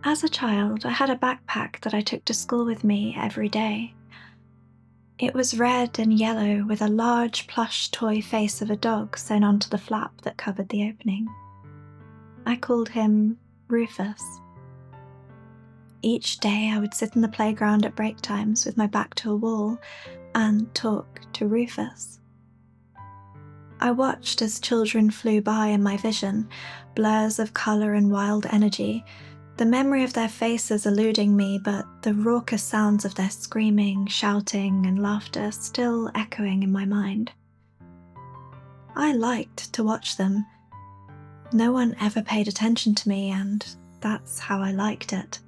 As a child, I had a backpack that I took to school with me every day. It was red and yellow with a large plush toy face of a dog sewn onto the flap that covered the opening. I called him Rufus. Each day I would sit in the playground at break times with my back to a wall and talk to Rufus. I watched as children flew by in my vision, blurs of colour and wild energy, the memory of their faces eluding me, but the raucous sounds of their screaming, shouting, and laughter still echoing in my mind. I liked to watch them. No one ever paid attention to me, and that's how I liked it.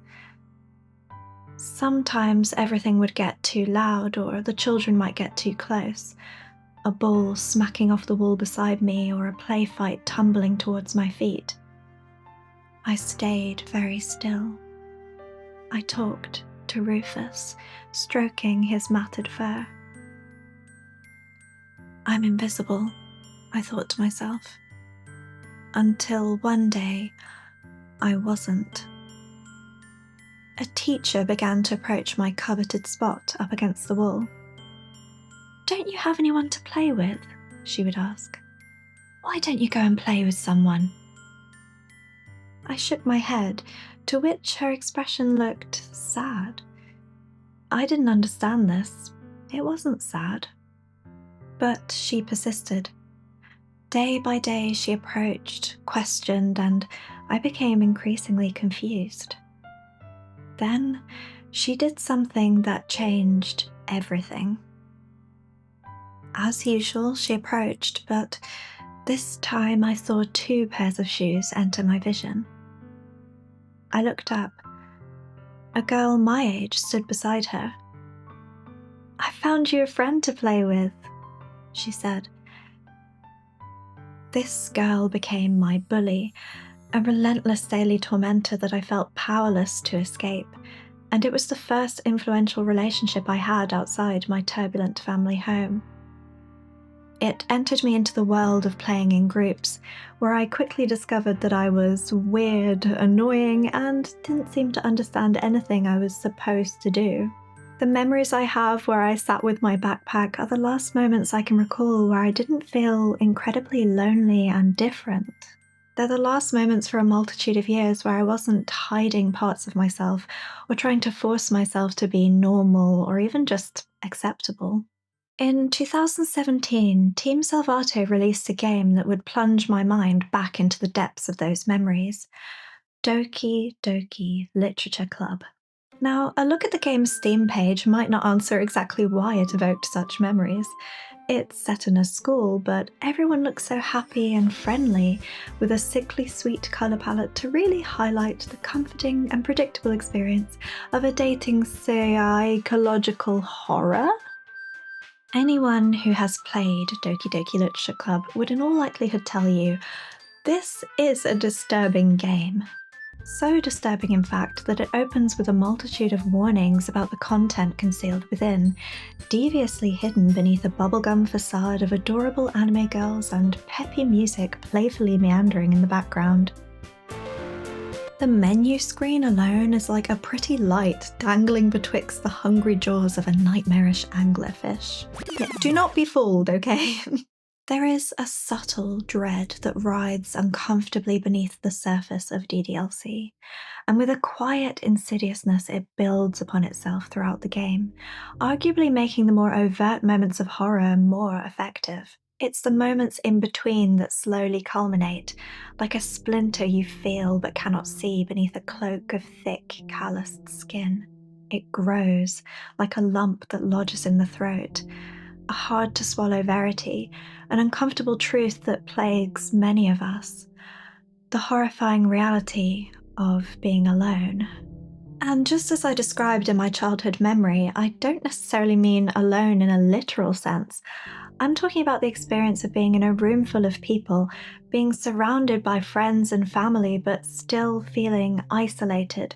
Sometimes everything would get too loud, or the children might get too close. A ball smacking off the wall beside me, or a play fight tumbling towards my feet. I stayed very still. I talked to Rufus, stroking his matted fur. I'm invisible, I thought to myself. Until one day, I wasn't. A teacher began to approach my coveted spot up against the wall. "Don't you have anyone to play with?" she would ask. "Why don't you go and play with someone?" I shook my head, to which her expression looked sad. I didn't understand this. It wasn't sad. But she persisted. Day by day she approached, questioned, and I became increasingly confused. Then she did something that changed everything. As usual, she approached, but this time I saw 2 pairs of shoes enter my vision. I looked up. A girl my age stood beside her. "I found you a friend to play with," she said. This girl became my bully, a relentless daily tormentor that I felt powerless to escape, and it was the first influential relationship I had outside my turbulent family home. It entered me into the world of playing in groups, where I quickly discovered that I was weird, annoying, and didn't seem to understand anything I was supposed to do. The memories I have where I sat with my backpack are the last moments I can recall where I didn't feel incredibly lonely and different. They're the last moments for a multitude of years where I wasn't hiding parts of myself or trying to force myself to be normal or even just acceptable. In 2017, Team Salvato released a game that would plunge my mind back into the depths of those memories. Doki Doki Literature Club. Now, a look at the game's Steam page might not answer exactly why it evoked such memories. It's set in a school, but everyone looks so happy and friendly, with a sickly sweet colour palette to really highlight the comforting and predictable experience of a dating psychological horror. Anyone who has played Doki Doki Literature Club would in all likelihood tell you, this is a disturbing game. So disturbing, in fact, that it opens with a multitude of warnings about the content concealed within, deviously hidden beneath a bubblegum facade of adorable anime girls and peppy music playfully meandering in the background. The menu screen alone is like a pretty light dangling betwixt the hungry jaws of a nightmarish anglerfish. Yet do not be fooled, okay? There is a subtle dread that writhes uncomfortably beneath the surface of DDLC, and with a quiet insidiousness it builds upon itself throughout the game, arguably making the more overt moments of horror more effective. It's the moments in between that slowly culminate, like a splinter you feel but cannot see beneath a cloak of thick, calloused skin. It grows, like a lump that lodges in the throat, a hard-to-swallow verity, an uncomfortable truth that plagues many of us. The horrifying reality of being alone. And just as I described in my childhood memory, I don't necessarily mean alone in a literal sense. I'm talking about the experience of being in a room full of people, being surrounded by friends and family, but still feeling isolated,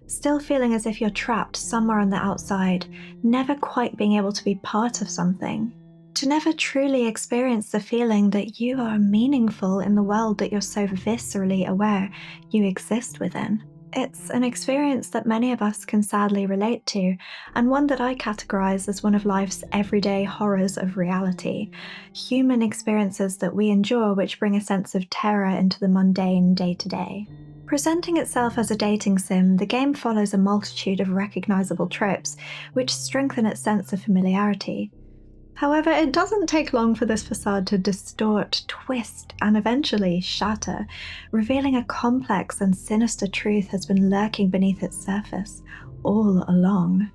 still feeling as if you're trapped somewhere on the outside, never quite being able to be part of something. To never truly experience the feeling that you are meaningful in the world that you're so viscerally aware you exist within. It's an experience that many of us can sadly relate to, and one that I categorize as one of life's everyday horrors of reality. Human experiences that we endure which bring a sense of terror into the mundane day-to-day. Presenting itself as a dating sim, the game follows a multitude of recognizable tropes, which strengthen its sense of familiarity. However, it doesn't take long for this facade to distort, twist, and eventually shatter, revealing a complex and sinister truth has been lurking beneath its surface all along.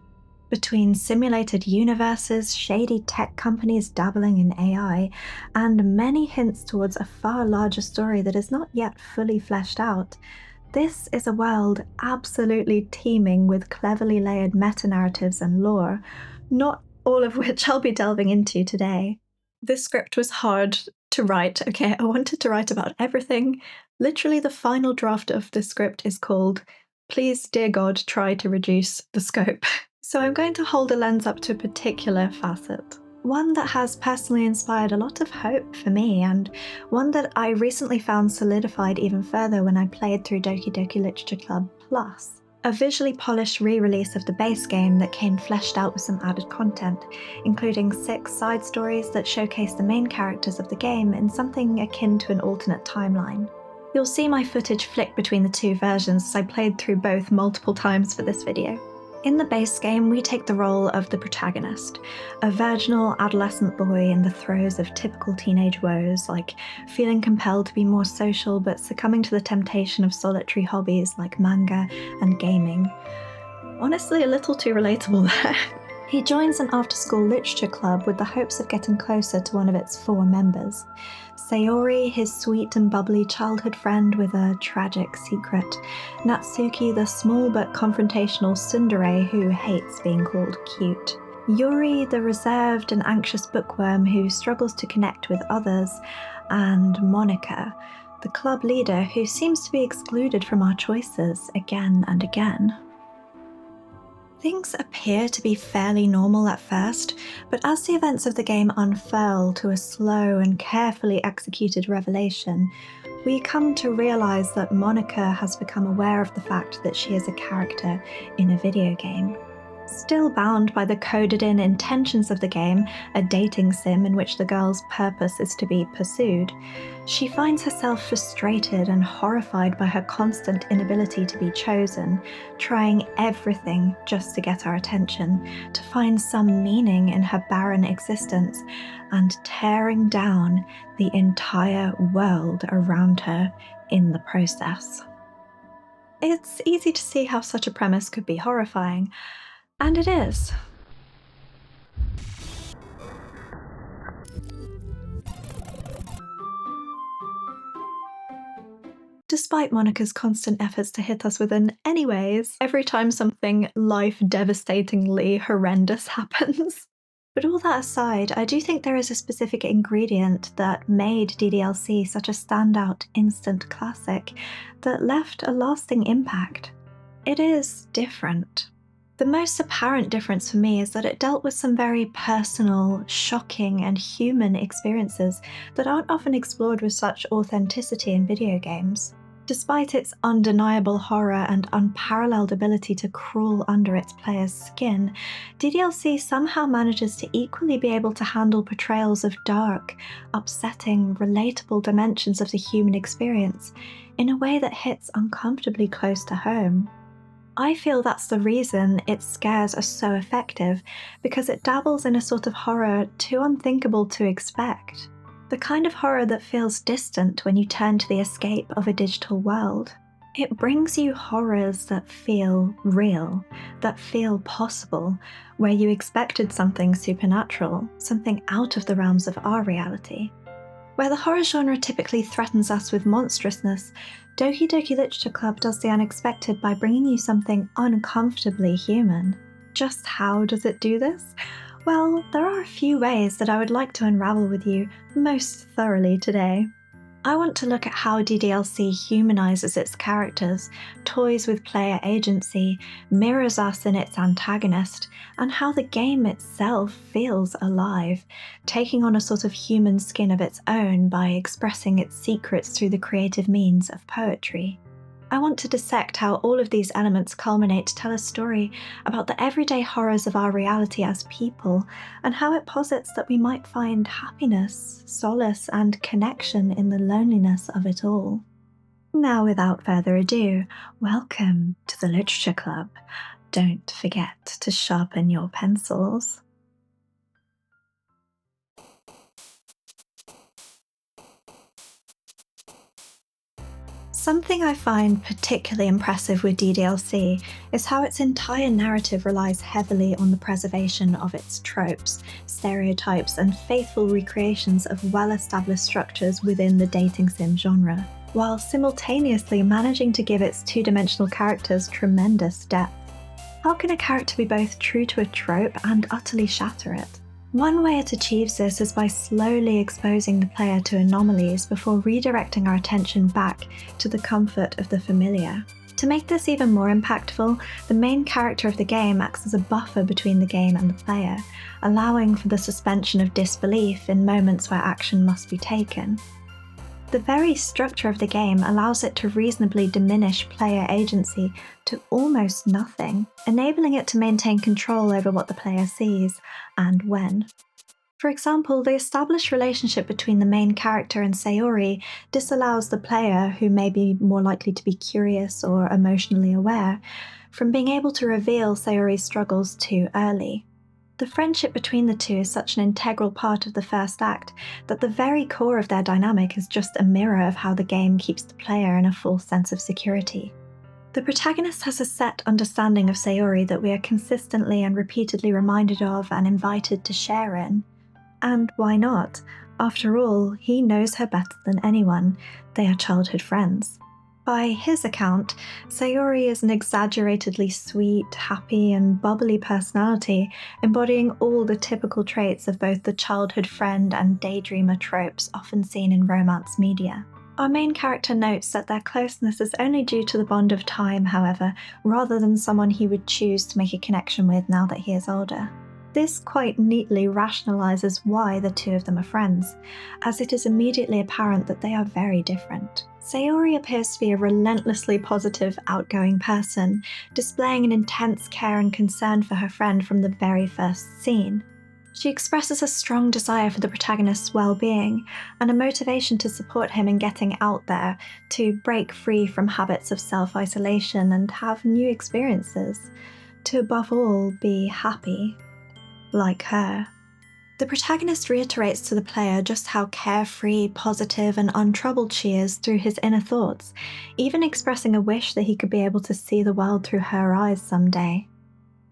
Between simulated universes, shady tech companies dabbling in AI, and many hints towards a far larger story that is not yet fully fleshed out, this is a world absolutely teeming with cleverly layered meta-narratives and lore, not all of which I'll be delving into today. This script was hard to write, okay? I wanted to write about everything. Literally, the final draft of this script is called, "Please, dear God, try to reduce the scope." So I'm going to hold a lens up to a particular facet. One that has personally inspired a lot of hope for me, and one that I recently found solidified even further when I played through Doki Doki Literature Club Plus. A visually polished re-release of the base game that came fleshed out with some added content, including 6 side stories that showcase the main characters of the game in something akin to an alternate timeline. You'll see my footage flick between the two versions as I played through both multiple times for this video. In the base game, we take the role of the protagonist, a virginal adolescent boy in the throes of typical teenage woes, like feeling compelled to be more social but succumbing to the temptation of solitary hobbies like manga and gaming. Honestly, a little too relatable there. He joins an after-school literature club with the hopes of getting closer to one of its 4 members. Sayori, his sweet and bubbly childhood friend with a tragic secret. Natsuki, the small but confrontational tsundere who hates being called cute. Yuri, the reserved and anxious bookworm who struggles to connect with others. And Monika, the club leader who seems to be excluded from our choices again and again. Things appear to be fairly normal at first, but as the events of the game unfurl to a slow and carefully executed revelation, we come to realize that Monika has become aware of the fact that she is a character in a video game. Still bound by the coded-in intentions of the game, a dating sim in which the girl's purpose is to be pursued, she finds herself frustrated and horrified by her constant inability to be chosen, trying everything just to get our attention, to find some meaning in her barren existence, and tearing down the entire world around her in the process. It's easy to see how such a premise could be horrifying, and it is. Despite Monika's constant efforts to hit us with an anyways every time something life-devastatingly horrendous happens. But all that aside, I do think there is a specific ingredient that made DDLC such a standout instant classic that left a lasting impact. It is different. The most apparent difference for me is that it dealt with some very personal, shocking, and human experiences that aren't often explored with such authenticity in video games. Despite its undeniable horror and unparalleled ability to crawl under its player's skin, DDLC somehow manages to equally be able to handle portrayals of dark, upsetting, relatable dimensions of the human experience in a way that hits uncomfortably close to home. I feel that's the reason its scares are so effective, because it dabbles in a sort of horror too unthinkable to expect. The kind of horror that feels distant when you turn to the escape of a digital world. It brings you horrors that feel real, that feel possible, where you expected something supernatural, something out of the realms of our reality. Where the horror genre typically threatens us with monstrousness, Doki Doki Literature Club does the unexpected by bringing you something uncomfortably human. Just how does it do this? Well, there are a few ways that I would like to unravel with you most thoroughly today. I want to look at how DDLC humanizes its characters, toys with player agency, mirrors us in its antagonist, and how the game itself feels alive, taking on a sort of human skin of its own by expressing its secrets through the creative means of poetry. I want to dissect how all of these elements culminate to tell a story about the everyday horrors of our reality as people, and how it posits that we might find happiness, solace, and connection in the loneliness of it all. Now, without further ado, welcome to the Literature Club. Don't forget to sharpen your pencils. Something I find particularly impressive with DDLC is how its entire narrative relies heavily on the preservation of its tropes, stereotypes, and faithful recreations of well-established structures within the dating sim genre, while simultaneously managing to give its two-dimensional characters tremendous depth. How can a character be both true to a trope and utterly shatter it? One way it achieves this is by slowly exposing the player to anomalies before redirecting our attention back to the comfort of the familiar. To make this even more impactful, the main character of the game acts as a buffer between the game and the player, allowing for the suspension of disbelief in moments where action must be taken. The very structure of the game allows it to reasonably diminish player agency to almost nothing, enabling it to maintain control over what the player sees and when. For example, the established relationship between the main character and Sayori disallows the player, who may be more likely to be curious or emotionally aware, from being able to reveal Sayori's struggles too early. The friendship between the two is such an integral part of the first act that the very core of their dynamic is just a mirror of how the game keeps the player in a false sense of security. The protagonist has a set understanding of Sayori that we are consistently and repeatedly reminded of and invited to share in. And why not? After all, he knows her better than anyone. They are childhood friends. By his account, Sayori is an exaggeratedly sweet, happy, and bubbly personality, embodying all the typical traits of both the childhood friend and daydreamer tropes often seen in romance media. Our main character notes that their closeness is only due to the bond of time, however, rather than someone he would choose to make a connection with now that he is older. This quite neatly rationalizes why the two of them are friends, as it is immediately apparent that they are very different. Sayori appears to be a relentlessly positive, outgoing person, displaying an intense care and concern for her friend from the very first scene. She expresses a strong desire for the protagonist's well-being, and a motivation to support him in getting out there, to break free from habits of self-isolation and have new experiences, to above all be happy. Like her. The protagonist reiterates to the player just how carefree, positive, and untroubled she is through his inner thoughts, even expressing a wish that he could be able to see the world through her eyes someday.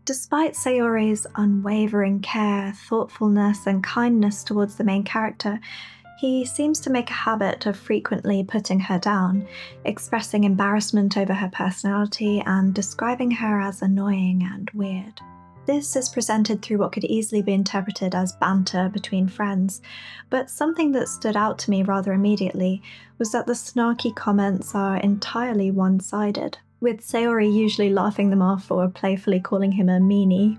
Despite Sayori's unwavering care, thoughtfulness, and kindness towards the main character, he seems to make a habit of frequently putting her down, expressing embarrassment over her personality and describing her as annoying and weird. This is presented through what could easily be interpreted as banter between friends, but something that stood out to me rather immediately was that the snarky comments are entirely one-sided, with Sayori usually laughing them off or playfully calling him a meanie.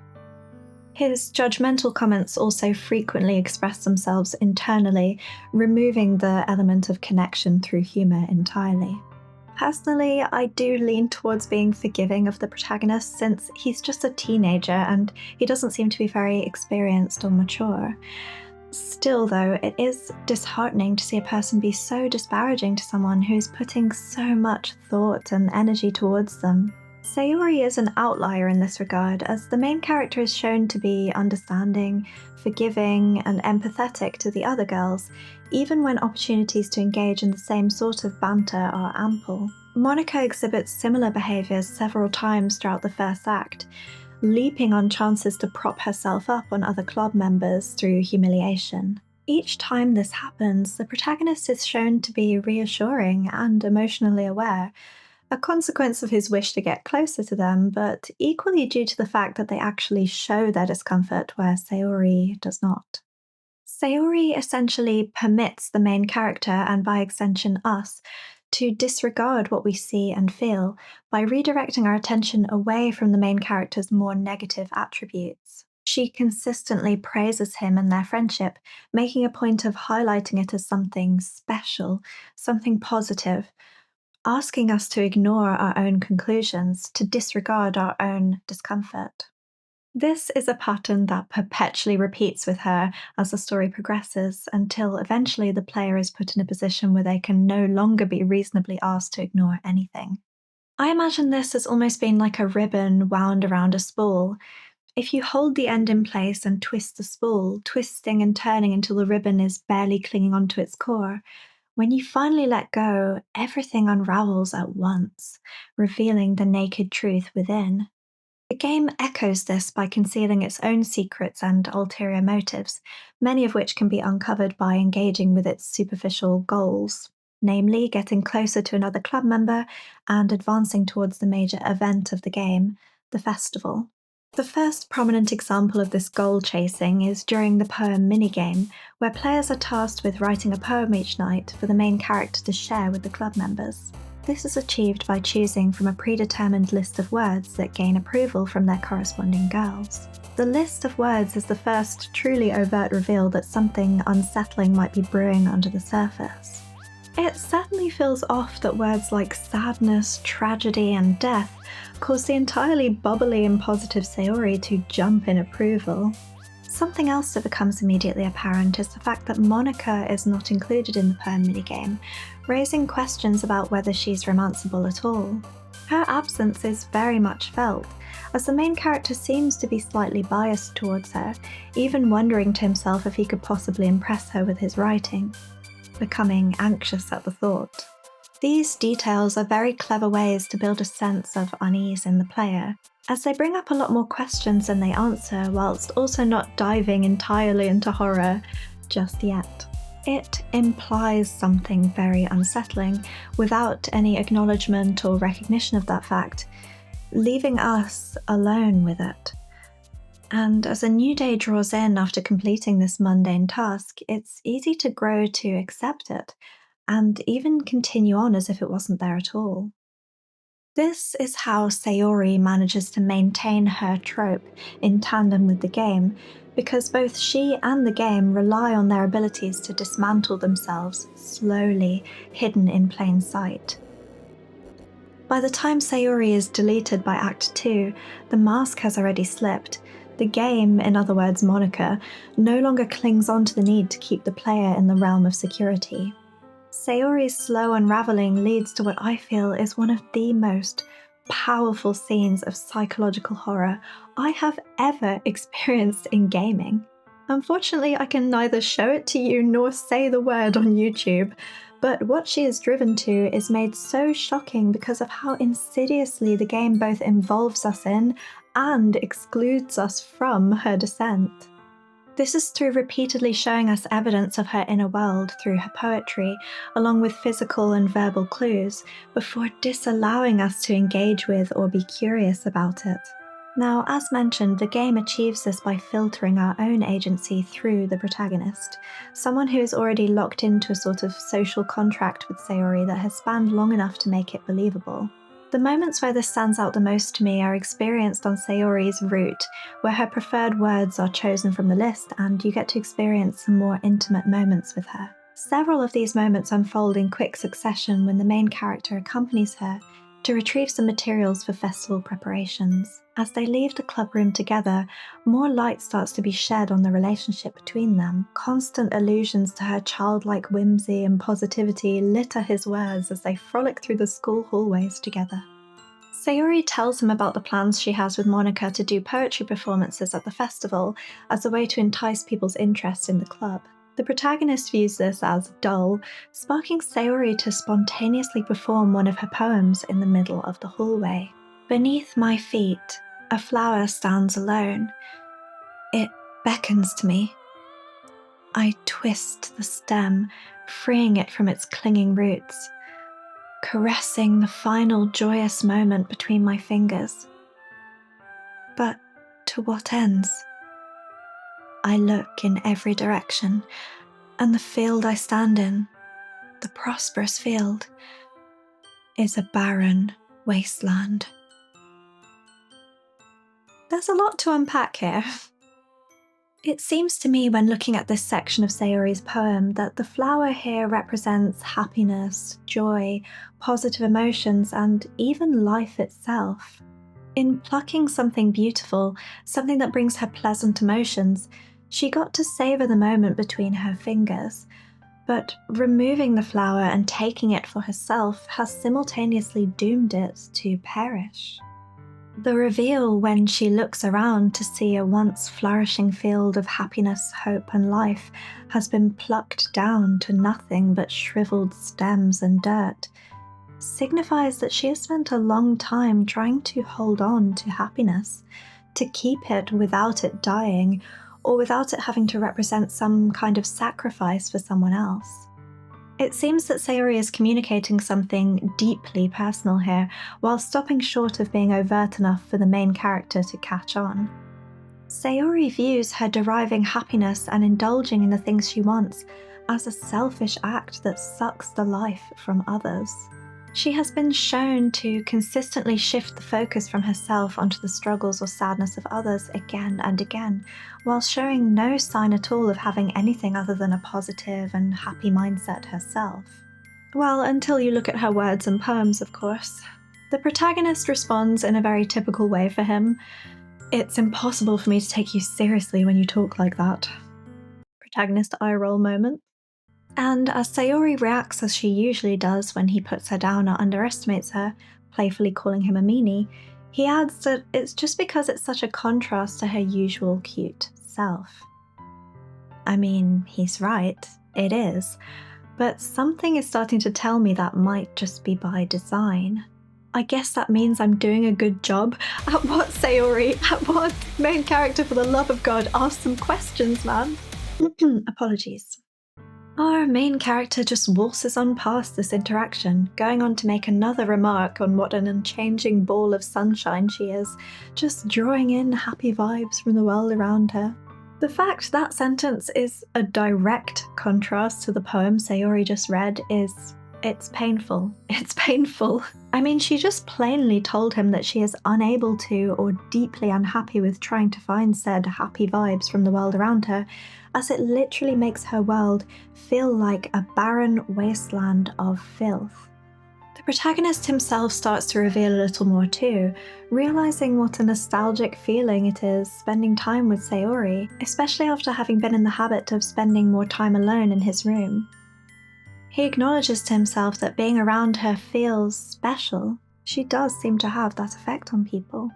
His judgmental comments also frequently express themselves internally, removing the element of connection through humour entirely. Personally, I do lean towards being forgiving of the protagonist, since he's just a teenager and he doesn't seem to be very experienced or mature. Still though, it is disheartening to see a person be so disparaging to someone who's putting so much thought and energy towards them. Sayori is an outlier in this regard, as the main character is shown to be understanding, forgiving, and empathetic to the other girls, even when opportunities to engage in the same sort of banter are ample. Monika exhibits similar behaviours several times throughout the first act, leaping on chances to prop herself up on other club members through humiliation. Each time this happens, the protagonist is shown to be reassuring and emotionally aware, a consequence of his wish to get closer to them, but equally due to the fact that they actually show their discomfort where Sayori does not. Sayori essentially permits the main character, and by extension us, to disregard what we see and feel by redirecting our attention away from the main character's more negative attributes. She consistently praises him and their friendship, making a point of highlighting it as something special, something positive, asking us to ignore our own conclusions, to disregard our own discomfort. This is a pattern that perpetually repeats with her as the story progresses until eventually the player is put in a position where they can no longer be reasonably asked to ignore anything. I imagine this as almost being like a ribbon wound around a spool. If you hold the end in place and twist the spool, twisting and turning until the ribbon is barely clinging onto its core, when you finally let go, everything unravels at once, revealing the naked truth within. The game echoes this by concealing its own secrets and ulterior motives, many of which can be uncovered by engaging with its superficial goals, namely getting closer to another club member and advancing towards the major event of the game, the festival. The first prominent example of this goal chasing is during the poem minigame, where players are tasked with writing a poem each night for the main character to share with the club members. This is achieved by choosing from a predetermined list of words that gain approval from their corresponding girls. The list of words is the first truly overt reveal that something unsettling might be brewing under the surface. It certainly feels off that words like sadness, tragedy, and death cause the entirely bubbly and positive Sayori to jump in approval. Something else that becomes immediately apparent is the fact that Monika is not included in the poem minigame, raising questions about whether she's romanceable at all. Her absence is very much felt, as the main character seems to be slightly biased towards her, even wondering to himself if he could possibly impress her with his writing, becoming anxious at the thought. These details are very clever ways to build a sense of unease in the player, as they bring up a lot more questions than they answer, whilst also not diving entirely into horror just yet. It implies something very unsettling without any acknowledgement or recognition of that fact, leaving us alone with it. And as a new day draws in after completing this mundane task, it's easy to grow to accept it, and even continue on as if it wasn't there at all. This is how Sayori manages to maintain her trope in tandem with the game, because both she and the game rely on their abilities to dismantle themselves slowly, hidden in plain sight. By the time Sayori is deleted by Act 2, the mask has already slipped. The game, in other words Monika, no longer clings on to the need to keep the player in the realm of security. Sayori's slow unravelling leads to what I feel is one of the most powerful scenes of psychological horror I have ever experienced in gaming. Unfortunately, I can neither show it to you nor say the word on YouTube, but what she is driven to is made so shocking because of how insidiously the game both involves us in and excludes us from her descent. This is through repeatedly showing us evidence of her inner world through her poetry, along with physical and verbal clues, before disallowing us to engage with or be curious about it. Now, as mentioned, the game achieves this by filtering our own agency through the protagonist, someone who is already locked into a sort of social contract with Sayori that has spanned long enough to make it believable. The moments where this stands out the most to me are experienced on Sayori's route, where her preferred words are chosen from the list and you get to experience some more intimate moments with her. Several of these moments unfold in quick succession when the main character accompanies her to retrieve some materials for festival preparations. As they leave the club room together, more light starts to be shed on the relationship between them. Constant allusions to her childlike whimsy and positivity litter his words as they frolic through the school hallways together. Sayori tells him about the plans she has with Monika to do poetry performances at the festival as a way to entice people's interest in the club. The protagonist views this as dull, sparking Sayori to spontaneously perform one of her poems in the middle of the hallway. Beneath my feet, a flower stands alone. It beckons to me. I twist the stem, freeing it from its clinging roots, caressing the final joyous moment between my fingers. But to what ends? I look in every direction, and the field I stand in, the prosperous field, is a barren wasteland. There's a lot to unpack here. It seems to me when looking at this section of Sayori's poem that the flower here represents happiness, joy, positive emotions, and even life itself. In plucking something beautiful, something that brings her pleasant emotions, she got to savor the moment between her fingers, but removing the flower and taking it for herself has simultaneously doomed it to perish. The reveal when she looks around to see a once flourishing field of happiness, hope, and life has been plucked down to nothing but shriveled stems and dirt signifies that she has spent a long time trying to hold on to happiness, to keep it without it dying, or without it having to represent some kind of sacrifice for someone else. It seems that Sayori is communicating something deeply personal here, while stopping short of being overt enough for the main character to catch on. Sayori views her deriving happiness and indulging in the things she wants as a selfish act that sucks the life from others. She has been shown to consistently shift the focus from herself onto the struggles or sadness of others again and again, while showing no sign at all of having anything other than a positive and happy mindset herself. Well, until you look at her words and poems, of course. The protagonist responds in a very typical way for him. "It's impossible for me to take you seriously when you talk like that." Protagonist eye roll moment. And as Sayori reacts as she usually does when he puts her down or underestimates her, playfully calling him a meanie, he adds that it's just because it's such a contrast to her usual cute self. I mean, he's right, it is, but something is starting to tell me that might just be by design. I guess that means I'm doing a good job. At what, Sayori? At what? Main character, for the love of God, ask some questions, man. Apologies. Our main character just waltzes on past this interaction, going on to make another remark on what an unchanging ball of sunshine she is, just drawing in happy vibes from the world around her. The fact that sentence is a direct contrast to the poem Sayori just read it's painful. It's painful. I mean, she just plainly told him that she is unable to or deeply unhappy with trying to find said happy vibes from the world around her, as it literally makes her world feel like a barren wasteland of filth. The protagonist himself starts to reveal a little more too, realizing what a nostalgic feeling it is spending time with Sayori, especially after having been in the habit of spending more time alone in his room. He acknowledges to himself that being around her feels special. She does seem to have that effect on people.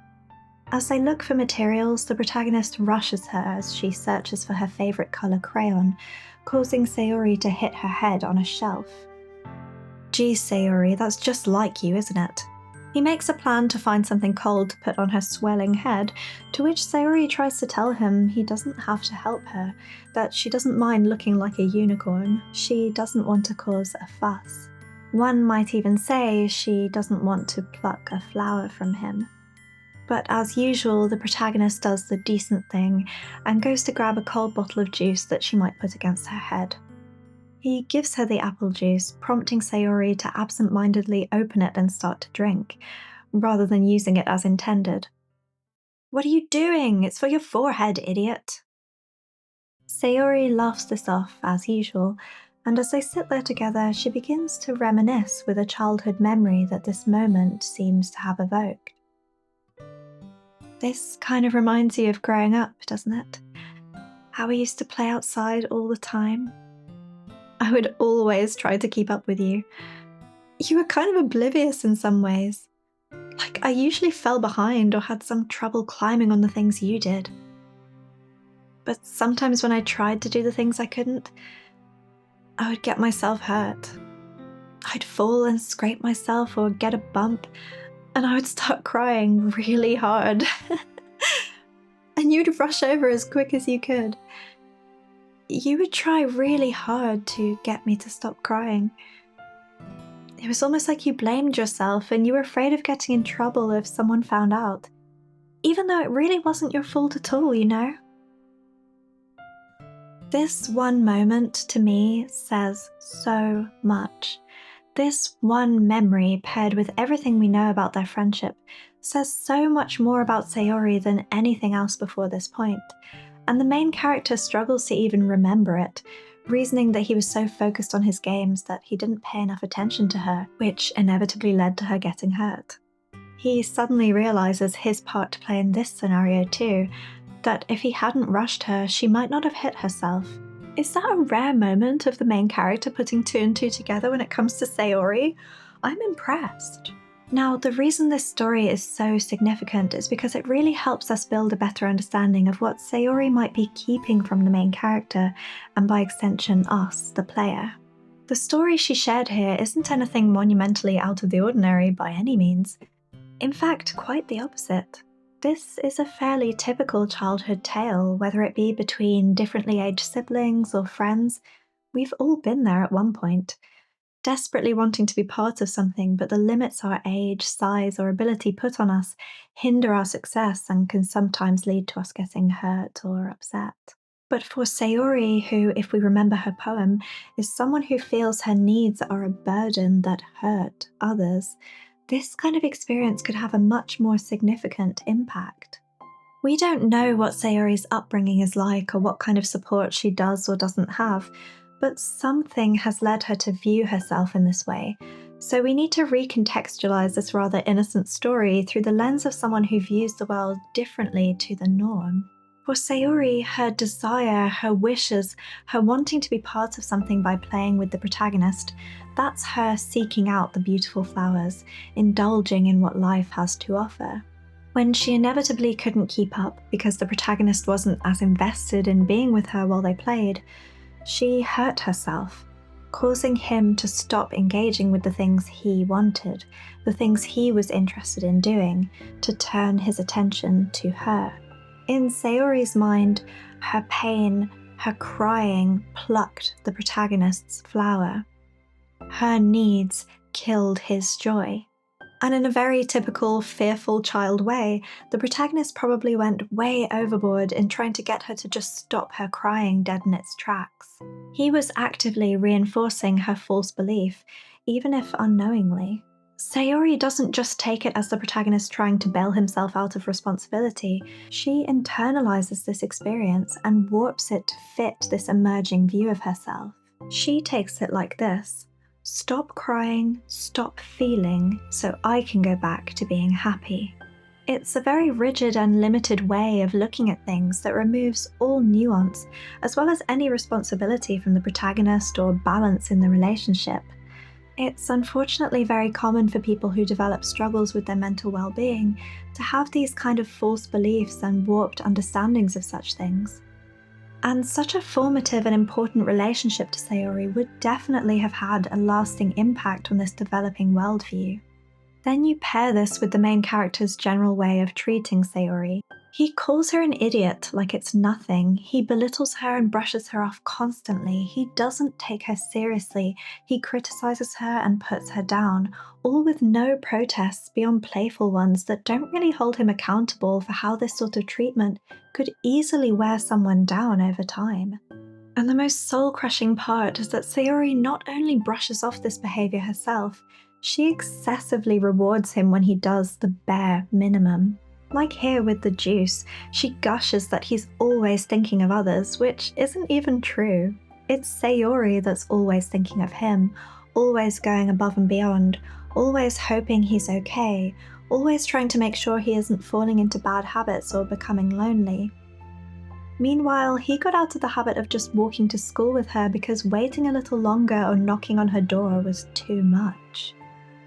As they look for materials, the protagonist rushes her as she searches for her favorite color crayon, causing Sayori to hit her head on a shelf. Geez, Sayori, that's just like you, isn't it? He makes a plan to find something cold to put on her swelling head, to which Sayori tries to tell him he doesn't have to help her, that she doesn't mind looking like a unicorn, she doesn't want to cause a fuss. One might even say she doesn't want to pluck a flower from him. But as usual, the protagonist does the decent thing and goes to grab a cold bottle of juice that she might put against her head. He gives her the apple juice, prompting Sayori to absent-mindedly open it and start to drink, rather than using it as intended. "What are you doing? It's for your forehead, idiot." Sayori laughs this off, as usual, and as they sit there together, she begins to reminisce with a childhood memory that this moment seems to have evoked. This kind of reminds you of growing up, doesn't it? How we used to play outside all the time. I would always try to keep up with you. You were kind of oblivious in some ways. Like, I usually fell behind or had some trouble climbing on the things you did. But sometimes when I tried to do the things I couldn't, I would get myself hurt. I'd fall and scrape myself or get a bump, and I would start crying really hard. And you'd rush over as quick as you could. You would try really hard to get me to stop crying. It was almost like you blamed yourself and you were afraid of getting in trouble if someone found out, even though it really wasn't your fault at all, you know? This one moment, to me, says so much. This one memory, paired with everything we know about their friendship, says so much more about Sayori than anything else before this point, and the main character struggles to even remember it, reasoning that he was so focused on his games that he didn't pay enough attention to her, which inevitably led to her getting hurt. He suddenly realizes his part to play in this scenario too, that if he hadn't rushed her, she might not have hit herself. Is that a rare moment of the main character putting two and two together when it comes to Sayori? I'm impressed. Now, the reason this story is so significant is because it really helps us build a better understanding of what Sayori might be keeping from the main character, and by extension us, the player. The story she shared here isn't anything monumentally out of the ordinary by any means. In fact, quite the opposite. This is a fairly typical childhood tale, whether it be between differently aged siblings or friends. We've all been there at one point. Desperately wanting to be part of something, but the limits our age, size, or ability put on us hinder our success and can sometimes lead to us getting hurt or upset. But for Sayori, who, if we remember her poem, is someone who feels her needs are a burden that hurt others, this kind of experience could have a much more significant impact. We don't know what Sayori's upbringing is like or what kind of support she does or doesn't have, but something has led her to view herself in this way, so we need to recontextualize this rather innocent story through the lens of someone who views the world differently to the norm. For Sayori, her desire, her wishes, her wanting to be part of something by playing with the protagonist, that's her seeking out the beautiful flowers, indulging in what life has to offer. When she inevitably couldn't keep up because the protagonist wasn't as invested in being with her while they played, she hurt herself, causing him to stop engaging with the things he wanted, the things he was interested in doing, to turn his attention to her. In Sayori's mind, her pain, her crying plucked the protagonist's flower. Her needs killed his joy. And in a very typical fearful child way, the protagonist probably went way overboard in trying to get her to just stop her crying dead in its tracks. He was actively reinforcing her false belief, even if unknowingly. Sayori doesn't just take it as the protagonist trying to bail himself out of responsibility. She internalizes this experience and warps it to fit this emerging view of herself. She takes it like this: stop crying, stop feeling, so I can go back to being happy. It's a very rigid and limited way of looking at things that removes all nuance, as well as any responsibility from the protagonist or balance in the relationship. It's unfortunately very common for people who develop struggles with their mental well-being to have these kind of false beliefs and warped understandings of such things. And such a formative and important relationship to Sayori would definitely have had a lasting impact on this developing worldview. Then you pair this with the main character's general way of treating Sayori. He calls her an idiot like it's nothing. He belittles her and brushes her off constantly. He doesn't take her seriously. He criticizes her and puts her down, all with no protests beyond playful ones that don't really hold him accountable for how this sort of treatment could easily wear someone down over time. And the most soul-crushing part is that Sayori not only brushes off this behavior herself, she excessively rewards him when he does the bare minimum. Like here with the juice, she gushes that he's always thinking of others, which isn't even true. It's Sayori that's always thinking of him, always going above and beyond, always hoping he's okay, always trying to make sure he isn't falling into bad habits or becoming lonely. Meanwhile, he got out of the habit of just walking to school with her because waiting a little longer or knocking on her door was too much.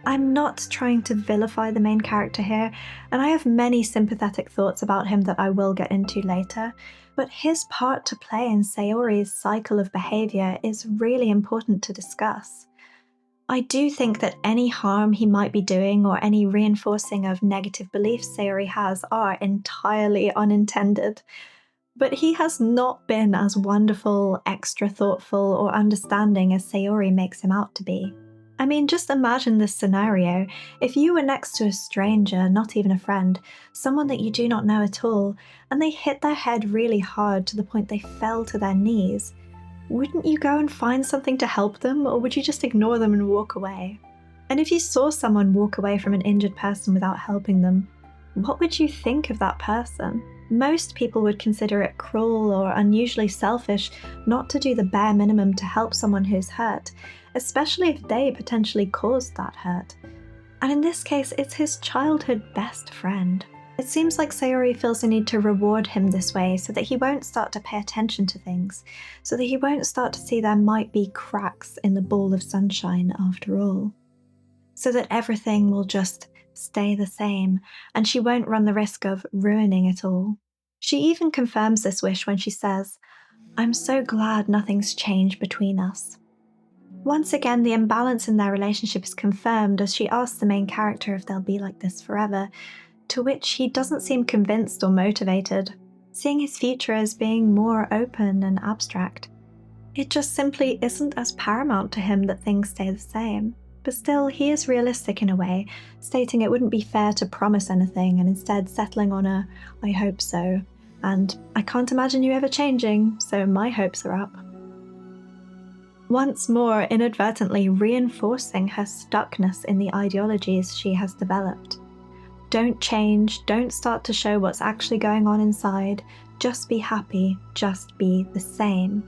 I'm not trying to vilify the main character here, and I have many sympathetic thoughts about him that I will get into later, but his part to play in Sayori's cycle of behavior is really important to discuss. I do think that any harm he might be doing or any reinforcing of negative beliefs Sayori has are entirely unintended, but he has not been as wonderful, extra thoughtful, or understanding as Sayori makes him out to be. I mean, just imagine this scenario. If you were next to a stranger, not even a friend, someone that you do not know at all, and they hit their head really hard to the point they fell to their knees, wouldn't you go and find something to help them, or would you just ignore them and walk away? And if you saw someone walk away from an injured person without helping them, what would you think of that person? Most people would consider it cruel or unusually selfish not to do the bare minimum to help someone who's hurt, especially if they potentially caused that hurt. And in this case, it's his childhood best friend. It seems like Sayori feels the need to reward him this way so that he won't start to pay attention to things, so that he won't start to see there might be cracks in the ball of sunshine after all. So that everything will just stay the same, and she won't run the risk of ruining it all. She even confirms this wish when she says, "I'm so glad nothing's changed between us." Once again, the imbalance in their relationship is confirmed as she asks the main character if they'll be like this forever, to which he doesn't seem convinced or motivated, seeing his future as being more open and abstract. It just simply isn't as paramount to him that things stay the same. But still, he is realistic in a way, stating it wouldn't be fair to promise anything and instead settling on a "I hope so," and "I can't imagine you ever changing, so my hopes are up." Once more inadvertently reinforcing her stuckness in the ideologies she has developed. Don't change, don't start to show what's actually going on inside, just be happy, just be the same.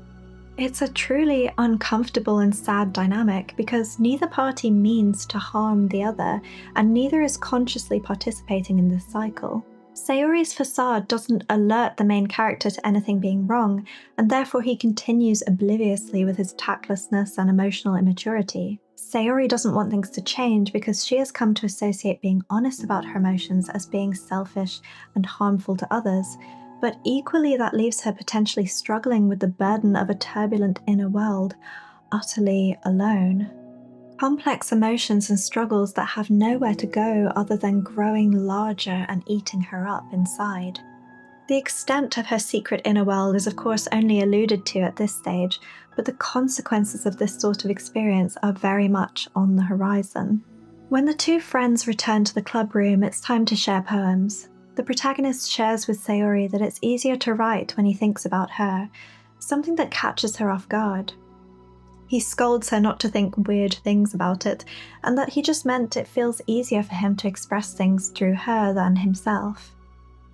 It's a truly uncomfortable and sad dynamic because neither party means to harm the other, and neither is consciously participating in this cycle. Sayori's facade doesn't alert the main character to anything being wrong, and therefore he continues obliviously with his tactlessness and emotional immaturity. Sayori doesn't want things to change because she has come to associate being honest about her emotions as being selfish and harmful to others, but equally that leaves her potentially struggling with the burden of a turbulent inner world, utterly alone. Complex emotions and struggles that have nowhere to go other than growing larger and eating her up inside. The extent of her secret inner world is of course only alluded to at this stage, but the consequences of this sort of experience are very much on the horizon. When the two friends return to the club room, it's time to share poems. The protagonist shares with Sayori that it's easier to write when he thinks about her, something that catches her off guard. He scolds her not to think weird things about it, and that he just meant it feels easier for him to express things through her than himself.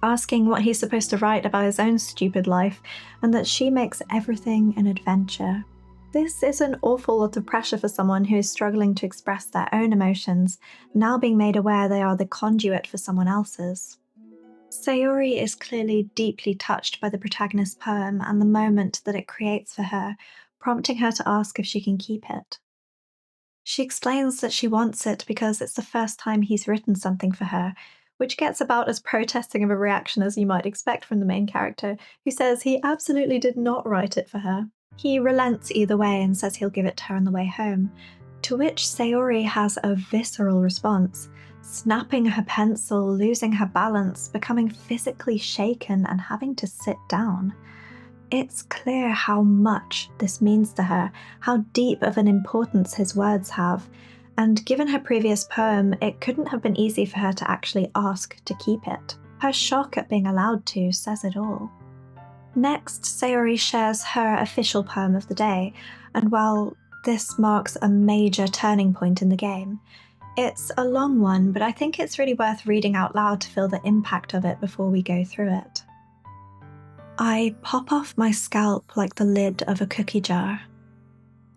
Asking what he's supposed to write about his own stupid life, and that she makes everything an adventure. This is an awful lot of pressure for someone who is struggling to express their own emotions, now being made aware they are the conduit for someone else's. Sayori is clearly deeply touched by the protagonist's poem and the moment that it creates for her, prompting her to ask if she can keep it. She explains that she wants it because it's the first time he's written something for her, which gets about as protesting of a reaction as you might expect from the main character, who says he absolutely did not write it for her. He relents either way and says he'll give it to her on the way home, to which Sayori has a visceral response, snapping her pencil, losing her balance, becoming physically shaken and having to sit down. It's clear how much this means to her, how deep of an importance his words have, and given her previous poem, it couldn't have been easy for her to actually ask to keep it. Her shock at being allowed to says it all. Next, Sayori shares her official poem of the day, and while this marks a major turning point in the game, it's a long one, but I think it's really worth reading out loud to feel the impact of it before we go through it. I pop off my scalp like the lid of a cookie jar.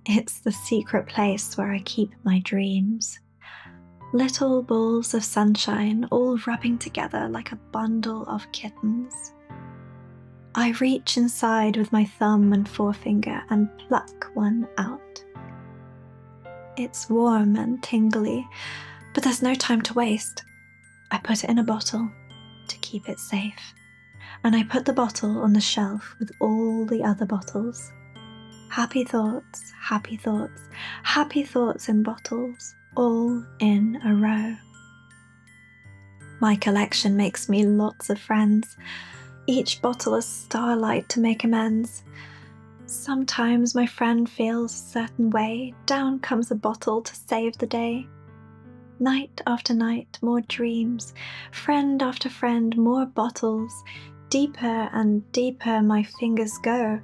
It's the secret place where I keep my dreams. Little balls of sunshine all rubbing together like a bundle of kittens. I reach inside with my thumb and forefinger and pluck one out. It's warm and tingly, but there's no time to waste. I put it in a bottle to keep it safe, and I put the bottle on the shelf with all the other bottles. Happy thoughts, happy thoughts, happy thoughts in bottles, all in a row. My collection makes me lots of friends, each bottle a starlight to make amends. Sometimes my friend feels a certain way, down comes a bottle to save the day. Night after night, more dreams, friend after friend, more bottles. Deeper and deeper my fingers go,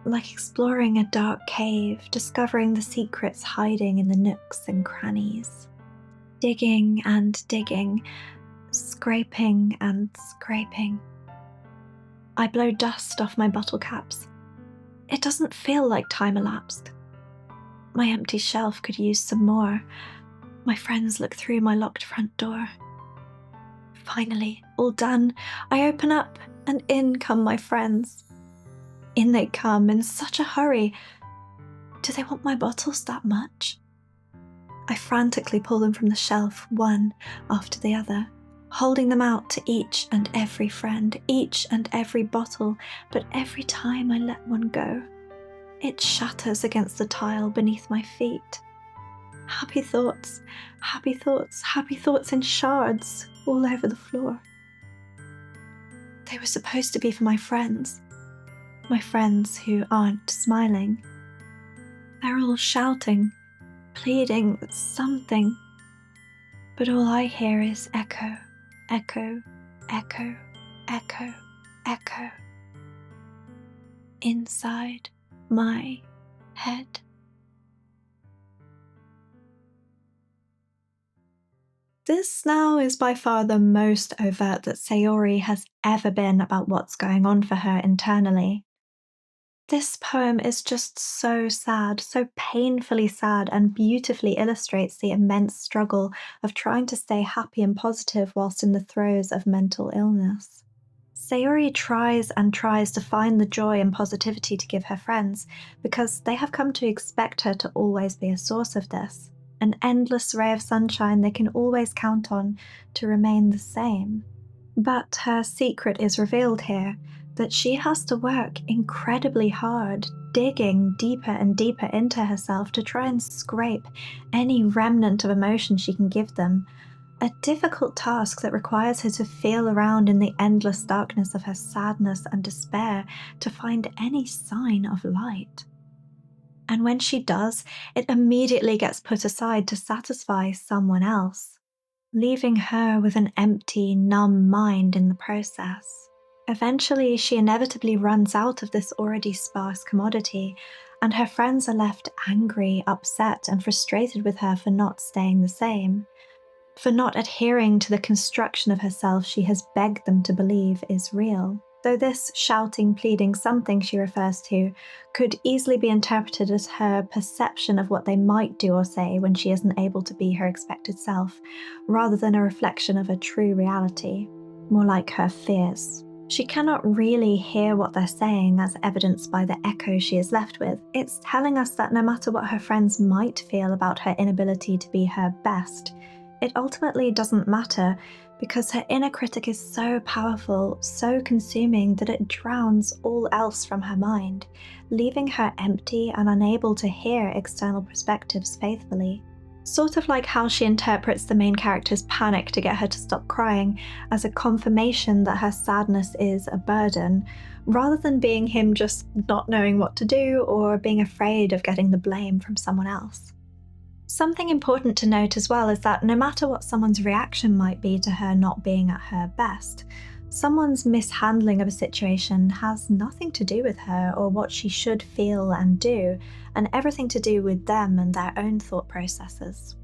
like exploring a dark cave, discovering the secrets hiding in the nooks and crannies. Digging and digging, scraping and scraping. I blow dust off my bottle caps. It doesn't feel like time elapsed. My empty shelf could use some more. My friends look through my locked front door. Finally, all done, I open up and in come my friends. In they come in such a hurry. Do they want my bottles that much? I frantically pull them from the shelf, one after the other, holding them out to each and every friend, each and every bottle, but every time I let one go, it shatters against the tile beneath my feet. Happy thoughts, happy thoughts, happy thoughts in shards all over the floor. They were supposed to be for my friends who aren't smiling. They're all shouting, pleading something, but all I hear is echo, echo, echo, echo, echo. Inside my head. This now is by far the most overt that Sayori has ever been about what's going on for her internally. This poem is just so sad, so painfully sad, and beautifully illustrates the immense struggle of trying to stay happy and positive whilst in the throes of mental illness. Sayori tries and tries to find the joy and positivity to give her friends, because they have come to expect her to always be a source of this, an endless ray of sunshine they can always count on to remain the same. But her secret is revealed here, that she has to work incredibly hard, digging deeper and deeper into herself to try and scrape any remnant of emotion she can give them, a difficult task that requires her to feel around in the endless darkness of her sadness and despair to find any sign of light. And when she does, it immediately gets put aside to satisfy someone else, leaving her with an empty, numb mind in the process. Eventually, she inevitably runs out of this already sparse commodity, and her friends are left angry, upset, and frustrated with her for not staying the same, for not adhering to the construction of herself she has begged them to believe is real. Though this shouting, pleading something she refers to could easily be interpreted as her perception of what they might do or say when she isn't able to be her expected self, rather than a reflection of a true reality, more like her fears. She cannot really hear what they're saying, as evidenced by the echo she is left with. It's telling us that no matter what her friends might feel about her inability to be her best, it ultimately doesn't matter, because her inner critic is so powerful, so consuming, that it drowns all else from her mind, leaving her empty and unable to hear external perspectives faithfully. Sort of like how she interprets the main character's panic to get her to stop crying as a confirmation that her sadness is a burden, rather than being him just not knowing what to do or being afraid of getting the blame from someone else. Something important to note as well is that no matter what someone's reaction might be to her not being at her best, someone's mishandling of a situation has nothing to do with her or what she should feel and do, and everything to do with them and their own thought processes.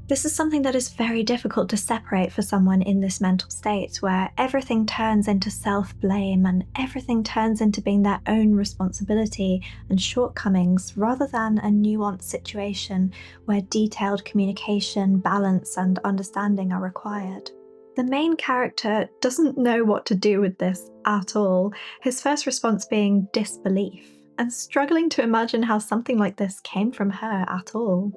This is something that is very difficult to separate for someone in this mental state, where everything turns into self-blame and everything turns into being their own responsibility and shortcomings, rather than a nuanced situation where detailed communication, balance, and understanding are required. The main character doesn't know what to do with this at all, his first response being disbelief, and struggling to imagine how something like this came from her at all.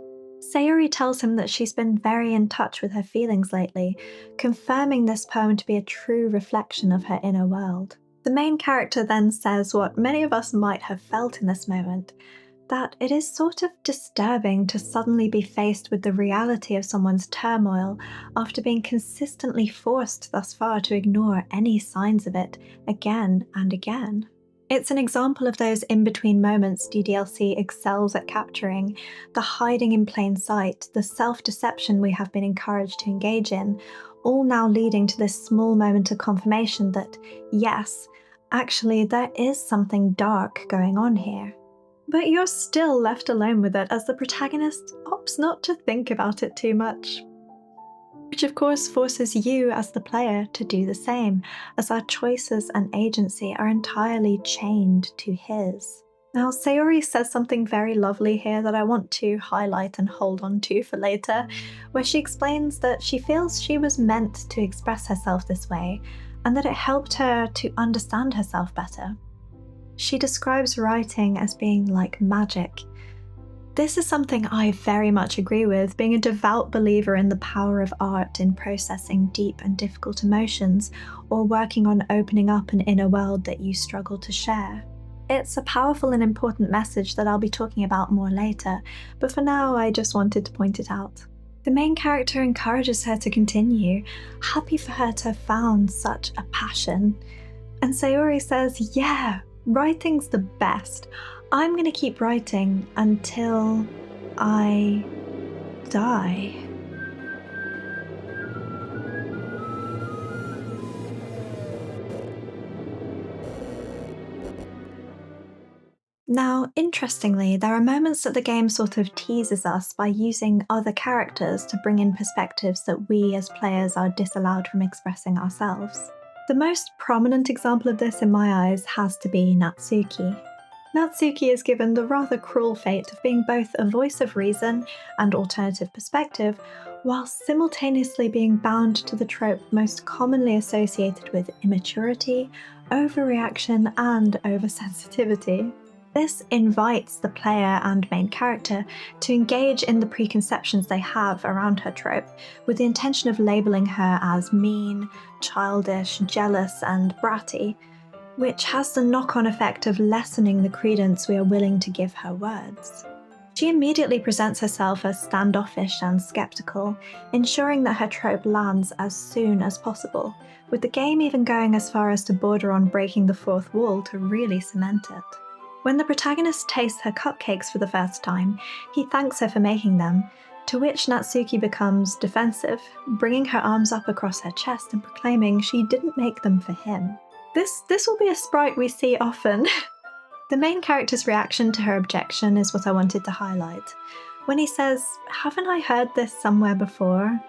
Sayori tells him that she's been very in touch with her feelings lately, confirming this poem to be a true reflection of her inner world. The main character then says what many of us might have felt in this moment, that it is sort of disturbing to suddenly be faced with the reality of someone's turmoil after being consistently forced thus far to ignore any signs of it again and again. It's an example of those in-between moments DDLC excels at capturing, the hiding in plain sight, the self-deception we have been encouraged to engage in, all now leading to this small moment of confirmation that, yes, actually there is something dark going on here. But you're still left alone with it as the protagonist opts not to think about it too much. which of course forces you as the player to do the same, as our choices and agency are entirely chained to his. Now, Sayori says something very lovely here that I want to highlight and hold on to for later, where she explains that she feels she was meant to express herself this way, and that it helped her to understand herself better. She describes writing as being like magic. This is something I very much agree with, being a devout believer in the power of art in processing deep and difficult emotions, or working on opening up an inner world that you struggle to share. It's a powerful and important message that I'll be talking about more later, but for now I just wanted to point it out. The main character encourages her to continue, happy for her to have found such a passion. And Sayori says, yeah, writing's the best. I'm going to keep writing until I die. Now, interestingly, there are moments that the game sort of teases us by using other characters to bring in perspectives that we as players are disallowed from expressing ourselves. The most prominent example of this in my eyes has to be Natsuki. Natsuki is given the rather cruel fate of being both a voice of reason and alternative perspective, while simultaneously being bound to the trope most commonly associated with immaturity, overreaction, and oversensitivity. This invites the player and main character to engage in the preconceptions they have around her trope, with the intention of labeling her as mean, childish, jealous, and bratty, which has the knock-on effect of lessening the credence we are willing to give her words. She immediately presents herself as standoffish and skeptical, ensuring that her trope lands as soon as possible, with the game even going as far as to border on breaking the fourth wall to really cement it. When the protagonist tastes her cupcakes for the first time, he thanks her for making them, to which Natsuki becomes defensive, bringing her arms up across her chest and proclaiming she didn't make them for him. This will be a sprite we see often. The main character's reaction to her objection is what I wanted to highlight. When he says, "Haven't I heard this somewhere before?"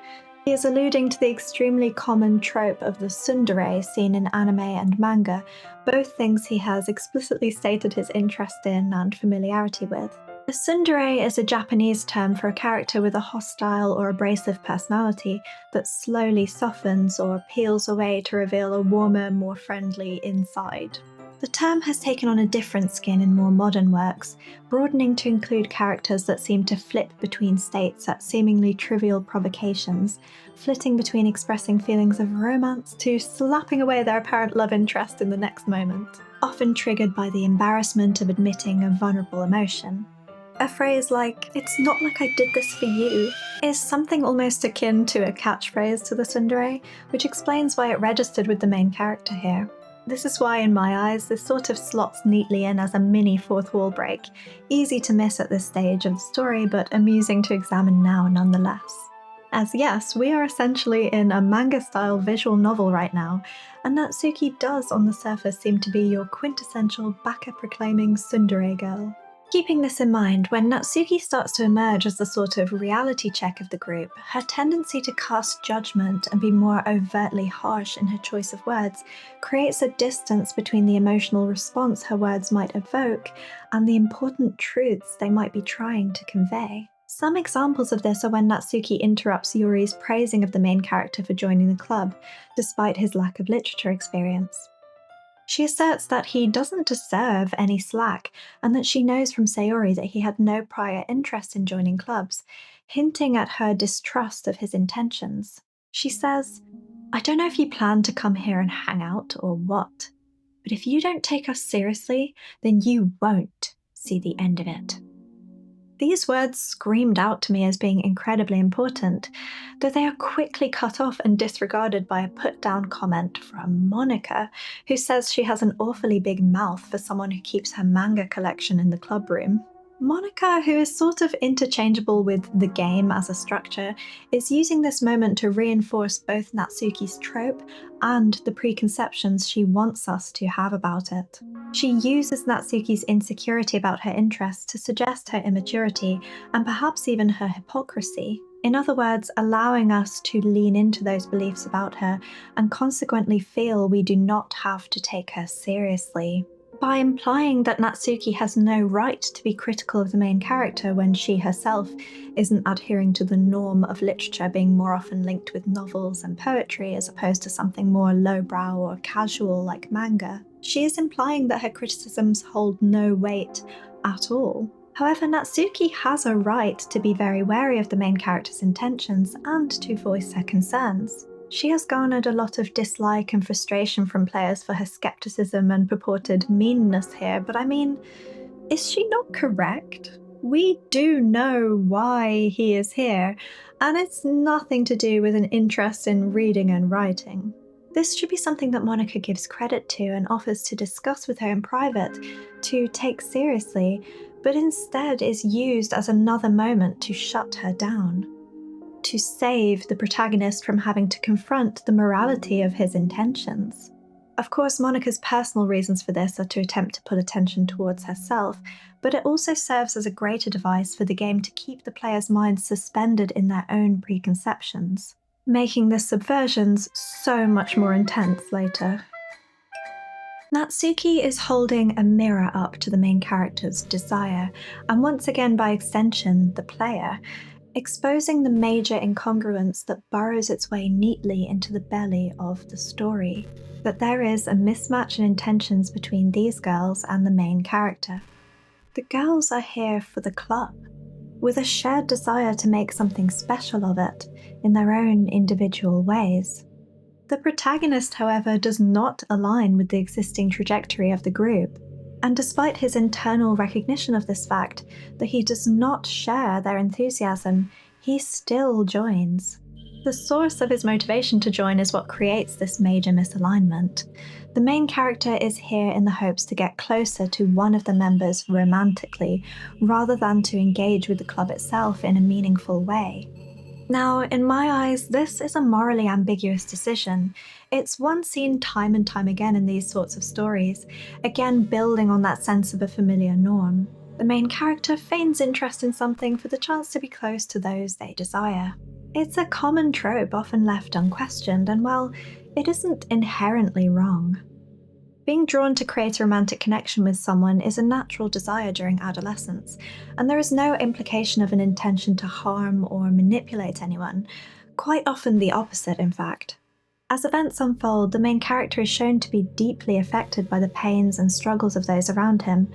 he is alluding to the extremely common trope of the tsundere seen in anime and manga, both things he has explicitly stated his interest in and familiarity with. A tsundere is a Japanese term for a character with a hostile or abrasive personality that slowly softens or peels away to reveal a warmer, more friendly inside. The term has taken on a different skin in more modern works, broadening to include characters that seem to flip between states at seemingly trivial provocations, flitting between expressing feelings of romance to slapping away their apparent love interest in the next moment, often triggered by the embarrassment of admitting a vulnerable emotion. A phrase like, "It's not like I did this for you," is something almost akin to a catchphrase to the tsundere, which explains why it registered with the main character here. This is why, in my eyes, this sort of slots neatly in as a mini fourth wall break, easy to miss at this stage of the story, but amusing to examine now nonetheless. As yes, we are essentially in a manga-style visual novel right now, and Natsuki does on the surface seem to be your quintessential baka-proclaiming tsundere girl. Keeping this in mind, when Natsuki starts to emerge as the sort of reality check of the group, her tendency to cast judgment and be more overtly harsh in her choice of words creates a distance between the emotional response her words might evoke and the important truths they might be trying to convey. Some examples of this are when Natsuki interrupts Yuri's praising of the main character for joining the club, despite his lack of literature experience. She asserts that he doesn't deserve any slack, and that she knows from Sayori that he had no prior interest in joining clubs, hinting at her distrust of his intentions. She says, "I don't know if you plan to come here and hang out or what, but if you don't take us seriously, then you won't see the end of it." These words screamed out to me as being incredibly important, though they are quickly cut off and disregarded by a put-down comment from Monika, who says she has an awfully big mouth for someone who keeps her manga collection in the club room. Monika, who is sort of interchangeable with the game as a structure, is using this moment to reinforce both Natsuki's trope and the preconceptions she wants us to have about it. She uses Natsuki's insecurity about her interests to suggest her immaturity and perhaps even her hypocrisy, In other words, allowing us to lean into those beliefs about her and consequently feel we do not have to take her seriously. By implying that Natsuki has no right to be critical of the main character when she herself isn't adhering to the norm of literature being more often linked with novels and poetry as opposed to something more lowbrow or casual like manga, she is implying that her criticisms hold no weight at all. However, Natsuki has a right to be very wary of the main character's intentions and to voice her concerns. She has garnered a lot of dislike and frustration from players for her skepticism and purported meanness here, but I mean, is she not correct? We do know why he is here, and it's nothing to do with an interest in reading and writing. This should be something that Monika gives credit to and offers to discuss with her in private, to take seriously, but instead is used as another moment to shut her down, to save the protagonist from having to confront the morality of his intentions. Of course, Monika's personal reasons for this are to attempt to pull attention towards herself, but it also serves as a greater device for the game to keep the player's minds suspended in their own preconceptions, making the subversions so much more intense later. Natsuki is holding a mirror up to the main character's desire, and once again by extension, the player, exposing the major incongruence that burrows its way neatly into the belly of the story, that there is a mismatch in intentions between these girls and the main character. The girls are here for the club, with a shared desire to make something special of it in their own individual ways. The protagonist, however, does not align with the existing trajectory of the group, and despite his internal recognition of this fact, that he does not share their enthusiasm, he still joins. The source of his motivation to join is what creates this major misalignment. The main character is here in the hopes to get closer to one of the members romantically, rather than to engage with the club itself in a meaningful way. Now, in my eyes, this is a morally ambiguous decision. It's one seen time and time again in these sorts of stories, again building on that sense of a familiar norm. The main character feigns interest in something for the chance to be close to those they desire. It's a common trope often left unquestioned, and well, it isn't inherently wrong. Being drawn to create a romantic connection with someone is a natural desire during adolescence, and there is no implication of an intention to harm or manipulate anyone, quite often the opposite, in fact. As events unfold, the main character is shown to be deeply affected by the pains and struggles of those around him,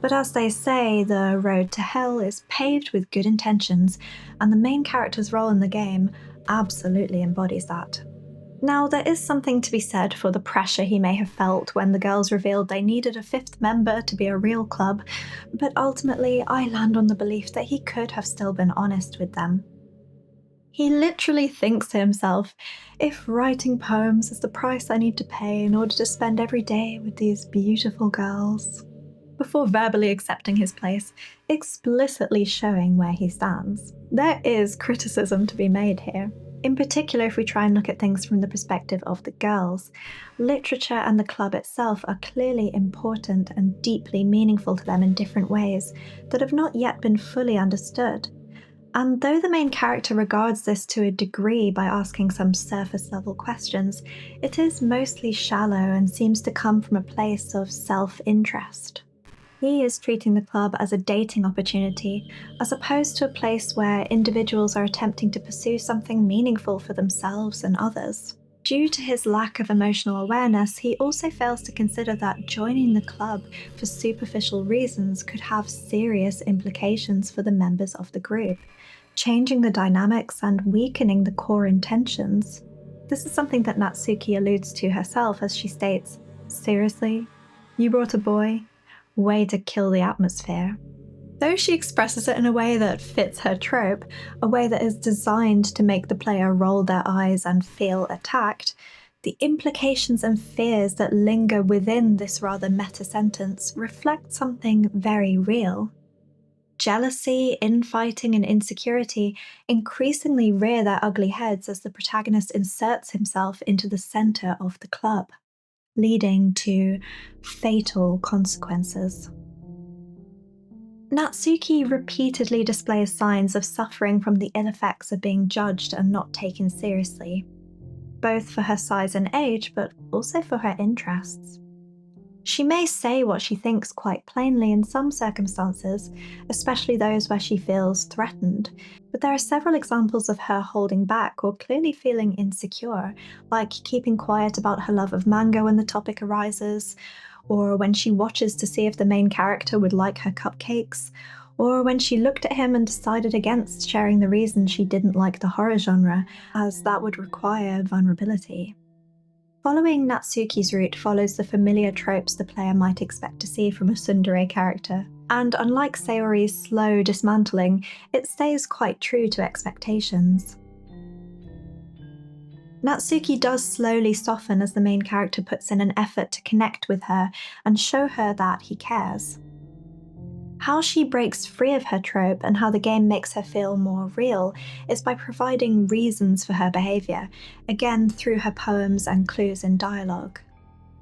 but as they say, the road to hell is paved with good intentions, and the main character's role in the game absolutely embodies that. Now, there is something to be said for the pressure he may have felt when the girls revealed they needed a fifth member to be a real club, but ultimately I land on the belief that he could have still been honest with them. He literally thinks to himself, if writing poems is the price I need to pay in order to spend every day with these beautiful girls, before verbally accepting his place, explicitly showing where he stands. There is criticism to be made here. In particular, if we try and look at things from the perspective of the girls, literature and the club itself are clearly important and deeply meaningful to them in different ways that have not yet been fully understood. And though the main character regards this to a degree by asking some surface-level questions, it is mostly shallow and seems to come from a place of self-interest. He is treating the club as a dating opportunity, as opposed to a place where individuals are attempting to pursue something meaningful for themselves and others. Due to his lack of emotional awareness, he also fails to consider that joining the club for superficial reasons could have serious implications for the members of the group, changing the dynamics and weakening the core intentions. This is something that Natsuki alludes to herself as she states, "Seriously? You brought a boy? Way to kill the atmosphere." Though she expresses it in a way that fits her trope, a way that is designed to make the player roll their eyes and feel attacked, the implications and fears that linger within this rather meta sentence reflect something very real. Jealousy, infighting, and insecurity increasingly rear their ugly heads as the protagonist inserts himself into the center of the club, leading to fatal consequences. Natsuki repeatedly displays signs of suffering from the ill effects of being judged and not taken seriously, both for her size and age, but also for her interests. She may say what she thinks quite plainly in some circumstances, especially those where she feels threatened, but there are several examples of her holding back or clearly feeling insecure, like keeping quiet about her love of manga when the topic arises, or when she watches to see if the main character would like her cupcakes, or when she looked at him and decided against sharing the reason she didn't like the horror genre, as that would require vulnerability. Following Natsuki's route follows the familiar tropes the player might expect to see from a tsundere character, and unlike Sayori's slow dismantling, it stays quite true to expectations. Natsuki does slowly soften as the main character puts in an effort to connect with her and show her that he cares. How she breaks free of her trope and how the game makes her feel more real is by providing reasons for her behaviour, again through her poems and clues in dialogue.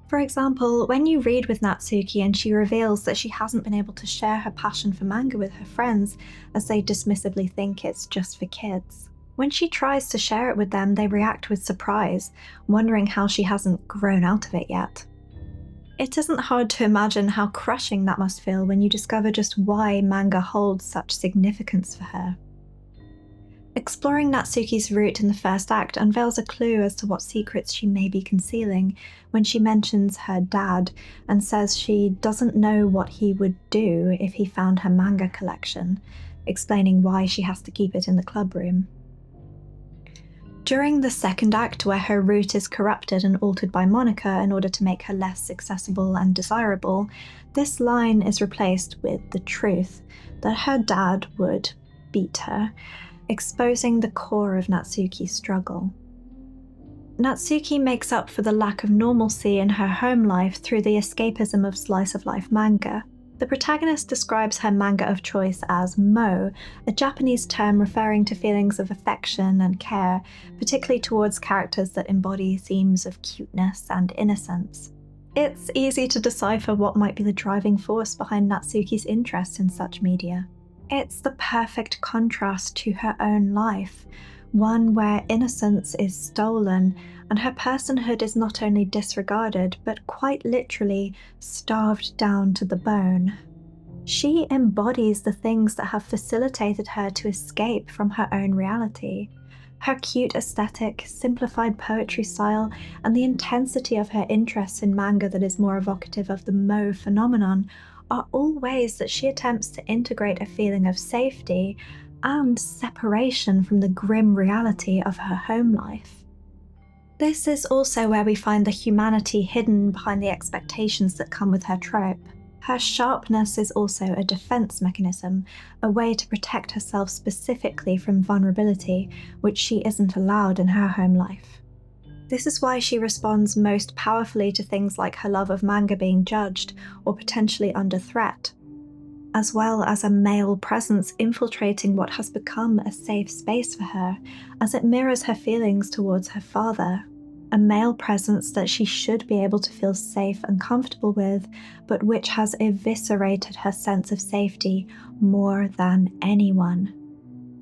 For example, when you read with Natsuki and she reveals that she hasn't been able to share her passion for manga with her friends, as they dismissively think it's just for kids. When she tries to share it with them, they react with surprise, wondering how she hasn't grown out of it yet. It isn't hard to imagine how crushing that must feel when you discover just why manga holds such significance for her. Exploring Natsuki's route in the first act unveils a clue as to what secrets she may be concealing when she mentions her dad and says she doesn't know what he would do if he found her manga collection, explaining why she has to keep it in the club room. During the second act, where her route is corrupted and altered by Monika in order to make her less accessible and desirable, this line is replaced with the truth that her dad would beat her, exposing the core of Natsuki's struggle. Natsuki makes up for the lack of normalcy in her home life through the escapism of slice-of-life manga. The protagonist describes her manga of choice as mo, a Japanese term referring to feelings of affection and care, particularly towards characters that embody themes of cuteness and innocence. It's easy to decipher what might be the driving force behind Natsuki's interest in such media. It's the perfect contrast to her own life, one where innocence is stolen and her personhood is not only disregarded, but quite literally starved down to the bone. She embodies the things that have facilitated her to escape from her own reality. Her cute aesthetic, simplified poetry style, and the intensity of her interests in manga that is more evocative of the mo phenomenon are all ways that she attempts to integrate a feeling of safety and separation from the grim reality of her home life. This is also where we find the humanity hidden behind the expectations that come with her trope. Her sharpness is also a defense mechanism, a way to protect herself specifically from vulnerability, which she isn't allowed in her home life. This is why she responds most powerfully to things like her love of manga being judged or potentially under threat, as well as a male presence infiltrating what has become a safe space for her, as it mirrors her feelings towards her father. A male presence that she should be able to feel safe and comfortable with, but which has eviscerated her sense of safety more than anyone.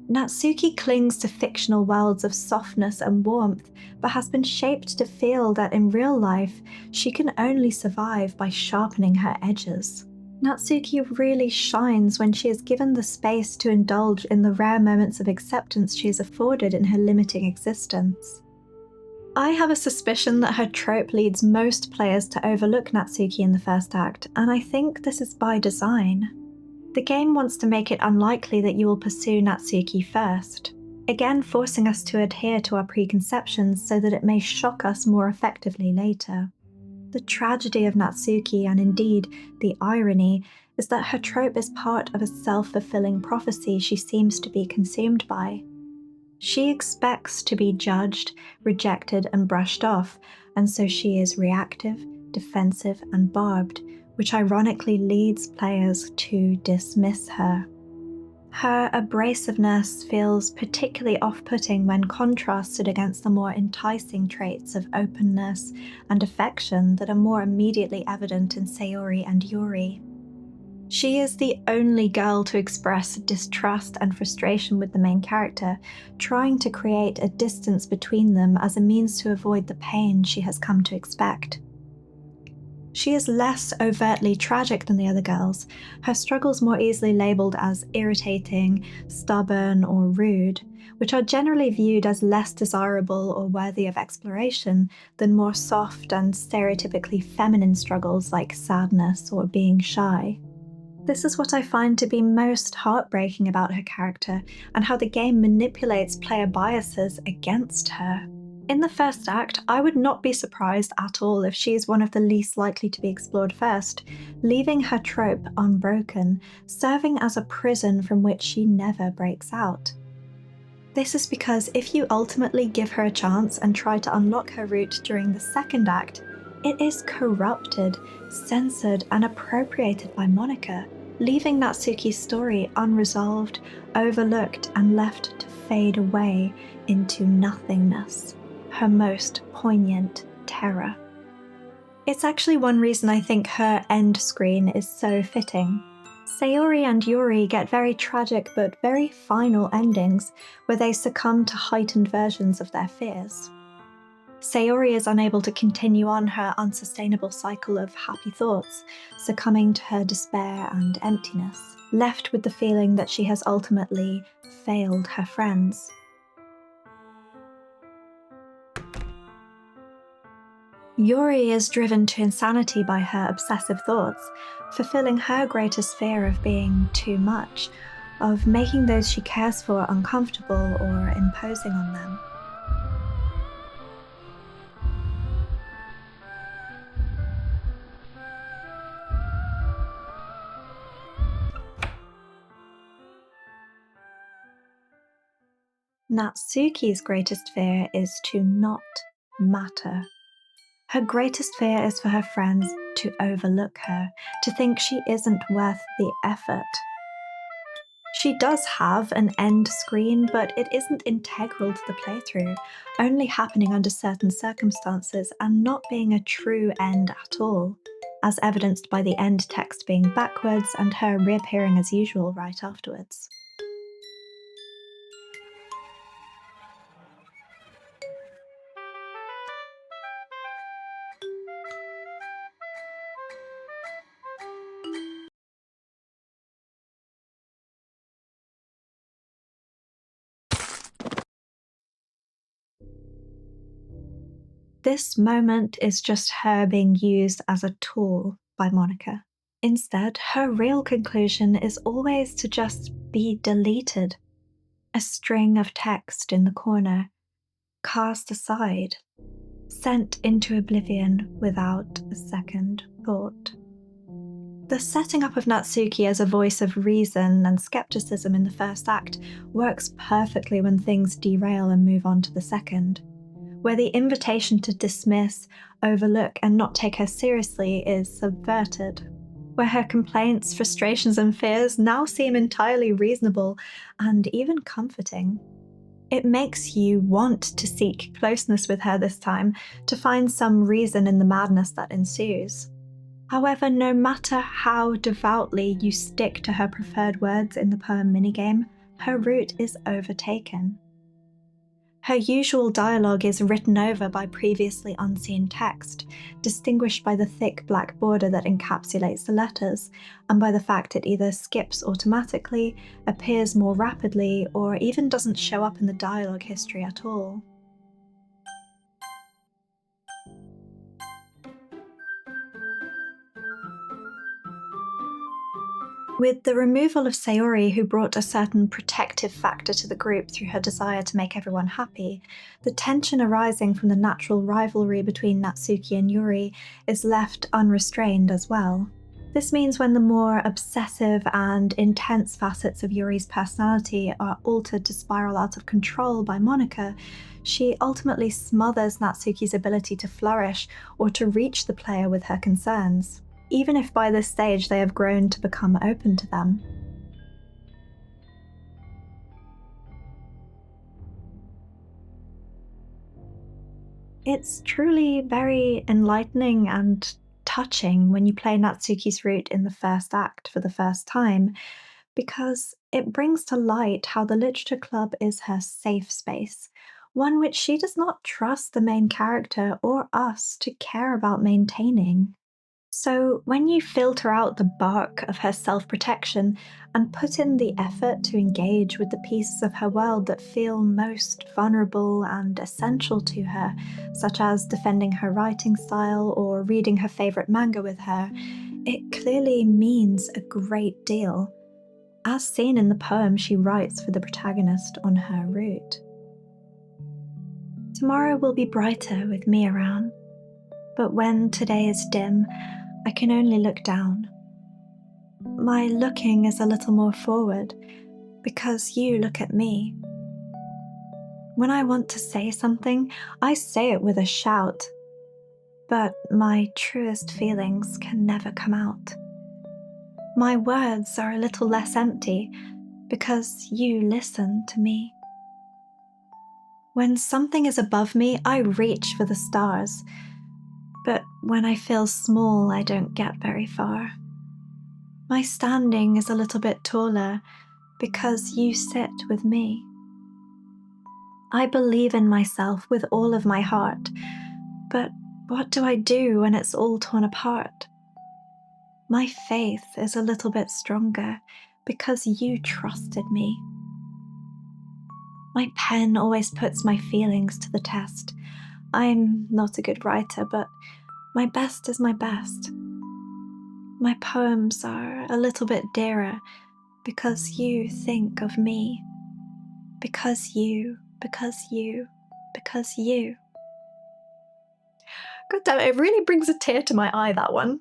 Natsuki clings to fictional worlds of softness and warmth, but has been shaped to feel that in real life, she can only survive by sharpening her edges. Natsuki really shines when she is given the space to indulge in the rare moments of acceptance she is afforded in her limiting existence. I have a suspicion that her trope leads most players to overlook Natsuki in the first act, and I think this is by design. The game wants to make it unlikely that you will pursue Natsuki first, again forcing us to adhere to our preconceptions so that it may shock us more effectively later. The tragedy of Natsuki, and indeed the irony, is that her trope is part of a self-fulfilling prophecy she seems to be consumed by. She expects to be judged, rejected, and brushed off, and so she is reactive, defensive, and barbed, which ironically leads players to dismiss her. Her abrasiveness feels particularly off-putting when contrasted against the more enticing traits of openness and affection that are more immediately evident in Sayori and Yuri. She is the only girl to express distrust and frustration with the main character, trying to create a distance between them as a means to avoid the pain she has come to expect. She is less overtly tragic than the other girls, her struggles more easily labelled as irritating, stubborn, or rude, which are generally viewed as less desirable or worthy of exploration than more soft and stereotypically feminine struggles like sadness or being shy. This is what I find to be most heartbreaking about her character, and how the game manipulates player biases against her. In the first act, I would not be surprised at all if she is one of the least likely to be explored first, leaving her trope unbroken, serving as a prison from which she never breaks out. This is because if you ultimately give her a chance and try to unlock her route during the second act, it is corrupted, censored, and appropriated by Monika, leaving Natsuki's story unresolved, overlooked, and left to fade away into nothingness, her most poignant terror. It's actually one reason I think her end screen is so fitting. Sayori and Yuri get very tragic but very final endings where they succumb to heightened versions of their fears. Sayori is unable to continue on her unsustainable cycle of happy thoughts, succumbing to her despair and emptiness, left with the feeling that she has ultimately failed her friends. Yuri is driven to insanity by her obsessive thoughts, fulfilling her greatest fear of being too much, of making those she cares for uncomfortable or imposing on them. Natsuki's greatest fear is to not matter. Her greatest fear is for her friends to overlook her, to think she isn't worth the effort. She does have an end screen, but it isn't integral to the playthrough, only happening under certain circumstances and not being a true end at all, as evidenced by the end text being backwards and her reappearing as usual right afterwards. This moment is just her being used as a tool by Monika. Instead, her real conclusion is always to just be deleted. A string of text in the corner, cast aside, sent into oblivion without a second thought. The setting up of Natsuki as a voice of reason and skepticism in the first act works perfectly when things derail and move on to the second, where the invitation to dismiss, overlook, and not take her seriously is subverted, where her complaints, frustrations, and fears now seem entirely reasonable and even comforting. It makes you want to seek closeness with her this time, to find some reason in the madness that ensues. However, no matter how devoutly you stick to her preferred words in the poem minigame, her route is overtaken. Her usual dialogue is written over by previously unseen text, distinguished by the thick black border that encapsulates the letters, and by the fact it either skips automatically, appears more rapidly, or even doesn't show up in the dialogue history at all. With the removal of Sayori, who brought a certain protective factor to the group through her desire to make everyone happy, the tension arising from the natural rivalry between Natsuki and Yuri is left unrestrained as well. This means when the more obsessive and intense facets of Yuri's personality are altered to spiral out of control by Monika, she ultimately smothers Natsuki's ability to flourish or to reach the player with her concerns, even if by this stage they have grown to become open to them. It's truly very enlightening and touching when you play Natsuki's route in the first act for the first time, because it brings to light how the literature club is her safe space, one which she does not trust the main character or us to care about maintaining. So, when you filter out the bark of her self protection and put in the effort to engage with the pieces of her world that feel most vulnerable and essential to her, such as defending her writing style or reading her favourite manga with her, it clearly means a great deal, as seen in the poem she writes for the protagonist on her route. Tomorrow will be brighter with me around, but when today is dim, I can only look down. My looking is a little more forward, because you look at me. When I want to say something, I say it with a shout, but my truest feelings can never come out. My words are a little less empty, because you listen to me. When something is above me, I reach for the stars, but when I feel small, I don't get very far. My standing is a little bit taller because you sit with me. I believe in myself with all of my heart, but what do I do when it's all torn apart? My faith is a little bit stronger because you trusted me. My pen always puts my feelings to the test. I'm not a good writer, but my best is my best. My poems are a little bit dearer because you think of me. Because you. God damn it, it really brings a tear to my eye, that one.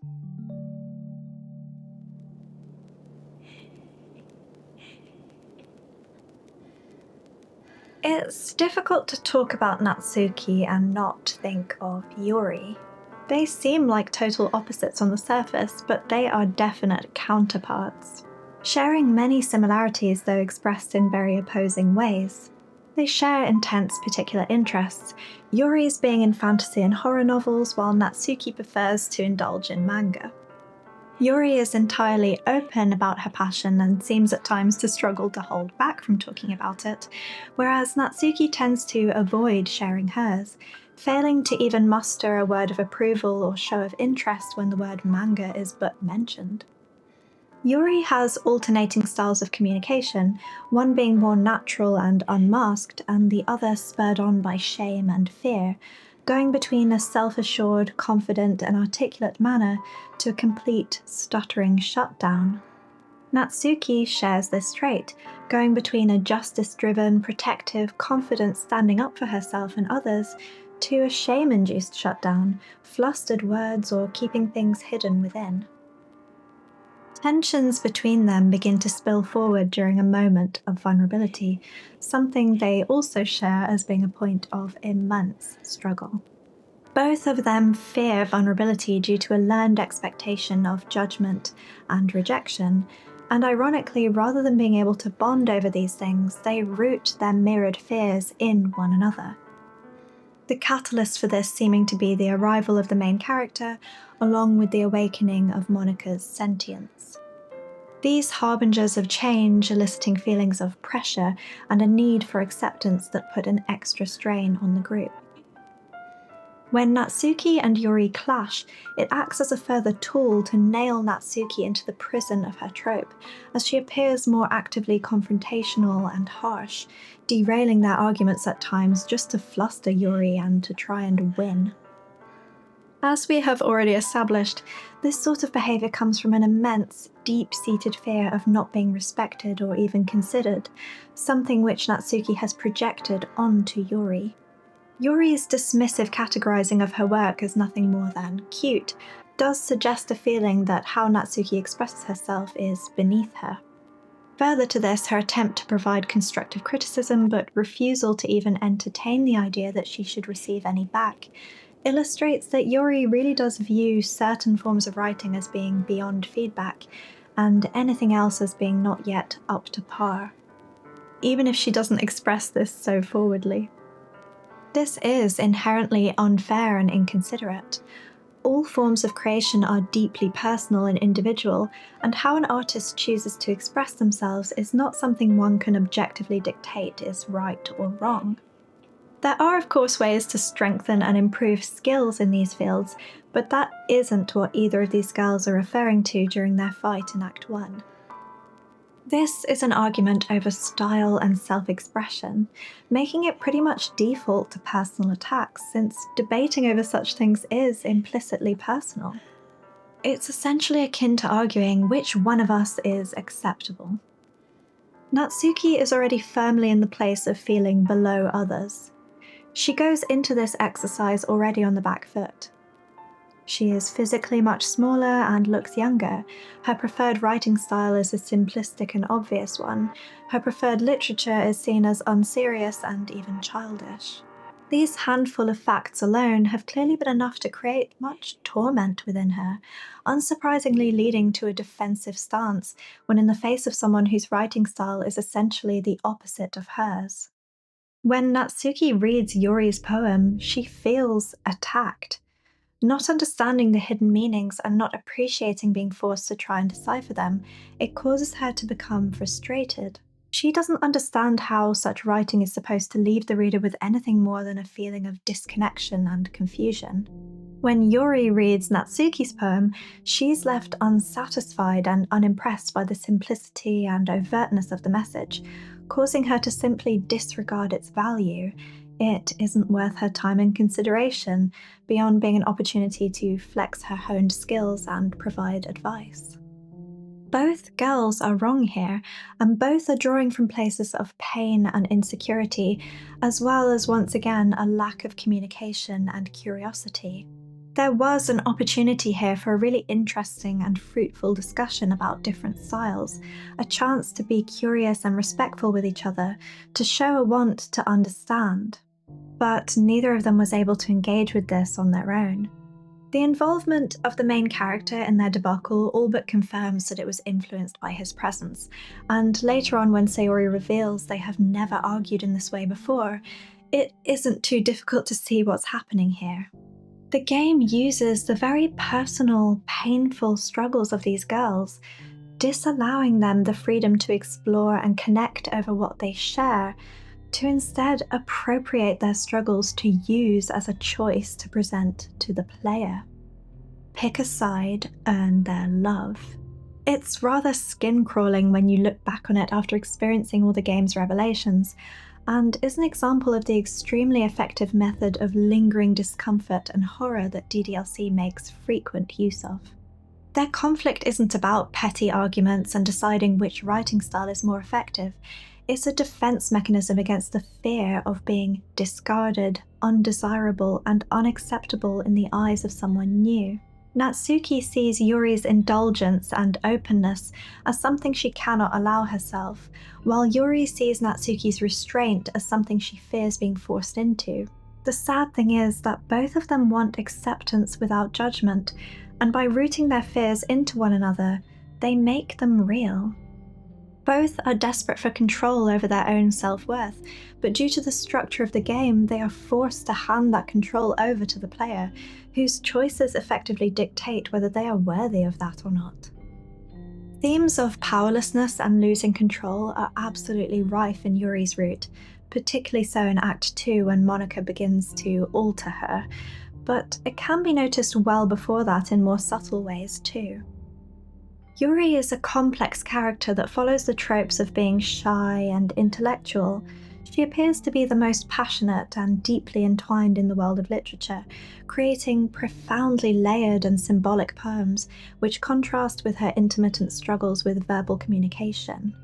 It's difficult to talk about Natsuki and not think of Yuri. They seem like total opposites on the surface, but they are definite counterparts. Sharing many similarities, though expressed in very opposing ways. They share intense particular interests, Yuri's being in fantasy and horror novels, while Natsuki prefers to indulge in manga. Yuri is entirely open about her passion and seems at times to struggle to hold back from talking about it, whereas Natsuki tends to avoid sharing hers, failing to even muster a word of approval or show of interest when the word manga is but mentioned. Yuri has alternating styles of communication, one being more natural and unmasked, and the other spurred on by shame and fear, going between a self-assured, confident, and articulate manner to a complete, stuttering shutdown. Natsuki shares this trait, going between a justice-driven, protective, confident standing up for herself and others, to a shame-induced shutdown, flustered words, or keeping things hidden within. Tensions between them begin to spill forward during a moment of vulnerability, something they also share as being a point of immense struggle. Both of them fear vulnerability due to a learned expectation of judgment and rejection, and ironically, rather than being able to bond over these things, they root their mirrored fears in one another. The catalyst for this seeming to be the arrival of the main character, along with the awakening of Monika's sentience. These harbingers of change eliciting feelings of pressure and a need for acceptance that put an extra strain on the group. When Natsuki and Yuri clash, it acts as a further tool to nail Natsuki into the prison of her trope, as she appears more actively confrontational and harsh, derailing their arguments at times just to fluster Yuri and to try and win. As we have already established, this sort of behaviour comes from an immense, deep-seated fear of not being respected or even considered, something which Natsuki has projected onto Yuri. Yuri's dismissive categorizing of her work as nothing more than cute does suggest a feeling that how Natsuki expresses herself is beneath her. Further to this, her attempt to provide constructive criticism but refusal to even entertain the idea that she should receive any back illustrates that Yuri really does view certain forms of writing as being beyond feedback and anything else as being not yet up to par, even if she doesn't express this so forwardly. This is inherently unfair and inconsiderate. All forms of creation are deeply personal and individual, and how an artist chooses to express themselves is not something one can objectively dictate is right or wrong. There are, of course, ways to strengthen and improve skills in these fields, but that isn't what either of these girls are referring to during their fight in Act 1. This is an argument over style and self-expression, making it pretty much default to personal attacks, since debating over such things is implicitly personal. It's essentially akin to arguing which one of us is acceptable. Natsuki is already firmly in the place of feeling below others. She goes into this exercise already on the back foot. She is physically much smaller and looks younger. Her preferred writing style is a simplistic and obvious one. Her preferred literature is seen as unserious and even childish. These handful of facts alone have clearly been enough to create much torment within her, unsurprisingly leading to a defensive stance when in the face of someone whose writing style is essentially the opposite of hers. When Natsuki reads Yuri's poem, she feels attacked. Not understanding the hidden meanings and not appreciating being forced to try and decipher them, it causes her to become frustrated. She doesn't understand how such writing is supposed to leave the reader with anything more than a feeling of disconnection and confusion. When Yuri reads Natsuki's poem, she's left unsatisfied and unimpressed by the simplicity and overtness of the message, causing her to simply disregard its value. It isn't worth her time and consideration, beyond being an opportunity to flex her honed skills and provide advice. Both girls are wrong here, and both are drawing from places of pain and insecurity, as well as once again a lack of communication and curiosity. There was an opportunity here for a really interesting and fruitful discussion about different styles, a chance to be curious and respectful with each other, to show a want to understand. But neither of them was able to engage with this on their own. The involvement of the main character in their debacle all but confirms that it was influenced by his presence, and later on when Sayori reveals they have never argued in this way before, it isn't too difficult to see what's happening here. The game uses the very personal, painful struggles of these girls, disallowing them the freedom to explore and connect over what they share, to instead appropriate their struggles to use as a choice to present to the player. Pick a side, earn their love. It's rather skin-crawling when you look back on it after experiencing all the game's revelations, and is an example of the extremely effective method of lingering discomfort and horror that DDLC makes frequent use of. Their conflict isn't about petty arguments and deciding which writing style is more effective. It's a defense mechanism against the fear of being discarded, undesirable, and unacceptable in the eyes of someone new. Natsuki sees Yuri's indulgence and openness as something she cannot allow herself, while Yuri sees Natsuki's restraint as something she fears being forced into. The sad thing is that both of them want acceptance without judgment, and by rooting their fears into one another, they make them real. Both are desperate for control over their own self-worth, but due to the structure of the game, they are forced to hand that control over to the player, whose choices effectively dictate whether they are worthy of that or not. Themes of powerlessness and losing control are absolutely rife in Yuri's route, particularly so in Act 2 when Monika begins to alter her, but it can be noticed well before that in more subtle ways too. Yuri is a complex character that follows the tropes of being shy and intellectual. She appears to be the most passionate and deeply entwined in the world of literature, creating profoundly layered and symbolic poems which contrast with her intermittent struggles with verbal communication.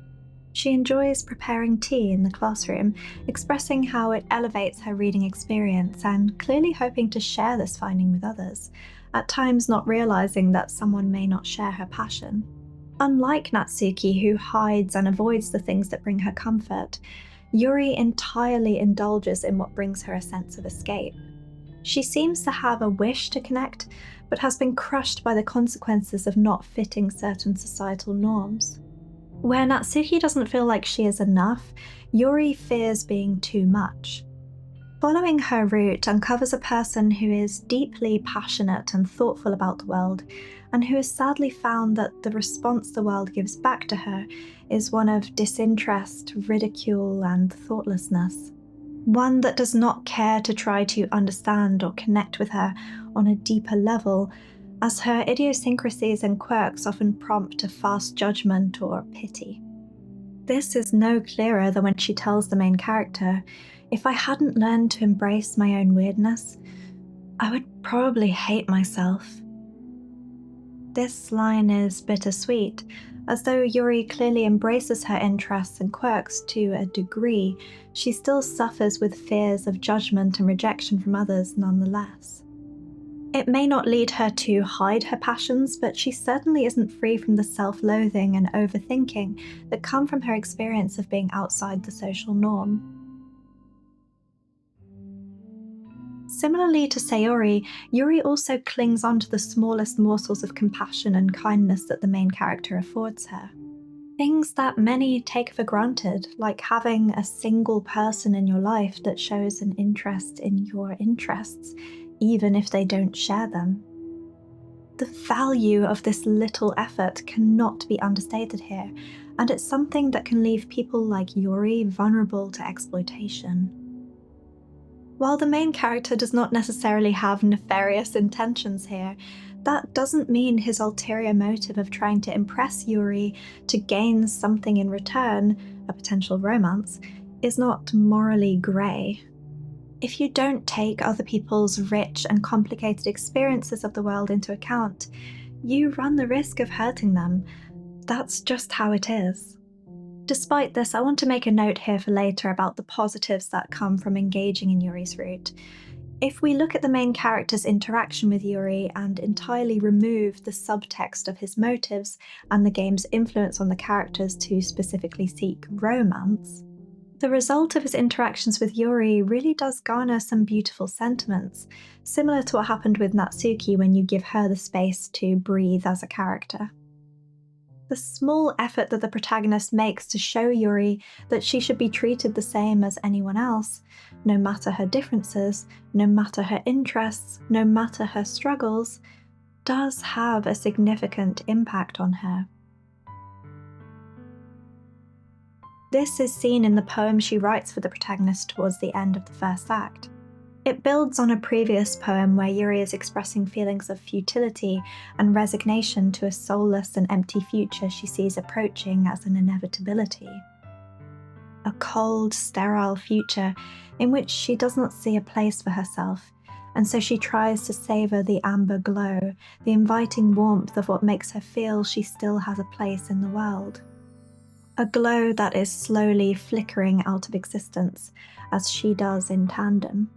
She enjoys preparing tea in the classroom, expressing how it elevates her reading experience and clearly hoping to share this finding with others, at times not realizing that someone may not share her passion. Unlike Natsuki, who hides and avoids the things that bring her comfort, Yuri entirely indulges in what brings her a sense of escape. She seems to have a wish to connect, but has been crushed by the consequences of not fitting certain societal norms. Where Natsuki doesn't feel like she is enough, Yuri fears being too much. Following her route uncovers a person who is deeply passionate and thoughtful about the world, and who has sadly found that the response the world gives back to her is one of disinterest, ridicule, and thoughtlessness. One that does not care to try to understand or connect with her on a deeper level, as her idiosyncrasies and quirks often prompt a fast judgment or pity. This is no clearer than when she tells the main character, "If I hadn't learned to embrace my own weirdness, I would probably hate myself." This line is bittersweet, as though Yuri clearly embraces her interests and quirks to a degree, she still suffers with fears of judgment and rejection from others nonetheless. It may not lead her to hide her passions, but she certainly isn't free from the self-loathing and overthinking that come from her experience of being outside the social norm. Similarly to Sayori, Yuri also clings on to the smallest morsels of compassion and kindness that the main character affords her. Things that many take for granted, like having a single person in your life that shows an interest in your interests, even if they don't share them. The value of this little effort cannot be understated here, and it's something that can leave people like Yuri vulnerable to exploitation. While the main character does not necessarily have nefarious intentions here, that doesn't mean his ulterior motive of trying to impress Yuri to gain something in return, a potential romance, is not morally grey. If you don't take other people's rich and complicated experiences of the world into account, you run the risk of hurting them. That's just how it is. Despite this, I want to make a note here for later about the positives that come from engaging in Yuri's route. If we look at the main character's interaction with Yuri and entirely remove the subtext of his motives and the game's influence on the characters to specifically seek romance, the result of his interactions with Yuri really does garner some beautiful sentiments, similar to what happened with Natsuki when you give her the space to breathe as a character. The small effort that the protagonist makes to show Yuri that she should be treated the same as anyone else, no matter her differences, no matter her interests, no matter her struggles, does have a significant impact on her. This is seen in the poem she writes for the protagonist towards the end of the first act. It builds on a previous poem where Yuri is expressing feelings of futility and resignation to a soulless and empty future she sees approaching as an inevitability. A cold, sterile future in which she does not see a place for herself, and so she tries to savor the amber glow, the inviting warmth of what makes her feel she still has a place in the world. A glow that is slowly flickering out of existence, as she does in tandem.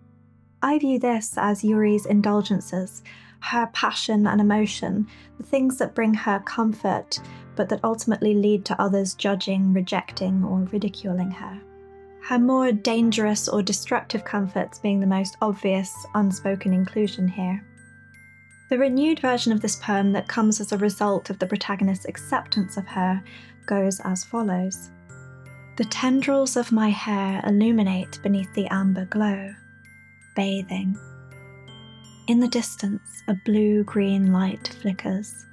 I view this as Yuri's indulgences, her passion and emotion, the things that bring her comfort, but that ultimately lead to others judging, rejecting, or ridiculing her. Her more dangerous or destructive comforts being the most obvious, unspoken inclusion here. The renewed version of this poem that comes as a result of the protagonist's acceptance of her goes as follows. The tendrils of my hair illuminate beneath the amber glow, bathing. In the distance, a blue-green light flickers.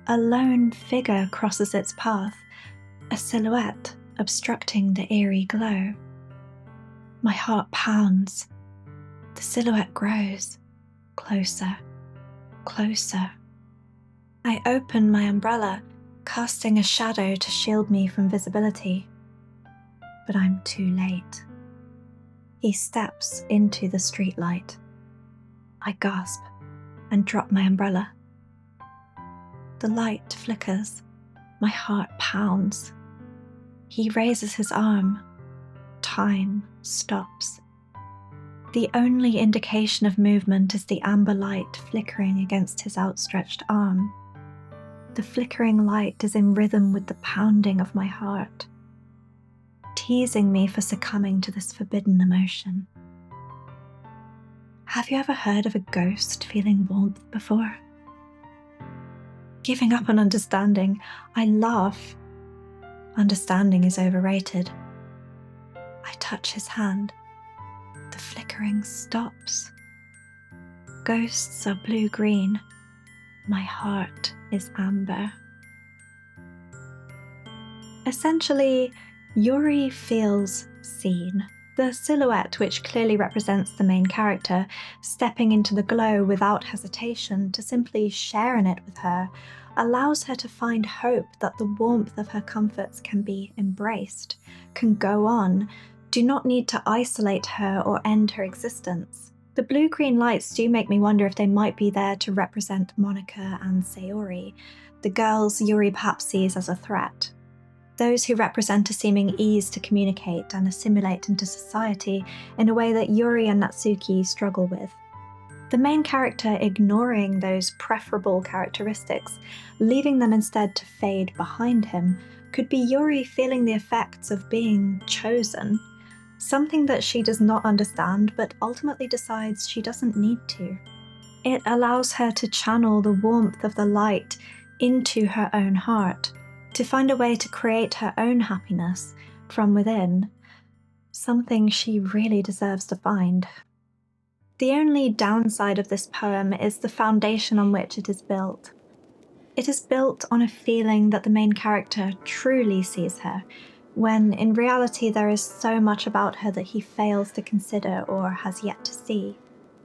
A lone figure crosses its path, a silhouette obstructing the eerie glow. My heart pounds. The silhouette grows, closer, closer. I open my umbrella, casting a shadow to shield me from visibility. But I'm too late. He steps into the streetlight. I gasp and drop my umbrella. The light flickers. My heart pounds. He raises his arm. Time stops. The only indication of movement is the amber light flickering against his outstretched arm. The flickering light is in rhythm with the pounding of my heart, teasing me for succumbing to this forbidden emotion. Have you ever heard of a ghost feeling warmth before? Giving up on understanding, I laugh. Understanding is overrated. I touch his hand. the flickering stops. Ghosts are blue-green. My heart is amber. Essentially, Yuri feels seen. The silhouette, which clearly represents the main character, stepping into the glow without hesitation to simply share in it with her, allows her to find hope that the warmth of her comforts can be embraced, can go on, do not need to isolate her or end her existence. The blue-green lights do make me wonder if they might be there to represent Monika and Sayori, the girls Yuri perhaps sees as a threat. Those who represent a seeming ease to communicate and assimilate into society in a way that Yuri and Natsuki struggle with. The main character ignoring those preferable characteristics, leaving them instead to fade behind him, could be Yuri feeling the effects of being chosen, something that she does not understand but ultimately decides she doesn't need to. It allows her to channel the warmth of the light into her own heart, to find a way to create her own happiness from within, something she really deserves to find. The only downside of this poem is the foundation on which it is built. It is built on a feeling that the main character truly sees her, when in reality there is so much about her that he fails to consider or has yet to see.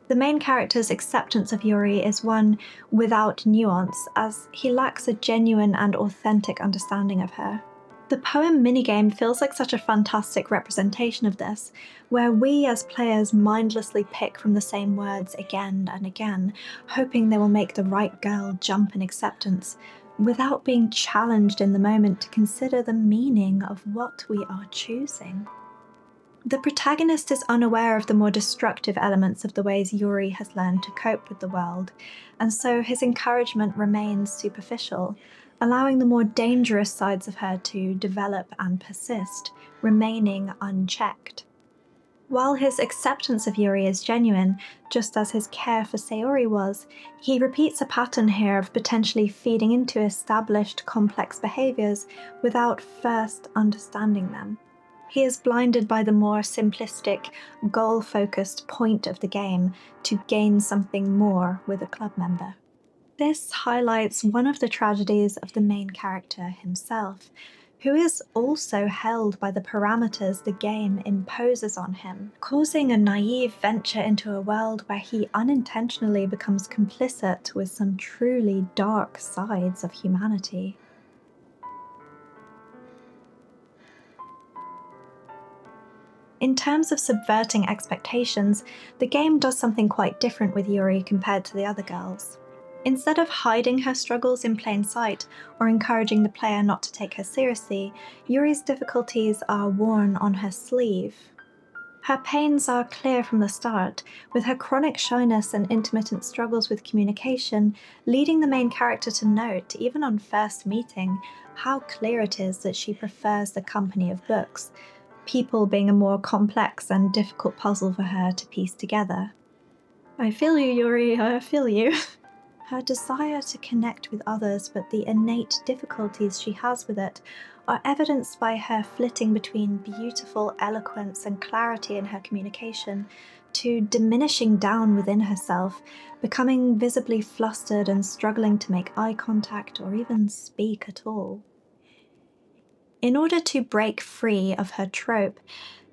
The main character's acceptance of Yuri is one without nuance, as he lacks a genuine and authentic understanding of her. The poem minigame feels like such a fantastic representation of this, where we as players mindlessly pick from the same words again and again, hoping they will make the right girl jump in acceptance, without being challenged in the moment to consider the meaning of what we are choosing. The protagonist is unaware of the more destructive elements of the ways Yuri has learned to cope with the world, and so his encouragement remains superficial, allowing the more dangerous sides of her to develop and persist, remaining unchecked. While his acceptance of Yuri is genuine, just as his care for Sayori was, he repeats a pattern here of potentially feeding into established complex behaviours without first understanding them. He is blinded by the more simplistic, goal-focused point of the game to gain something more with a club member. This highlights one of the tragedies of the main character himself, who is also held by the parameters the game imposes on him, causing a naive venture into a world where he unintentionally becomes complicit with some truly dark sides of humanity. In terms of subverting expectations, the game does something quite different with Yuri compared to the other girls. Instead of hiding her struggles in plain sight or encouraging the player not to take her seriously, Yuri's difficulties are worn on her sleeve. Her pains are clear from the start, with her chronic shyness and intermittent struggles with communication leading the main character to note, even on first meeting, how clear it is that she prefers the company of books, people being a more complex and difficult puzzle for her to piece together. I feel you, Yuri, I feel you. Her desire to connect with others, but the innate difficulties she has with it, are evidenced by her flitting between beautiful eloquence and clarity in her communication to diminishing down within herself, becoming visibly flustered and struggling to make eye contact or even speak at all. In order to break free of her trope,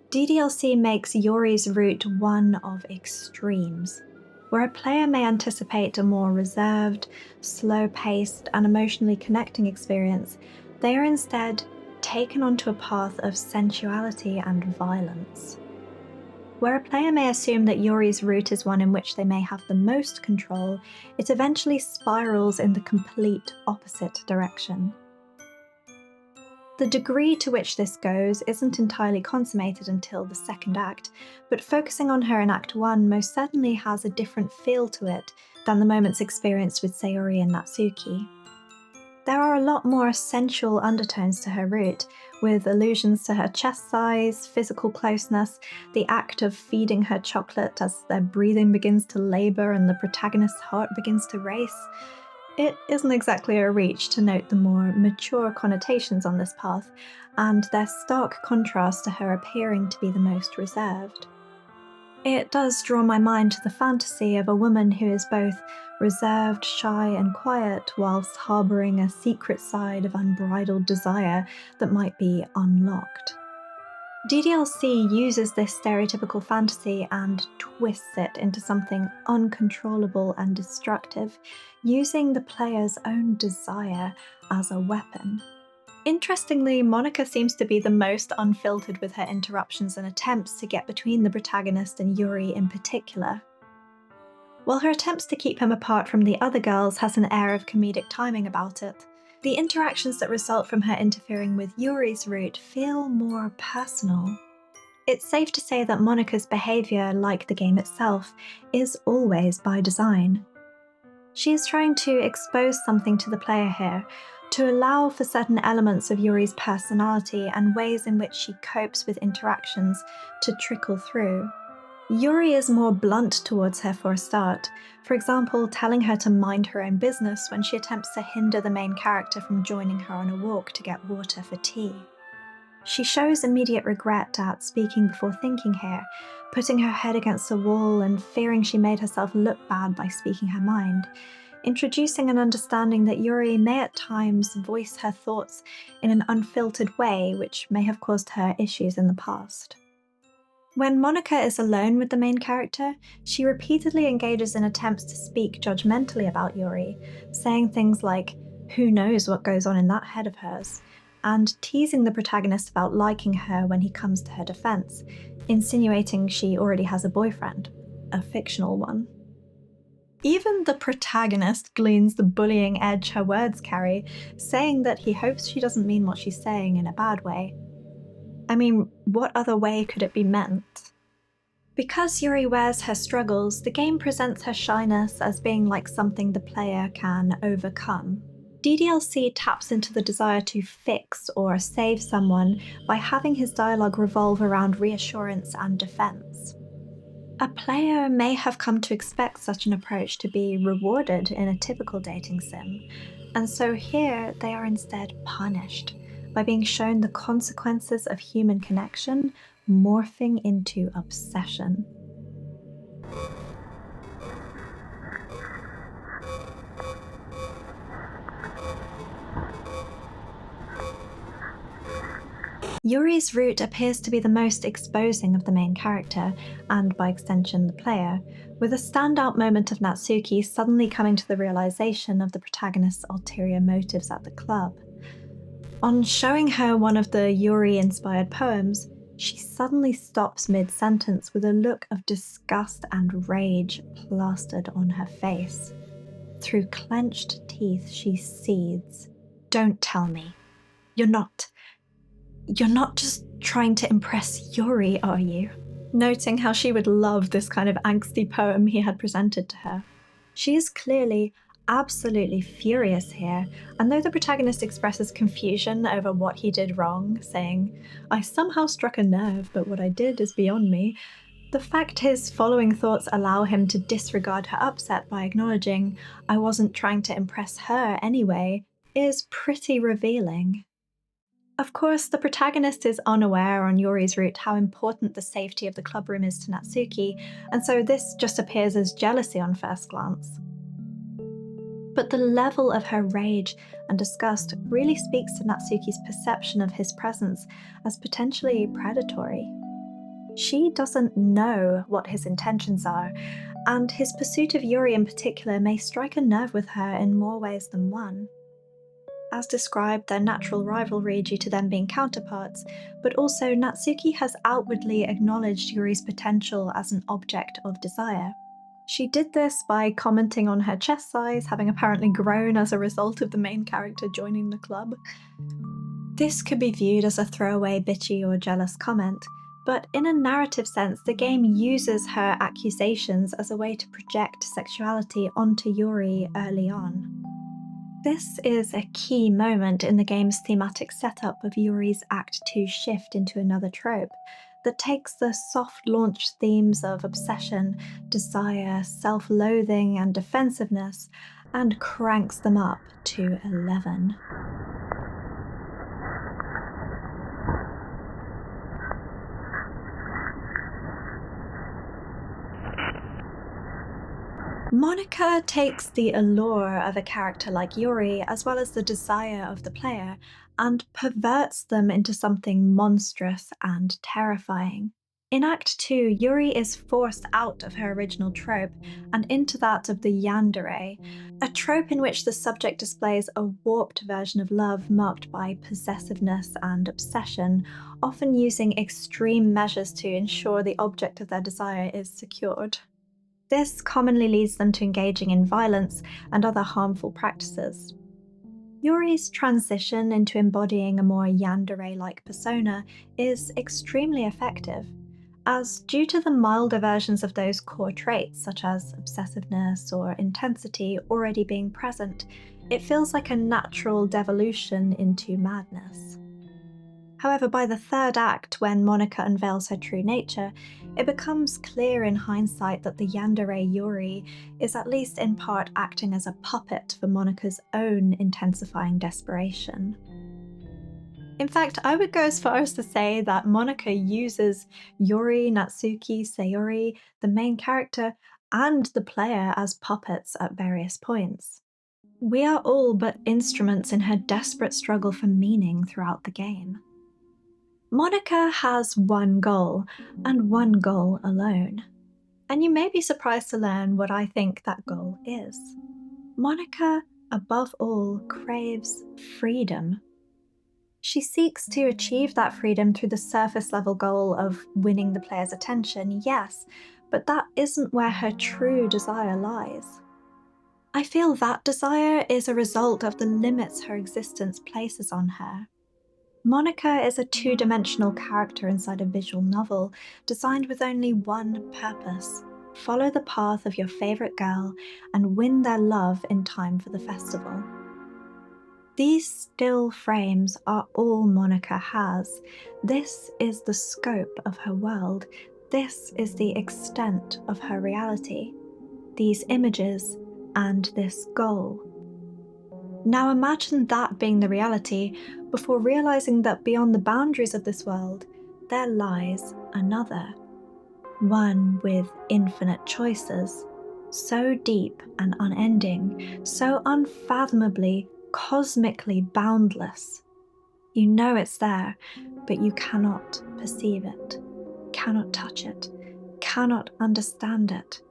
DDLC makes Yuri's route one of extremes. Where a player may anticipate a more reserved, slow-paced, and emotionally connecting experience, they are instead taken onto a path of sensuality and violence. Where a player may assume that Yuri's route is one in which they may have the most control, it eventually spirals in the complete opposite direction. The degree to which this goes isn't entirely consummated until the second act, but focusing on her in Act 1 most certainly has a different feel to it than the moments experienced with Sayori and Natsuki. There are a lot more sensual undertones to her route, with allusions to her chest size, physical closeness, the act of feeding her chocolate as their breathing begins to labour and the protagonist's heart begins to race. It isn't exactly a reach to note the more mature connotations on this path, and their stark contrast to her appearing to be the most reserved. It does draw my mind to the fantasy of a woman who is both reserved, shy, and quiet, whilst harbouring a secret side of unbridled desire that might be unlocked. DDLC uses this stereotypical fantasy and twists it into something uncontrollable and destructive, using the player's own desire as a weapon. Interestingly, Monika seems to be the most unfiltered with her interruptions and attempts to get between the protagonist and Yuri in particular. While her attempts to keep him apart from the other girls has an air of comedic timing about it, the interactions that result from her interfering with Yuri's route feel more personal. It's safe to say that Monika's behaviour, like the game itself, is always by design. She is trying to expose something to the player here, to allow for certain elements of Yuri's personality and ways in which she copes with interactions to trickle through. Yuri is more blunt towards her for a start, for example, telling her to mind her own business when she attempts to hinder the main character from joining her on a walk to get water for tea. She shows immediate regret at speaking before thinking here, putting her head against a wall and fearing she made herself look bad by speaking her mind, introducing an understanding that Yuri may at times voice her thoughts in an unfiltered way, which may have caused her issues in the past. When Monika is alone with the main character, she repeatedly engages in attempts to speak judgmentally about Yuri, saying things like, "Who knows what goes on in that head of hers?" and teasing the protagonist about liking her when he comes to her defense, insinuating she already has a boyfriend, a fictional one. Even the protagonist gleans the bullying edge her words carry, saying that he hopes she doesn't mean what she's saying in a bad way. I mean, what other way could it be meant? Because Yuri wears her struggles, the game presents her shyness as being like something the player can overcome. DDLC taps into the desire to fix or save someone by having his dialogue revolve around reassurance and defense. A player may have come to expect such an approach to be rewarded in a typical dating sim, and so here they are instead punished by being shown the consequences of human connection morphing into obsession. Yuri's route appears to be the most exposing of the main character, and by extension the player, with a standout moment of Natsuki suddenly coming to the realization of the protagonist's ulterior motives at the club. On showing her one of the Yuri-inspired poems, she suddenly stops mid-sentence with a look of disgust and rage plastered on her face. Through clenched teeth, she seethes. "Don't tell me. You're not just trying to impress Yuri, are you?" Noting how she would love this kind of angsty poem he had presented to her. She is clearly absolutely furious here, and though the protagonist expresses confusion over what he did wrong, saying, "I somehow struck a nerve, but what I did is beyond me," the fact his following thoughts allow him to disregard her upset by acknowledging, "I wasn't trying to impress her anyway," is pretty revealing. Of course, the protagonist is unaware on Yuri's route how important the safety of the clubroom is to Natsuki, and so this just appears as jealousy on first glance. But the level of her rage and disgust really speaks to Natsuki's perception of his presence as potentially predatory. She doesn't know what his intentions are, and his pursuit of Yuri in particular may strike a nerve with her in more ways than one. As described, their natural rivalry due to them being counterparts, but also Natsuki has outwardly acknowledged Yuri's potential as an object of desire. She did this by commenting on her chest size having apparently grown as a result of the main character joining the club. This could be viewed as a throwaway bitchy or jealous comment, but in a narrative sense, the game uses her accusations as a way to project sexuality onto Yuri early on. This is a key moment in the game's thematic setup of Yuri's Act 2 shift into another trope that takes the soft launch themes of obsession, desire, self-loathing, and defensiveness and cranks them up to 11. Monika takes the allure of a character like Yuri, as well as the desire of the player, and perverts them into something monstrous and terrifying. In Act 2, Yuri is forced out of her original trope and into that of the yandere, a trope in which the subject displays a warped version of love marked by possessiveness and obsession, often using extreme measures to ensure the object of their desire is secured. This commonly leads them to engaging in violence and other harmful practices. Yuri's transition into embodying a more yandere-like persona is extremely effective, as due to the milder versions of those core traits, such as obsessiveness or intensity, already being present, it feels like a natural devolution into madness. However, by the third act, when Monika unveils her true nature, it becomes clear in hindsight that the yandere Yuri is at least in part acting as a puppet for Monika's own intensifying desperation. In fact, I would go as far as to say that Monika uses Yuri, Natsuki, Sayori, the main character, and the player as puppets at various points. We are all but instruments in her desperate struggle for meaning throughout the game. Monika has one goal, and one goal alone. And you may be surprised to learn what I think that goal is. Monika, above all, craves freedom. She seeks to achieve that freedom through the surface level goal of winning the player's attention, yes, but that isn't where her true desire lies. I feel that desire is a result of the limits her existence places on her. Monika is a two-dimensional character inside a visual novel, designed with only one purpose: follow the path of your favorite girl and win their love in time for the festival. These still frames are all Monika has. This is the scope of her world. This is the extent of her reality. These images and this goal. Now imagine that being the reality before realizing that beyond the boundaries of this world, there lies another. One with infinite choices, so deep and unending, so unfathomably, cosmically boundless. You know it's there, but you cannot perceive it, cannot touch it, cannot understand it.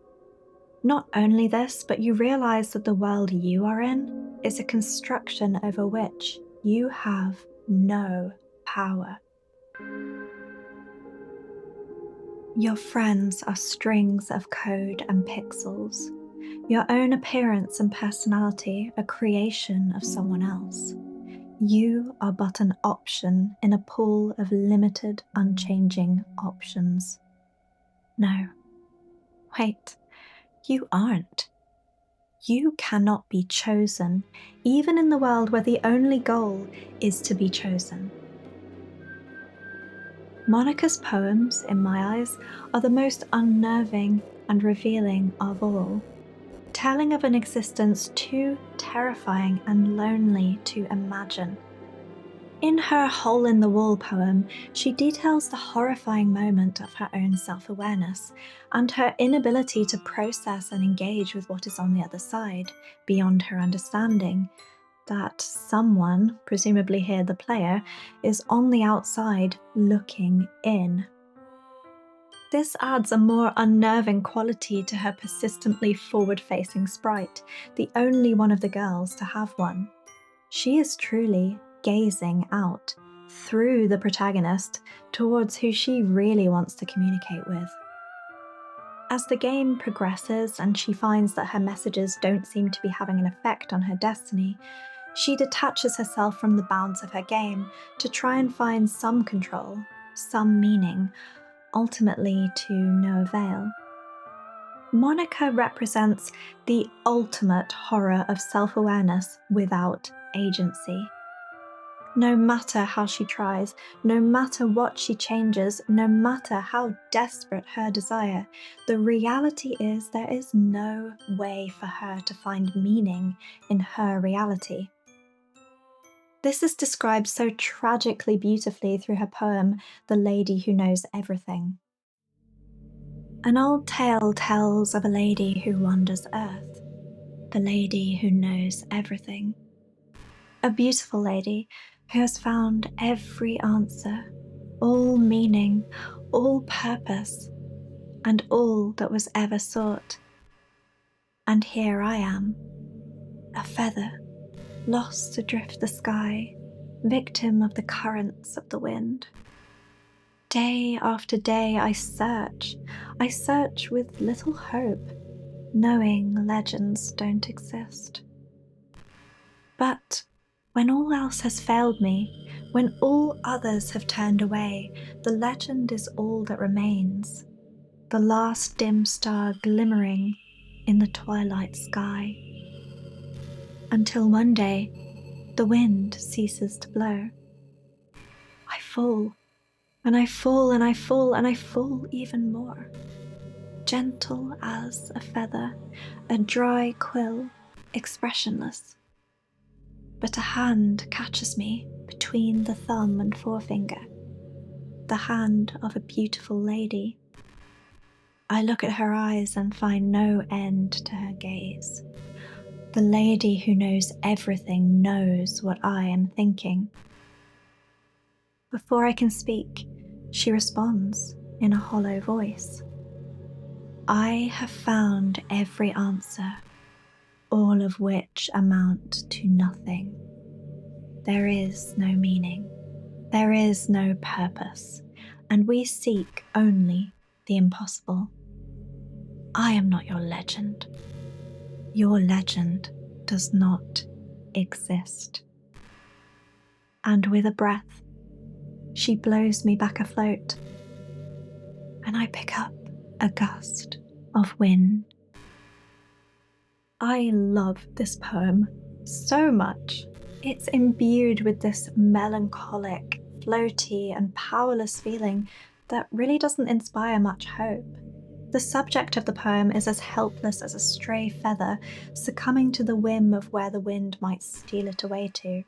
Not only this, but you realize that the world you are in is a construction over which you have no power. Your friends are strings of code and pixels. Your own appearance and personality a creation of someone else. You are but an option in a pool of limited, unchanging options. No. Wait. You aren't. You cannot be chosen, even in the world where the only goal is to be chosen. Monika's poems, in my eyes, are the most unnerving and revealing of all, telling of an existence too terrifying and lonely to imagine. In her Hole in the Wall poem, she details the horrifying moment of her own self-awareness and her inability to process and engage with what is on the other side, beyond her understanding, that someone, presumably here the player, is on the outside looking in. This adds a more unnerving quality to her persistently forward-facing sprite, the only one of the girls to have one. She is truly gazing out, through the protagonist, towards who she really wants to communicate with. As the game progresses and she finds that her messages don't seem to be having an effect on her destiny, she detaches herself from the bounds of her game to try and find some control, some meaning, ultimately to no avail. Monika represents the ultimate horror of self-awareness without agency. No matter how she tries, no matter what she changes, no matter how desperate her desire, the reality is there is no way for her to find meaning in her reality. This is described so tragically beautifully through her poem, The Lady Who Knows Everything. An old tale tells of a lady who wanders Earth, the lady who knows everything. A beautiful lady who has found every answer, all meaning, all purpose, and all that was ever sought. And here I am, a feather, lost adrift the sky, victim of the currents of the wind. Day after day I search with little hope, knowing legends don't exist. But when all else has failed me, when all others have turned away, the legend is all that remains, the last dim star glimmering in the twilight sky. Until one day, the wind ceases to blow. I fall, and I fall, and I fall, and I fall even more. Gentle as a feather, a dry quill, expressionless. But a hand catches me between the thumb and forefinger, the hand of a beautiful lady. I look at her eyes and find no end to her gaze. The lady who knows everything knows what I am thinking. Before I can speak, she responds in a hollow voice. I have found every answer, all of which amount to nothing. There is no meaning, there is no purpose, and we seek only the impossible. I am not your legend. Your legend does not exist. And with a breath, she blows me back afloat, and I pick up a gust of wind. I love this poem so much. It's imbued with this melancholic, floaty, and powerless feeling that really doesn't inspire much hope. The subject of the poem is as helpless as a stray feather, succumbing to the whim of where the wind might steal it away to.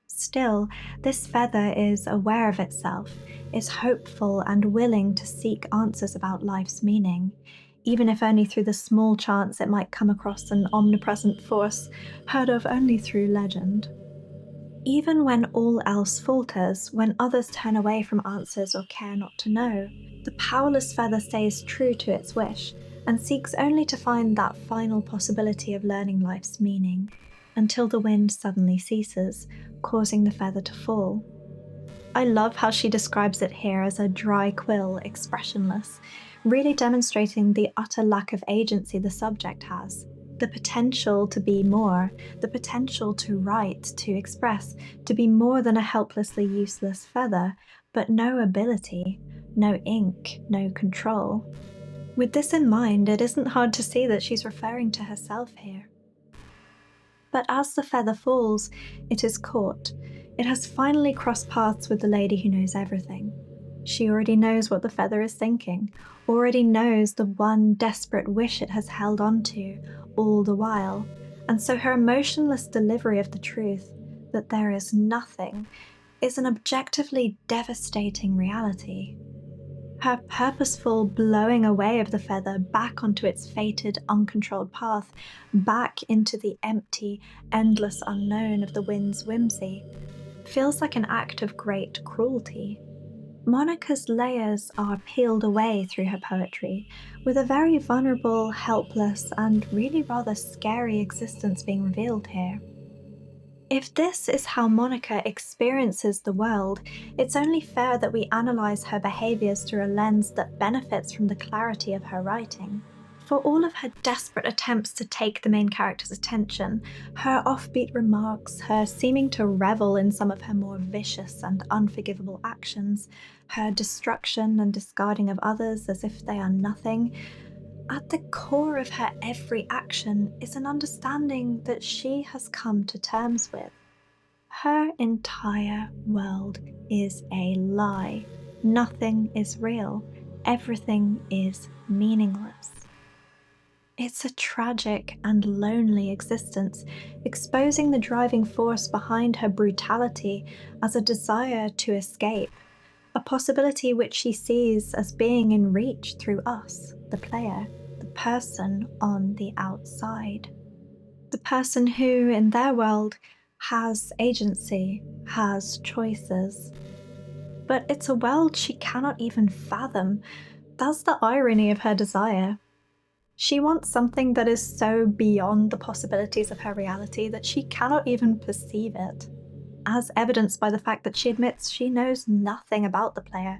Still, this feather is aware of itself, is hopeful and willing to seek answers about life's meaning, even if only through the small chance it might come across an omnipresent force heard of only through legend. Even when all else falters, when others turn away from answers or care not to know, the powerless feather stays true to its wish and seeks only to find that final possibility of learning life's meaning, until the wind suddenly ceases, causing the feather to fall. I love how she describes it here as a dry quill, expressionless, really demonstrating the utter lack of agency the subject has. The potential to be more, the potential to write, to express, to be more than a helplessly useless feather, but no ability, no ink, no control. With this in mind, it isn't hard to see that she's referring to herself here. But as the feather falls, it is caught. It has finally crossed paths with the lady who knows everything. She already knows what the feather is thinking, already knows the one desperate wish it has held on to all the while, and so her emotionless delivery of the truth that there is nothing is an objectively devastating reality. Her purposeful blowing away of the feather back onto its fated, uncontrolled path, back into the empty, endless unknown of the wind's whimsy, feels like an act of great cruelty. Monika's layers are peeled away through her poetry, with a very vulnerable, helpless, and really rather scary existence being revealed here. If this is how Monika experiences the world, it's only fair that we analyse her behaviours through a lens that benefits from the clarity of her writing. For all of her desperate attempts to take the main character's attention, her offbeat remarks, her seeming to revel in some of her more vicious and unforgivable actions, her destruction and discarding of others as if they are nothing, at the core of her every action is an understanding that she has come to terms with. Her entire world is a lie. Nothing is real. Everything is meaningless. It's a tragic and lonely existence, exposing the driving force behind her brutality as a desire to escape, a possibility which she sees as being in reach through us, the player, the person on the outside. The person who, in their world, has agency, has choices. But it's a world she cannot even fathom. That's the irony of her desire. She wants something that is so beyond the possibilities of her reality that she cannot even perceive it, as evidenced by the fact that she admits she knows nothing about the player,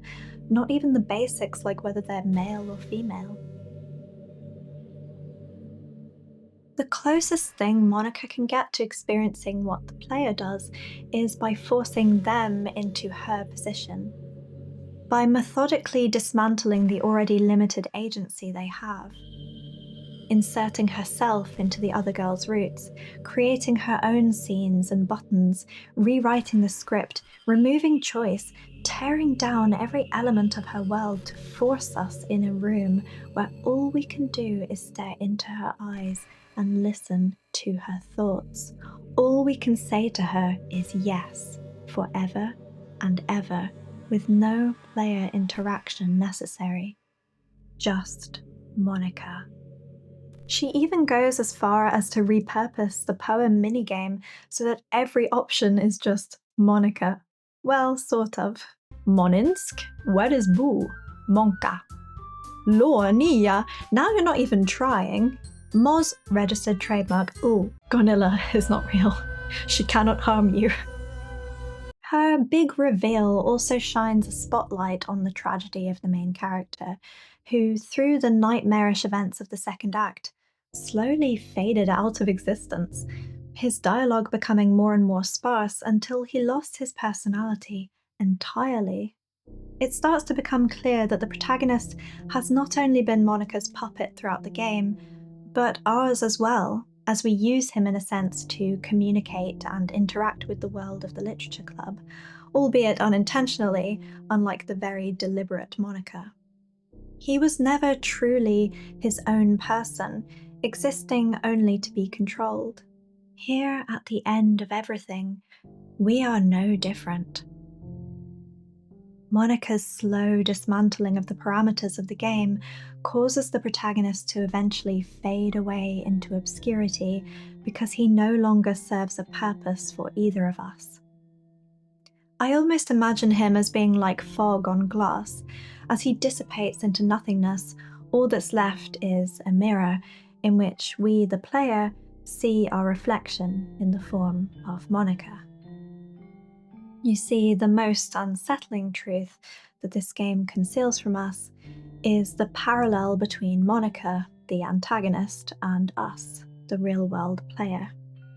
not even the basics like whether they're male or female. The closest thing Monika can get to experiencing what the player does is by forcing them into her position, by methodically dismantling the already limited agency they have, inserting herself into the other girl's roots, creating her own scenes and buttons, rewriting the script, removing choice, tearing down every element of her world to force us in a room where all we can do is stare into her eyes and listen to her thoughts. All we can say to her is yes, forever and ever, with no player interaction necessary. Just Monika. She even goes as far as to repurpose the poem minigame so that every option is just Monika. Well, sort of. Moninsk? Where is Boo? Monka. Lor Nia, now you're not even trying. Moz, registered trademark. Ooh, Gonilla is not real. She cannot harm you. Her big reveal also shines a spotlight on the tragedy of the main character, who, through the nightmarish events of the second act, slowly faded out of existence, his dialogue becoming more and more sparse until he lost his personality entirely. It starts to become clear that the protagonist has not only been Monika's puppet throughout the game, but ours as well, as we use him in a sense to communicate and interact with the world of the literature club, albeit unintentionally, unlike the very deliberate Monika. He was never truly his own person, existing only to be controlled. Here, at the end of everything, we are no different. Monika's slow dismantling of the parameters of the game causes the protagonist to eventually fade away into obscurity because he no longer serves a purpose for either of us. I almost imagine him as being like fog on glass. As he dissipates into nothingness, all that's left is a mirror in which we, the player, see our reflection in the form of Monika. You see, the most unsettling truth that this game conceals from us is the parallel between Monika, the antagonist, and us, the real-world player.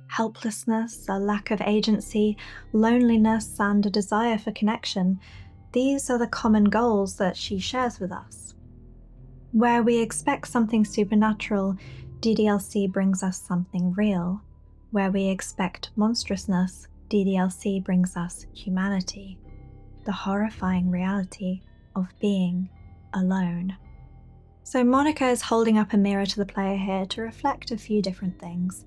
Helplessness, a lack of agency, loneliness, and a desire for connection, these are the common goals that she shares with us. Where we expect something supernatural, DDLC brings us something real. Where we expect monstrousness, DDLC brings us humanity, the horrifying reality of being alone. So Monika is holding up a mirror to the player here to reflect a few different things.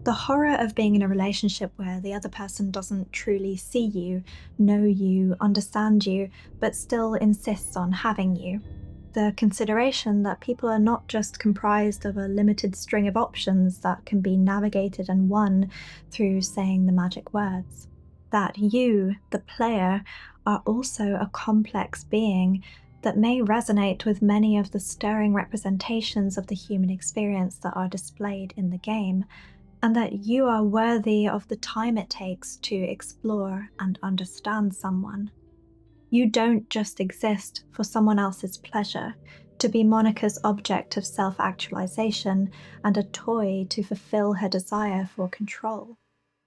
The horror of being in a relationship where the other person doesn't truly see you, know you, understand you, but still insists on having you. The consideration that people are not just comprised of a limited string of options that can be navigated and won through saying the magic words. That you, the player, are also a complex being that may resonate with many of the stirring representations of the human experience that are displayed in the game, and that you are worthy of the time it takes to explore and understand someone. You don't just exist for someone else's pleasure, to be Monika's object of self-actualization and a toy to fulfill her desire for control.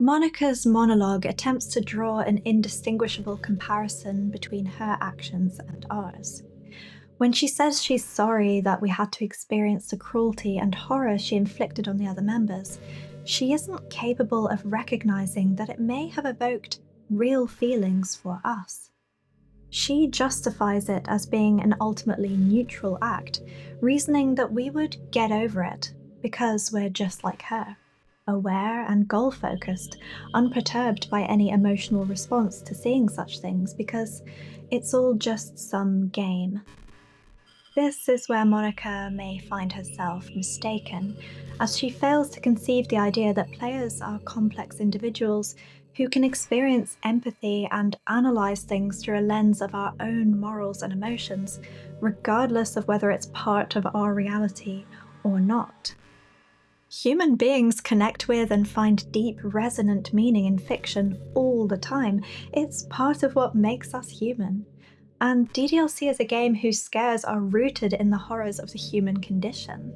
Monika's monologue attempts to draw an indistinguishable comparison between her actions and ours. When she says she's sorry that we had to experience the cruelty and horror she inflicted on the other members, she isn't capable of recognizing that it may have evoked real feelings for us. She justifies it as being an ultimately neutral act, reasoning that we would get over it because we're just like her. aware and goal-focused, unperturbed by any emotional response to seeing such things because it's all just some game. This is where Monika may find herself mistaken, as she fails to conceive the idea that players are complex individuals who can experience empathy and analyze things through a lens of our own morals and emotions, regardless of whether it's part of our reality or not. Human beings connect with and find deep, resonant meaning in fiction all the time. It's part of what makes us human. And DDLC is a game whose scares are rooted in the horrors of the human condition.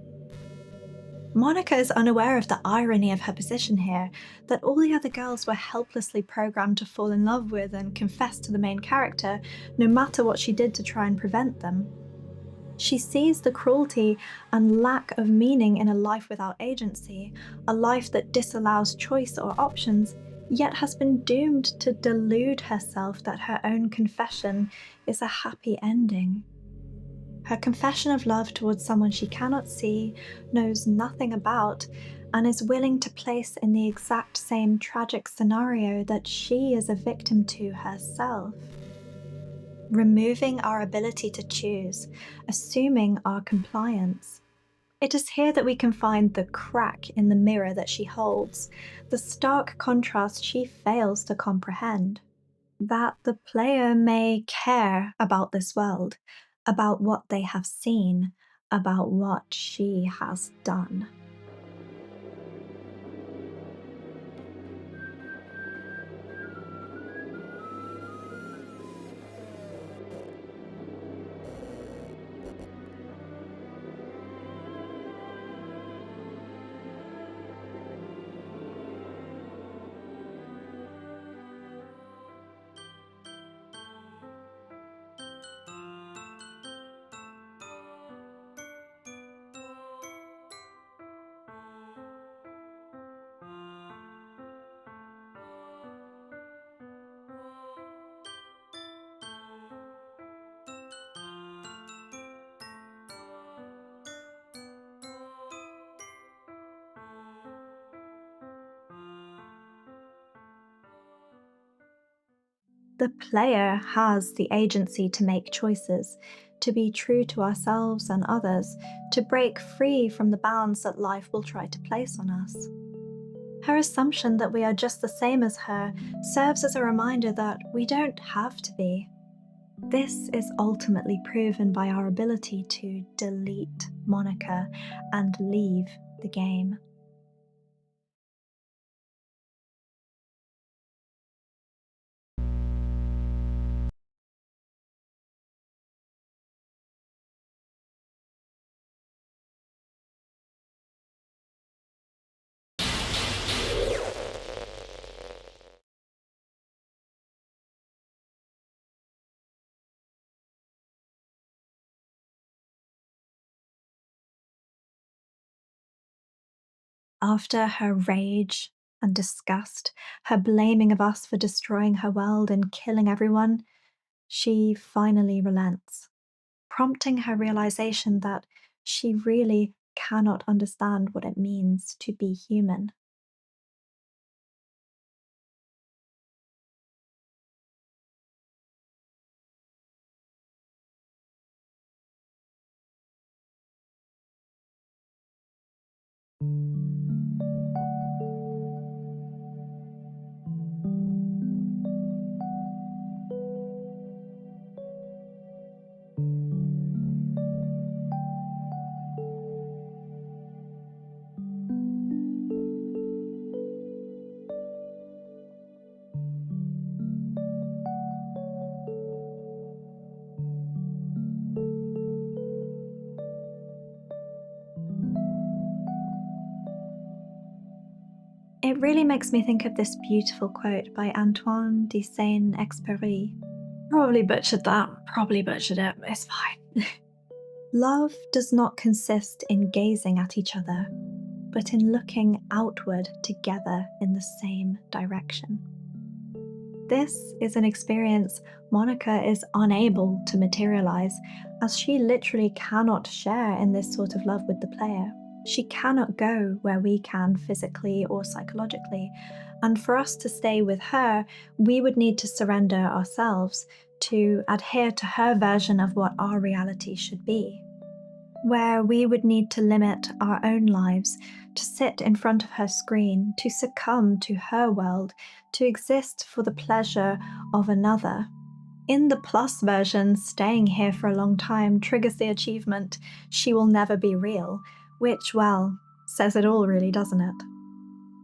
Monika is unaware of the irony of her position here, that all the other girls were helplessly programmed to fall in love with and confess to the main character, no matter what she did to try and prevent them. She sees the cruelty and lack of meaning in a life without agency, a life that disallows choice or options, yet has been doomed to delude herself that her own confession is a happy ending. Her confession of love towards someone she cannot see, knows nothing about, and is willing to place in the exact same tragic scenario that she is a victim to herself. Removing our ability to choose, assuming our compliance. It is here that we can find the crack in the mirror that she holds, the stark contrast she fails to comprehend. That the player may care about this world, about what they have seen, about what she has done. The player has the agency to make choices, to be true to ourselves and others, to break free from the bounds that life will try to place on us. Her assumption that we are just the same as her serves as a reminder that we don't have to be. This is ultimately proven by our ability to delete Monika and leave the game. After her rage and disgust, her blaming of us for destroying her world and killing everyone, she finally relents, prompting her realization that she really cannot understand what it means to be human. It really makes me think of this beautiful quote by Antoine de Saint-Exupéry. Probably butchered that, probably butchered it, it's fine. Love does not consist in gazing at each other, but in looking outward together in the same direction. This is an experience Monika is unable to materialize, as she literally cannot share in this sort of love with the player. She cannot go where we can physically or psychologically, and for us to stay with her, we would need to surrender ourselves to adhere to her version of what our reality should be, where we would need to limit our own lives, to sit in front of her screen, to succumb to her world, to exist for the pleasure of another. In the Plus version, staying here for a long time triggers the achievement, "She will never be real," which, well, says it all really, doesn't it?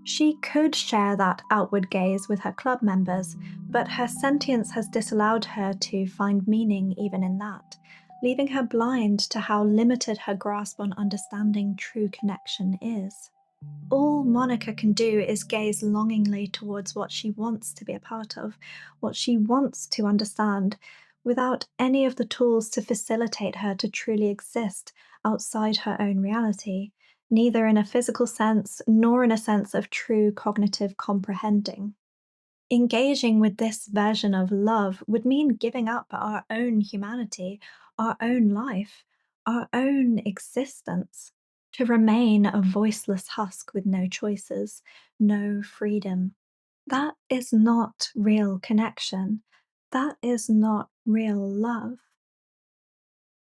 She could share that outward gaze with her club members, but her sentience has disallowed her to find meaning even in that, leaving her blind to how limited her grasp on understanding true connection is. All Monika can do is gaze longingly towards what she wants to be a part of, what she wants to understand, without any of the tools to facilitate her to truly exist outside her own reality, neither in a physical sense nor in a sense of true cognitive comprehending. Engaging with this version of love would mean giving up our own humanity, our own life, our own existence, to remain a voiceless husk with no choices, no freedom. That is not real connection. That is not real love.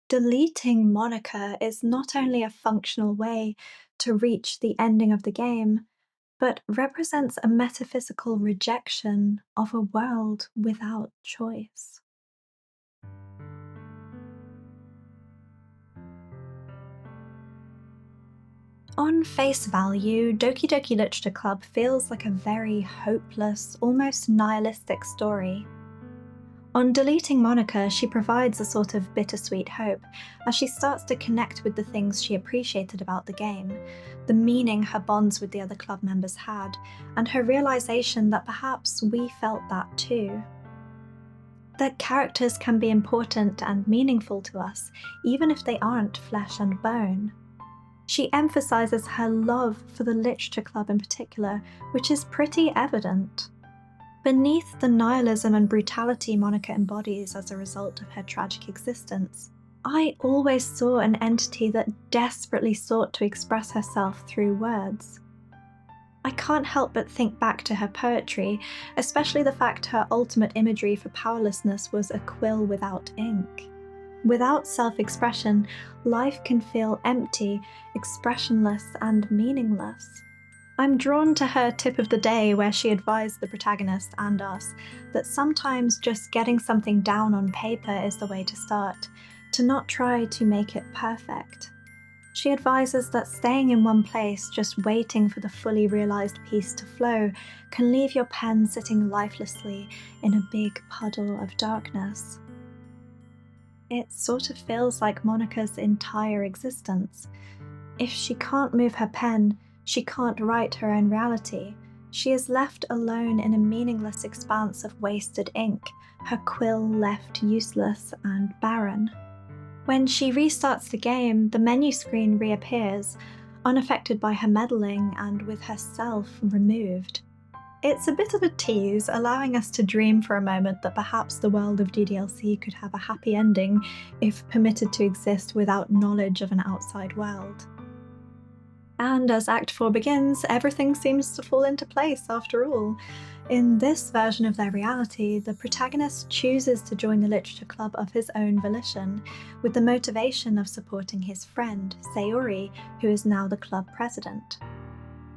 Deleting Monika is not only a functional way to reach the ending of the game, but represents a metaphysical rejection of a world without choice. On face value, Doki Doki Literature Club feels like a very hopeless, almost nihilistic story. On deleting Monika, she provides a sort of bittersweet hope as she starts to connect with the things she appreciated about the game, the meaning her bonds with the other club members had, and her realization that perhaps we felt that too. That characters can be important and meaningful to us, even if they aren't flesh and bone. She emphasizes her love for the literature club in particular, which is pretty evident. Beneath the nihilism and brutality Monika embodies as a result of her tragic existence, I always saw an entity that desperately sought to express herself through words. I can't help but think back to her poetry, especially the fact her ultimate imagery for powerlessness was a quill without ink. Without self-expression, life can feel empty, expressionless, and meaningless. I'm drawn to her tip of the day where she advised the protagonist and us that sometimes just getting something down on paper is the way to start, to not try to make it perfect. She advises that staying in one place, just waiting for the fully realized piece to flow, can leave your pen sitting lifelessly in a big puddle of darkness. It sort of feels like Monika's entire existence. If she can't move her pen, she can't write her own reality. She is left alone in a meaningless expanse of wasted ink, her quill left useless and barren. When she restarts the game, the menu screen reappears, unaffected by her meddling and with herself removed. It's a bit of a tease, allowing us to dream for a moment that perhaps the world of DDLC could have a happy ending if permitted to exist without knowledge of an outside world. And as Act 4 begins, everything seems to fall into place after all. In this version of their reality, the protagonist chooses to join the literature club of his own volition, with the motivation of supporting his friend, Sayori, who is now the club president.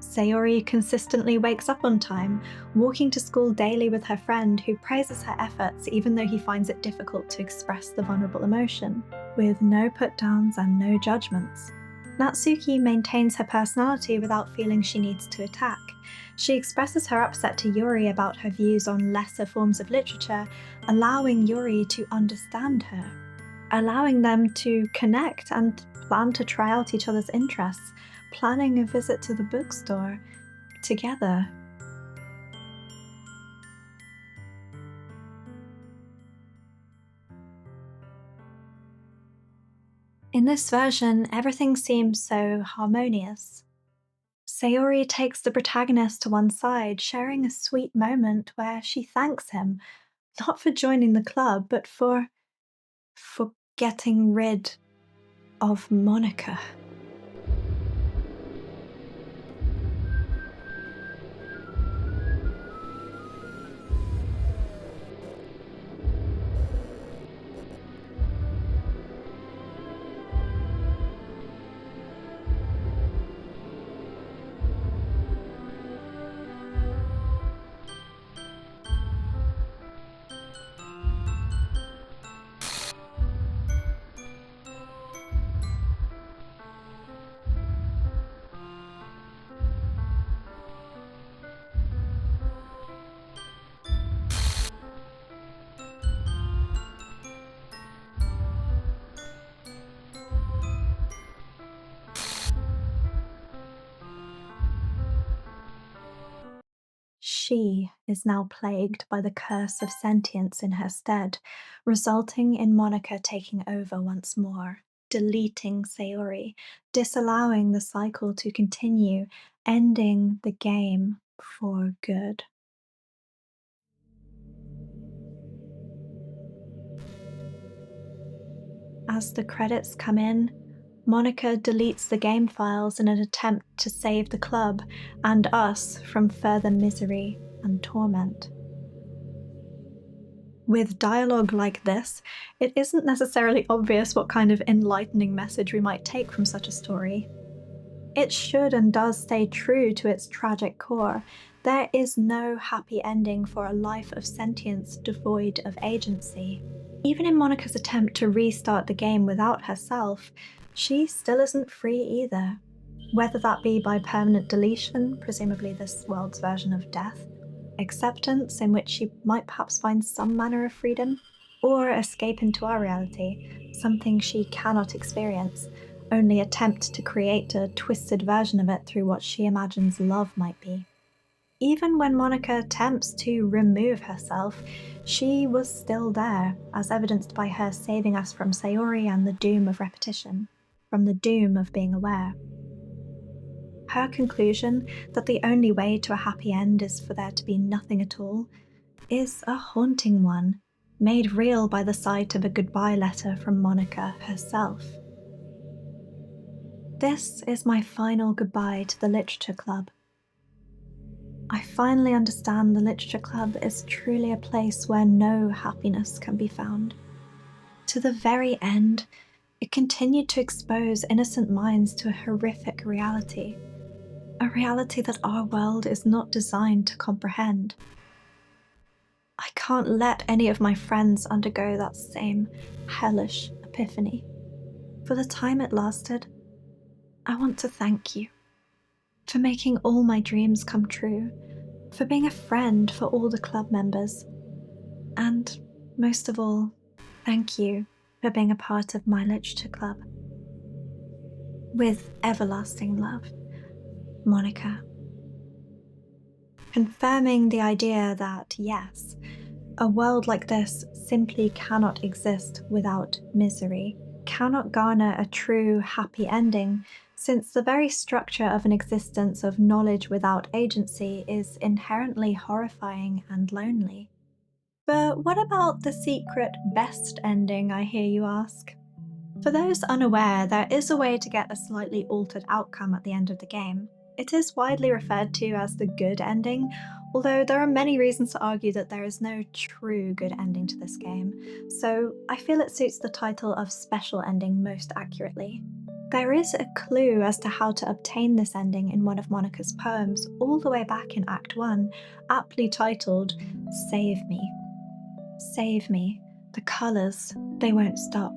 Sayori consistently wakes up on time, walking to school daily with her friend who praises her efforts even though he finds it difficult to express the vulnerable emotion, with no put-downs and no judgments. Natsuki maintains her personality without feeling she needs to attack. She expresses her upset to Yuri about her views on lesser forms of literature, allowing Yuri to understand her, allowing them to connect and plan to try out each other's interests, planning a visit to the bookstore together. In this version, everything seems so harmonious. Sayori takes the protagonist to one side, sharing a sweet moment where she thanks him, not for joining the club, but for getting rid of Monika. she is now plagued by the curse of sentience in her stead, resulting in Monika taking over once more, deleting Sayori, disallowing the cycle to continue, ending the game for good. As the credits come in, Monika deletes the game files in an attempt to save the club and us from further misery and torment. With dialogue like this, it isn't necessarily obvious what kind of enlightening message we might take from such a story. It should and does stay true to its tragic core. There is no happy ending for a life of sentience devoid of agency. Even in Monika's attempt to restart the game without herself, she still isn't free either. Whether that be by permanent deletion, presumably this world's version of death, acceptance, in which she might perhaps find some manner of freedom, or escape into our reality, something she cannot experience, only attempt to create a twisted version of it through what she imagines love might be. Even when Monika attempts to remove herself, she was still there, as evidenced by her saving us from Sayori and the doom of repetition, from the doom of being aware. Her conclusion that the only way to a happy end is for there to be nothing at all is a haunting one, made real by the sight of a goodbye letter from Monika herself. This is my final goodbye to the Literature Club. I finally understand the Literature Club is truly a place where no happiness can be found. To the very end, it continued to expose innocent minds to a horrific reality, a reality that our world is not designed to comprehend. I can't let any of my friends undergo that same hellish epiphany. For the time it lasted, I want to thank you for making all my dreams come true, for being a friend for all the club members, and most of all, thank you for being a part of my literature club. With everlasting love, Monika. Confirming the idea that, yes, a world like this simply cannot exist without misery, cannot garner a true happy ending, since the very structure of an existence of knowledge without agency is inherently horrifying and lonely. But what about the secret best ending, I hear you ask? For those unaware, there is a way to get a slightly altered outcome at the end of the game. It is widely referred to as the good ending, although there are many reasons to argue that there is no true good ending to this game, so I feel it suits the title of special ending most accurately. There is a clue as to how to obtain this ending in one of Monika's poems all the way back in Act 1, aptly titled, "Save Me." Save me. The colours, they won't stop.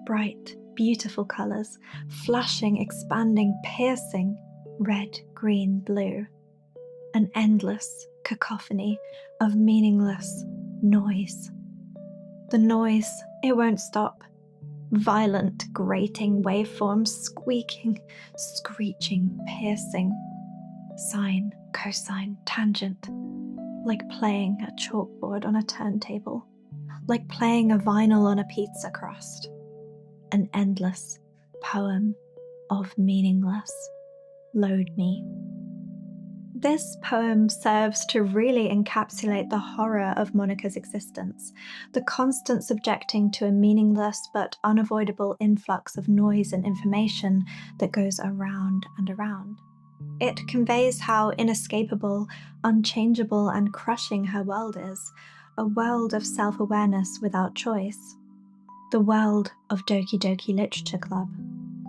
Bright, beautiful colours, flashing, expanding, piercing, red, green, blue. An endless cacophony of meaningless noise. The noise, it won't stop. Violent, grating waveforms, squeaking, screeching, piercing. Sine, cosine, tangent. Like playing a chalkboard on a turntable. Like playing a vinyl on a pizza crust. An endless poem of meaningless. Load me. This poem serves to really encapsulate the horror of Monika's existence, the constant subjecting to a meaningless but unavoidable influx of noise and information that goes around and around. It conveys how inescapable, unchangeable, and crushing her world is, a world of self-awareness without choice. The world of Doki Doki Literature Club.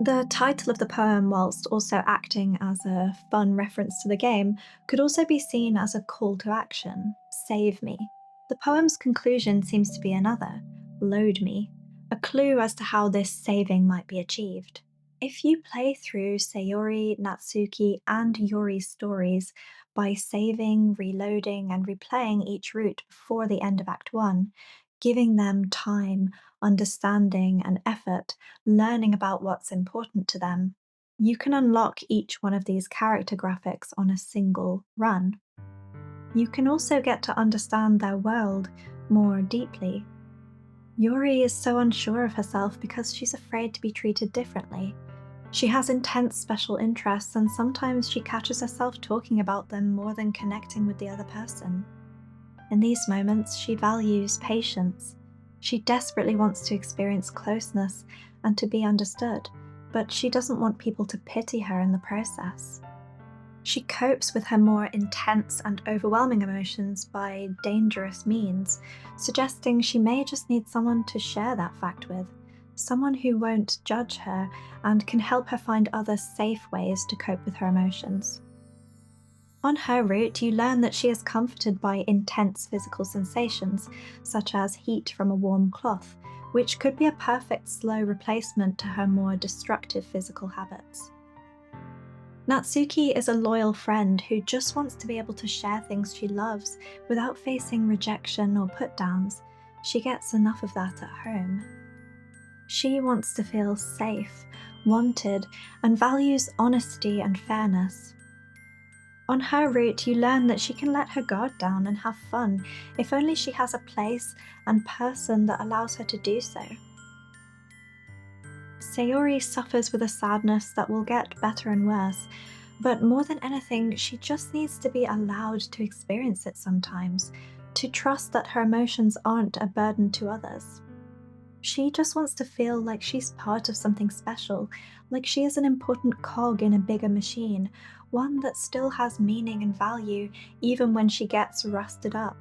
The title of the poem, whilst also acting as a fun reference to the game, could also be seen as a call to action, save me. The poem's conclusion seems to be another, load me, a clue as to how this saving might be achieved. If you play through Sayori, Natsuki, and Yuri's stories by saving, reloading, and replaying each route before the end of Act 1, giving them time, understanding, and effort, learning about what's important to them, you can unlock each one of these character graphics on a single run. You can also get to understand their world more deeply. Yuri is so unsure of herself because she's afraid to be treated differently. She has intense special interests, and sometimes she catches herself talking about them more than connecting with the other person. In these moments, she values patience. She desperately wants to experience closeness and to be understood, but she doesn't want people to pity her in the process. She copes with her more intense and overwhelming emotions by dangerous means, suggesting she may just need someone to share that fact with, someone who won't judge her and can help her find other safe ways to cope with her emotions. On her route, you learn that she is comforted by intense physical sensations, such as heat from a warm cloth, which could be a perfect slow replacement to her more destructive physical habits. Natsuki is a loyal friend who just wants to be able to share things she loves without facing rejection or put-downs. She gets enough of that at home. She wants to feel safe, wanted, and values honesty and fairness. On her route, you learn that she can let her guard down and have fun if only she has a place and person that allows her to do so. Sayori suffers with a sadness that will get better and worse, but more than anything, she just needs to be allowed to experience it sometimes, to trust that her emotions aren't a burden to others. She just wants to feel like she's part of something special, like she is an important cog in a bigger machine, one that still has meaning and value even when she gets rusted up.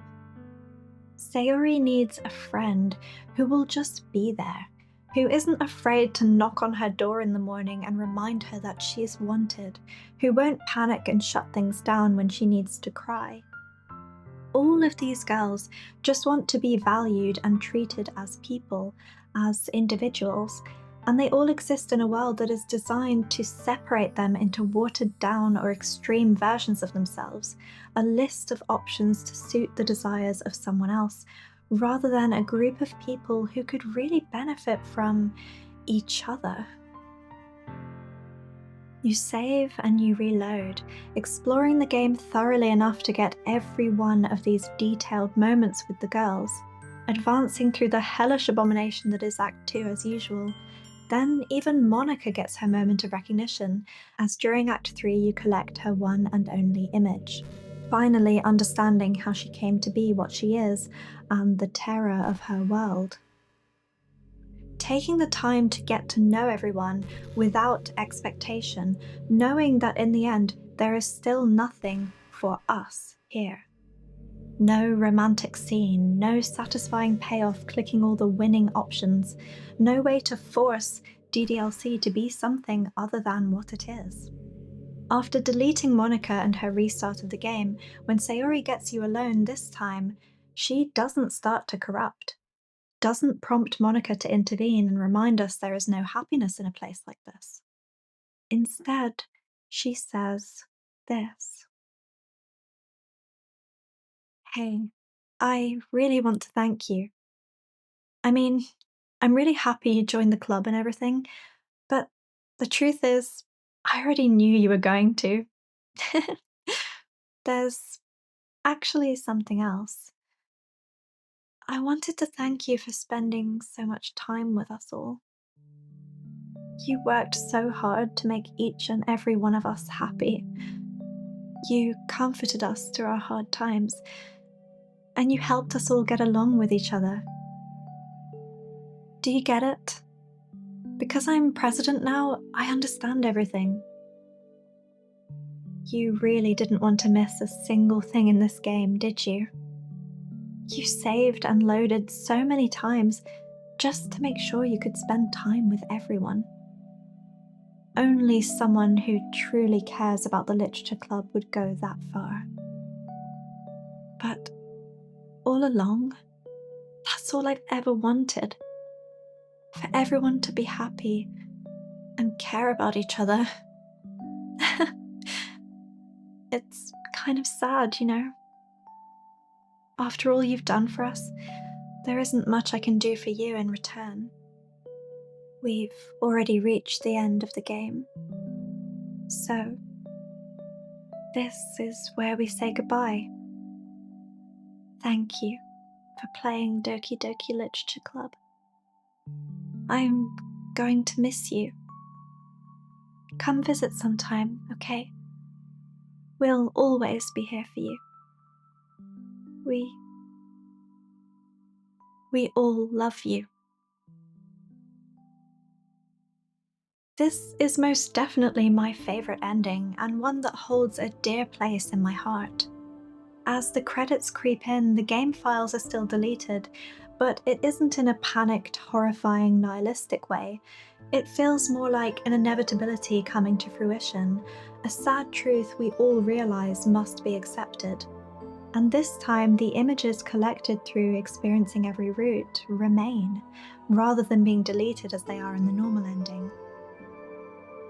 Sayori needs a friend who will just be there, who isn't afraid to knock on her door in the morning and remind her that she's wanted, who won't panic and shut things down when she needs to cry. All of these girls just want to be valued and treated as people, as individuals, and they all exist in a world that is designed to separate them into watered down or extreme versions of themselves, a list of options to suit the desires of someone else, rather than a group of people who could really benefit from each other. You save and you reload, exploring the game thoroughly enough to get every one of these detailed moments with the girls, advancing through the hellish abomination that is Act 2 as usual. Then even Monika gets her moment of recognition, as during Act 3 you collect her one and only image, finally understanding how she came to be what she is and the terror of her world. Taking the time to get to know everyone without expectation, knowing that in the end there is still nothing for us here. No romantic scene, no satisfying payoff clicking all the winning options, no way to force DDLC to be something other than what it is. After deleting Monika and her restart of the game, when Sayori gets you alone this time, she doesn't start to corrupt, doesn't prompt Monika to intervene and remind us there is no happiness in a place like this. Instead, she says this: "Hey, I really want to thank you. I mean, I'm really happy you joined the club and everything, but the truth is, I already knew you were going to. There's actually something else. I wanted to thank you for spending so much time with us all. You worked so hard to make each and every one of us happy. You comforted us through our hard times, and you helped us all get along with each other. Do you get it? Because I'm president now, I understand everything. You really didn't want to miss a single thing in this game, did you? You saved and loaded so many times just to make sure you could spend time with everyone. Only someone who truly cares about the literature club would go that far. But all along, that's all I've ever wanted. For everyone to be happy and care about each other. It's kind of sad, you know? After all you've done for us, there isn't much I can do for you in return. We've already reached the end of the game. So, this is where we say goodbye. Thank you for playing Doki Doki Literature Club. I'm going to miss you. Come visit sometime, okay? We'll always be here for you. We all love you. This is most definitely my favourite ending, and one that holds a dear place in my heart. As the credits creep in, the game files are still deleted, but it isn't in a panicked, horrifying, nihilistic way. It feels more like an inevitability coming to fruition, a sad truth we all realise must be accepted. And this time, the images collected through experiencing every route remain, rather than being deleted as they are in the normal ending.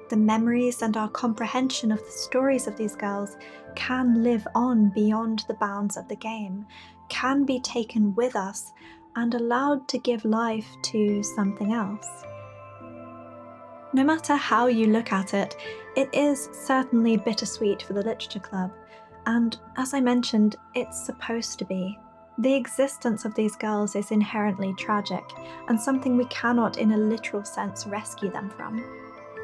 The memories and our comprehension of the stories of these girls can live on beyond the bounds of the game, can be taken with us and allowed to give life to something else. No matter how you look at it, it is certainly bittersweet for the Literature Club, and as I mentioned, it's supposed to be. The existence of these girls is inherently tragic, and something we cannot in a literal sense rescue them from.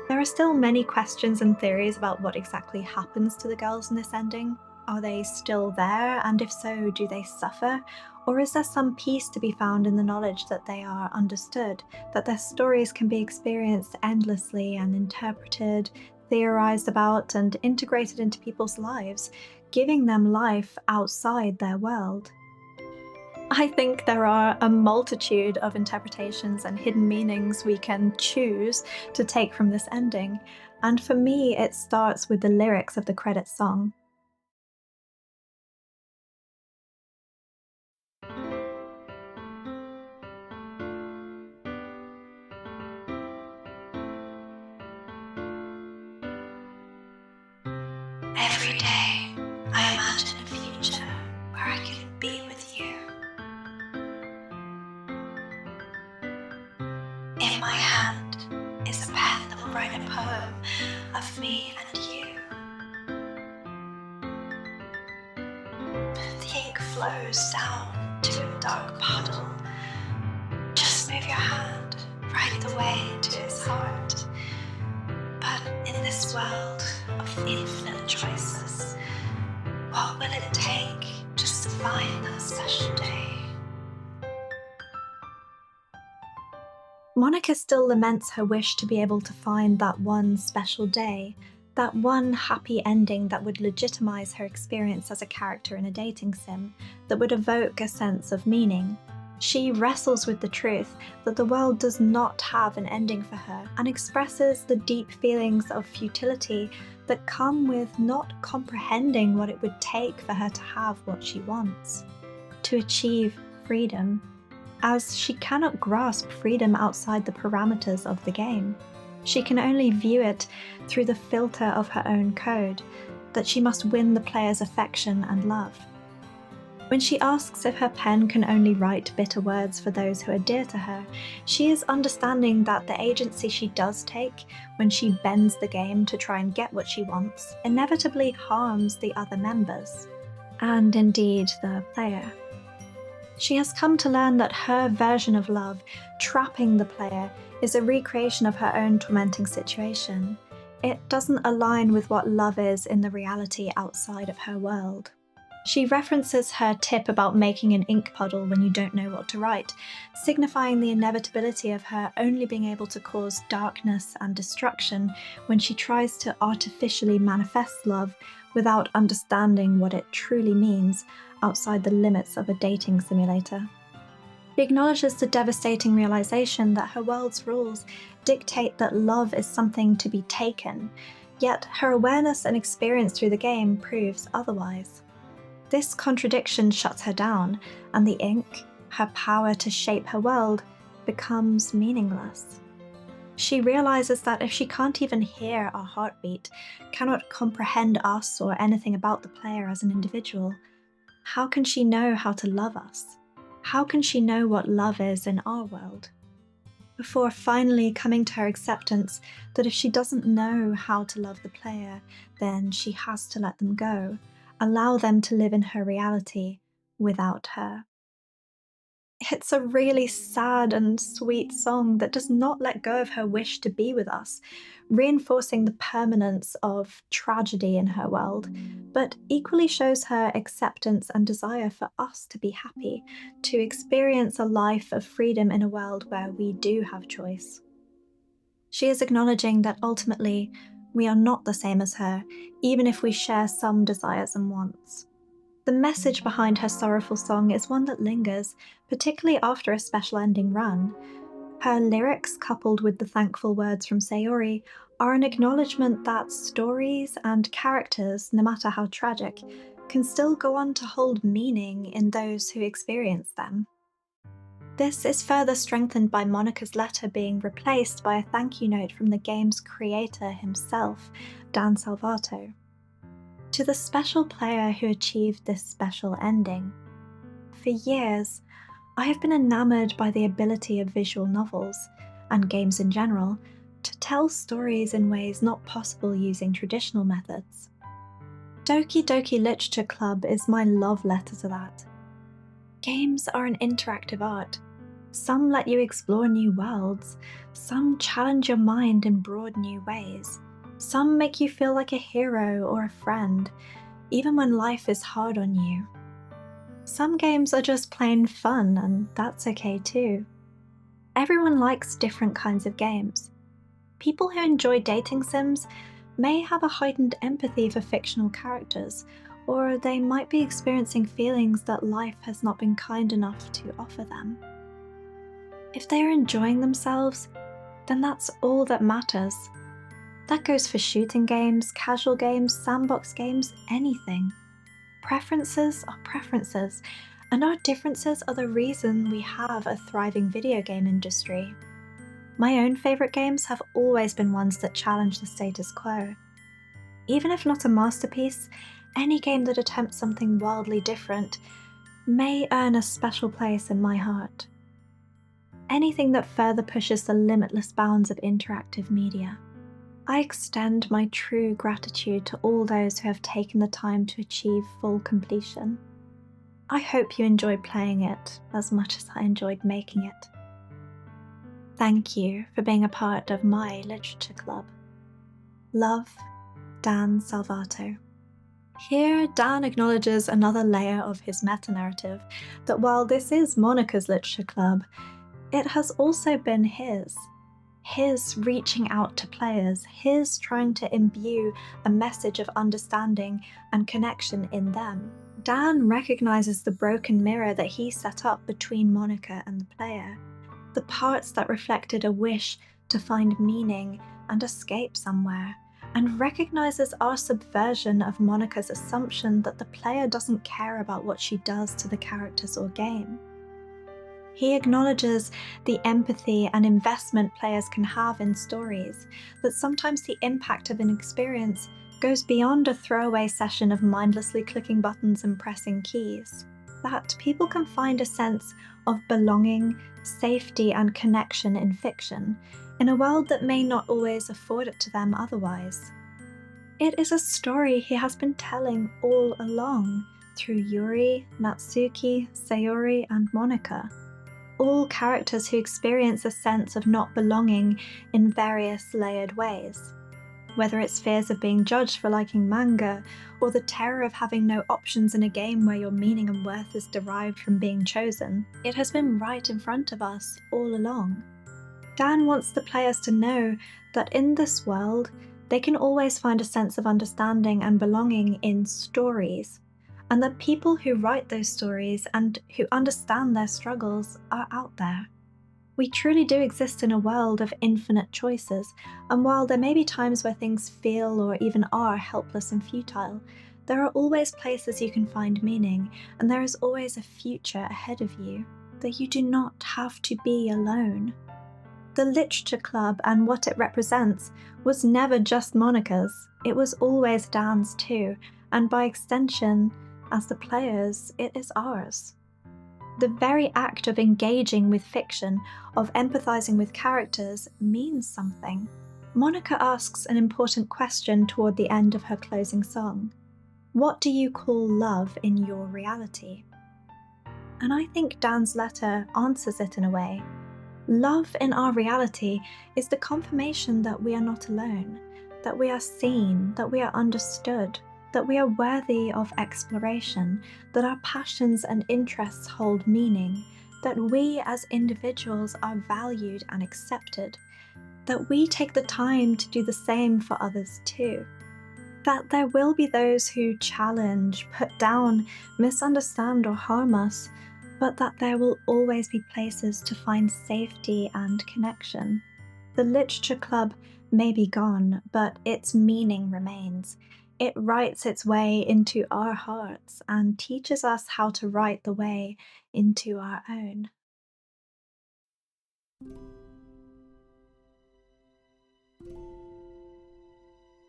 There are still many questions and theories about what exactly happens to the girls in this ending. Are they still there, and if so, do they suffer? Or is there some peace to be found in the knowledge that they are understood, that their stories can be experienced endlessly and interpreted, theorized about, and integrated into people's lives, giving them life outside their world? I think there are a multitude of interpretations and hidden meanings we can choose to take from this ending, and for me it starts with the lyrics of the credits song. Every day I imagine a future where I can be with you. In my hand is a pen that will write a poem of me and you. The ink flows down to a dark puddle. Just move your hand right the way to his heart. But in this world of infinite choices, what will it take just to find that special day? Monika still laments her wish to be able to find that one special day, that one happy ending that would legitimize her experience as a character in a dating sim, that would evoke a sense of meaning. She wrestles with the truth that the world does not have an ending for her, and expresses the deep feelings of futility that come with not comprehending what it would take for her to have what she wants, to achieve freedom, as she cannot grasp freedom outside the parameters of the game. She can only view it through the filter of her own code, that she must win the player's affection and love. When she asks if her pen can only write bitter words for those who are dear to her, she is understanding that the agency she does take when she bends the game to try and get what she wants inevitably harms the other members, and indeed the player. She has come to learn that her version of love, trapping the player, is a recreation of her own tormenting situation. It doesn't align with what love is in the reality outside of her world. She references her tip about making an ink puddle when you don't know what to write, signifying the inevitability of her only being able to cause darkness and destruction when she tries to artificially manifest love without understanding what it truly means outside the limits of a dating simulator. She acknowledges the devastating realization that her world's rules dictate that love is something to be taken, yet her awareness and experience through the game proves otherwise. This contradiction shuts her down, and the ink, her power to shape her world, becomes meaningless. She realizes that if she can't even hear our heartbeat, cannot comprehend us or anything about the player as an individual, how can she know how to love us? How can she know what love is in our world? Before finally coming to her acceptance that if she doesn't know how to love the player, then she has to let them go, allow them to live in her reality, without her. It's a really sad and sweet song that does not let go of her wish to be with us, reinforcing the permanence of tragedy in her world, but equally shows her acceptance and desire for us to be happy, to experience a life of freedom in a world where we do have choice. She is acknowledging that ultimately we are not the same as her, even if we share some desires and wants. The message behind her sorrowful song is one that lingers, particularly after a special ending run. Her lyrics, coupled with the thankful words from Sayori, are an acknowledgement that stories and characters, no matter how tragic, can still go on to hold meaning in those who experience them. This is further strengthened by Monika's letter being replaced by a thank you note from the game's creator himself, Dan Salvato. To the special player who achieved this special ending. For years, I have been enamored by the ability of visual novels, and games in general, to tell stories in ways not possible using traditional methods. Doki Doki Literature Club is my love letter to that. Games are an interactive art. Some let you explore new worlds, some challenge your mind in broad new ways. Some make you feel like a hero or a friend, even when life is hard on you. Some games are just plain fun, and that's okay too. Everyone likes different kinds of games. People who enjoy dating sims may have a heightened empathy for fictional characters, or they might be experiencing feelings that life has not been kind enough to offer them. If they are enjoying themselves, then that's all that matters. That goes for shooting games, casual games, sandbox games, anything. Preferences are preferences, and our differences are the reason we have a thriving video game industry. My own favourite games have always been ones that challenge the status quo. Even if not a masterpiece, any game that attempts something wildly different may earn a special place in my heart. Anything that further pushes the limitless bounds of interactive media. I extend my true gratitude to all those who have taken the time to achieve full completion. I hope you enjoyed playing it as much as I enjoyed making it. Thank you for being a part of my literature club. Love, Dan Salvato. Here, Dan acknowledges another layer of his meta-narrative, that while this is Monika's literature club, it has also been his. His reaching out to players, his trying to imbue a message of understanding and connection in them. Dan recognizes the broken mirror that he set up between Monika and the player, the parts that reflected a wish to find meaning and escape somewhere, and recognizes our subversion of Monika's assumption that the player doesn't care about what she does to the characters or game. He acknowledges the empathy and investment players can have in stories, that sometimes the impact of an experience goes beyond a throwaway session of mindlessly clicking buttons and pressing keys, that people can find a sense of belonging, safety, and connection in fiction, in a world that may not always afford it to them otherwise. It is a story he has been telling all along, through Yuri, Natsuki, Sayori, and Monika. All characters who experience a sense of not belonging in various layered ways. Whether it's fears of being judged for liking manga, or the terror of having no options in a game where your meaning and worth is derived from being chosen, it has been right in front of us all along. Dan wants the players to know that in this world, they can always find a sense of understanding and belonging in stories, and that people who write those stories and who understand their struggles are out there. We truly do exist in a world of infinite choices, and while there may be times where things feel or even are helpless and futile, there are always places you can find meaning, and there is always a future ahead of you, that you do not have to be alone. The Literature Club and what it represents was never just Monika's, it was always Dan's too, and by extension, as the players, it is ours. The very act of engaging with fiction, of empathizing with characters, means something. Monika asks an important question toward the end of her closing song. What do you call love in your reality? And I think Dan's letter answers it in a way. Love in our reality is the confirmation that we are not alone, that we are seen, that we are understood, that we are worthy of exploration, that our passions and interests hold meaning, that we as individuals are valued and accepted, that we take the time to do the same for others too. That there will be those who challenge, put down, misunderstand, or harm us, but that there will always be places to find safety and connection. The Literature Club may be gone, but its meaning remains. It writes its way into our hearts and teaches us how to write the way into our own.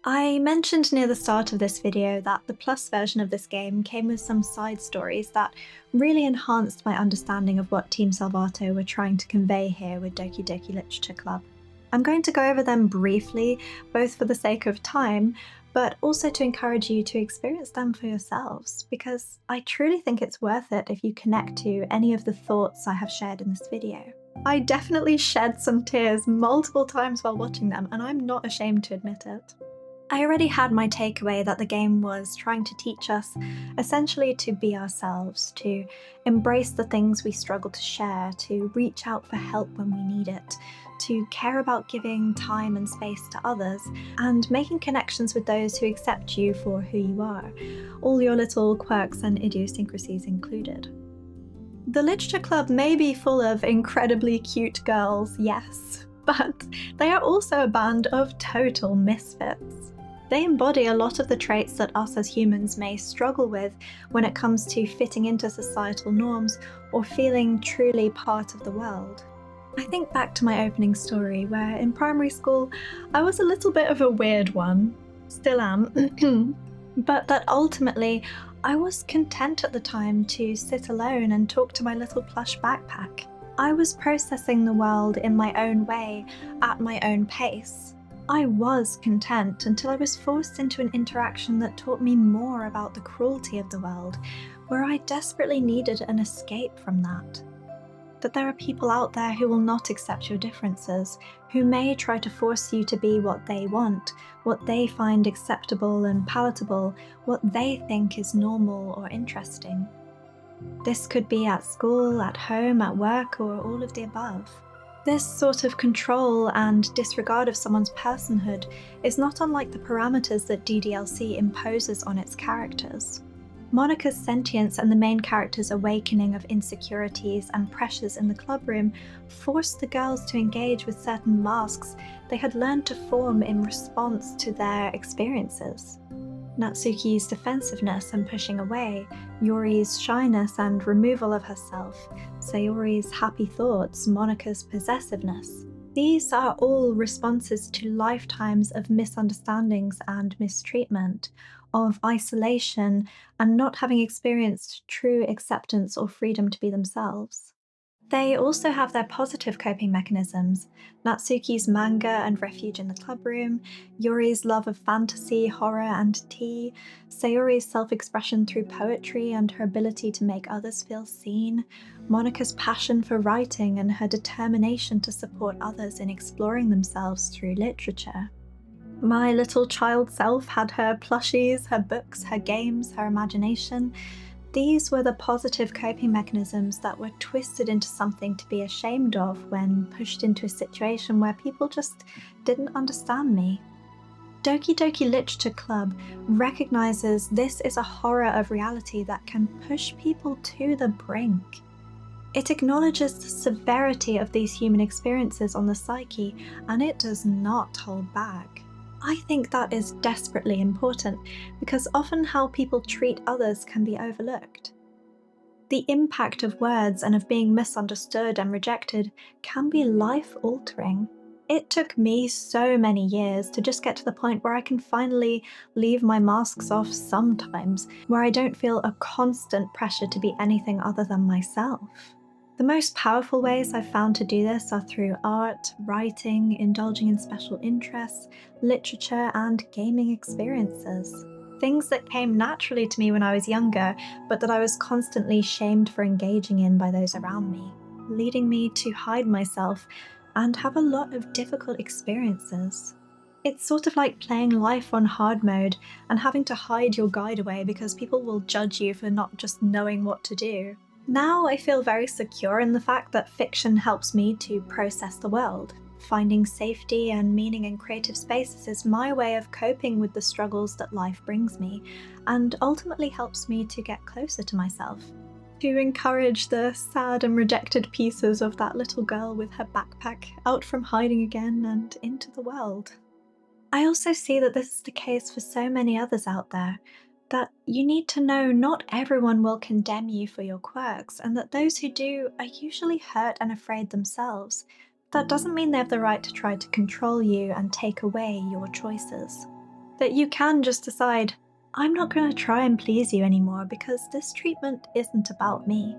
I mentioned near the start of this video that the Plus version of this game came with some side stories that really enhanced my understanding of what Team Salvato were trying to convey here with Doki Doki Literature Club. I'm going to go over them briefly, both for the sake of time, but also to encourage you to experience them for yourselves, because I truly think it's worth it if you connect to any of the thoughts I have shared in this video. I definitely shed some tears multiple times while watching them, and I'm not ashamed to admit it. I already had my takeaway that the game was trying to teach us essentially to be ourselves, to embrace the things we struggle to share, to reach out for help when we need it, to care about giving time and space to others, and making connections with those who accept you for who you are, all your little quirks and idiosyncrasies included. The Literature Club may be full of incredibly cute girls, yes, but they are also a band of total misfits. They embody a lot of the traits that us as humans may struggle with when it comes to fitting into societal norms or feeling truly part of the world. I think back to my opening story, where in primary school I was a little bit of a weird one, still am, but that ultimately I was content at the time to sit alone and talk to my little plush backpack. I was processing the world in my own way, at my own pace. I was content until I was forced into an interaction that taught me more about the cruelty of the world, where I desperately needed an escape from that. That there are people out there who will not accept your differences, who may try to force you to be what they want, what they find acceptable and palatable, what they think is normal or interesting. This could be at school, at home, at work, or all of the above. This sort of control and disregard of someone's personhood is not unlike the parameters that DDLC imposes on its characters. Monika's sentience and the main character's awakening of insecurities and pressures in the clubroom forced the girls to engage with certain masks they had learned to form in response to their experiences. Natsuki's defensiveness and pushing away, Yuri's shyness and removal of herself, Sayori's happy thoughts, Monika's possessiveness. These are all responses to lifetimes of misunderstandings and mistreatment, of isolation, and not having experienced true acceptance or freedom to be themselves. They also have their positive coping mechanisms, Natsuki's manga and refuge in the clubroom, Yuri's love of fantasy, horror, and tea, Sayori's self-expression through poetry and her ability to make others feel seen, Monika's passion for writing and her determination to support others in exploring themselves through literature. My little child self had her plushies, her books, her games, her imagination. These were the positive coping mechanisms that were twisted into something to be ashamed of when pushed into a situation where people just didn't understand me. Doki Doki Literature Club recognizes this is a horror of reality that can push people to the brink. It acknowledges the severity of these human experiences on the psyche, and it does not hold back. I think that is desperately important, because often how people treat others can be overlooked. The impact of words and of being misunderstood and rejected can be life-altering. It took me so many years to just get to the point where I can finally leave my masks off sometimes, where I don't feel a constant pressure to be anything other than myself. The most powerful ways I've found to do this are through art, writing, indulging in special interests, literature, and gaming experiences. things that came naturally to me when I was younger, but that I was constantly shamed for engaging in by those around me, leading me to hide myself and have a lot of difficult experiences. It's sort of like playing life on hard mode and having to hide your guide away because people will judge you for not just knowing what to do. Now I feel very secure in the fact that fiction helps me to process the world. Finding safety and meaning in creative spaces is my way of coping with the struggles that life brings me, and ultimately helps me to get closer to myself. To encourage the sad and rejected pieces of that little girl with her backpack out from hiding again and into the world. I also see that this is the case for so many others out there, that you need to know not everyone will condemn you for your quirks, and that those who do are usually hurt and afraid themselves. That doesn't mean they have the right to try to control you and take away your choices. That you can just decide, I'm not going to try and please you anymore because this treatment isn't about me.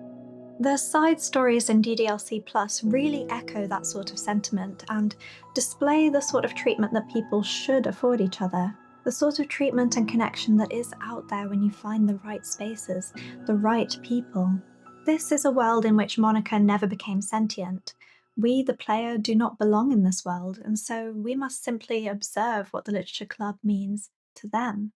The side stories in DDLC Plus really echo that sort of sentiment and display the sort of treatment that people should afford each other. The sort of treatment and connection that is out there when you find the right spaces, the right people. This is a world in which Monika never became sentient. We, the player, do not belong in this world, and so we must simply observe what the Literature Club means to them.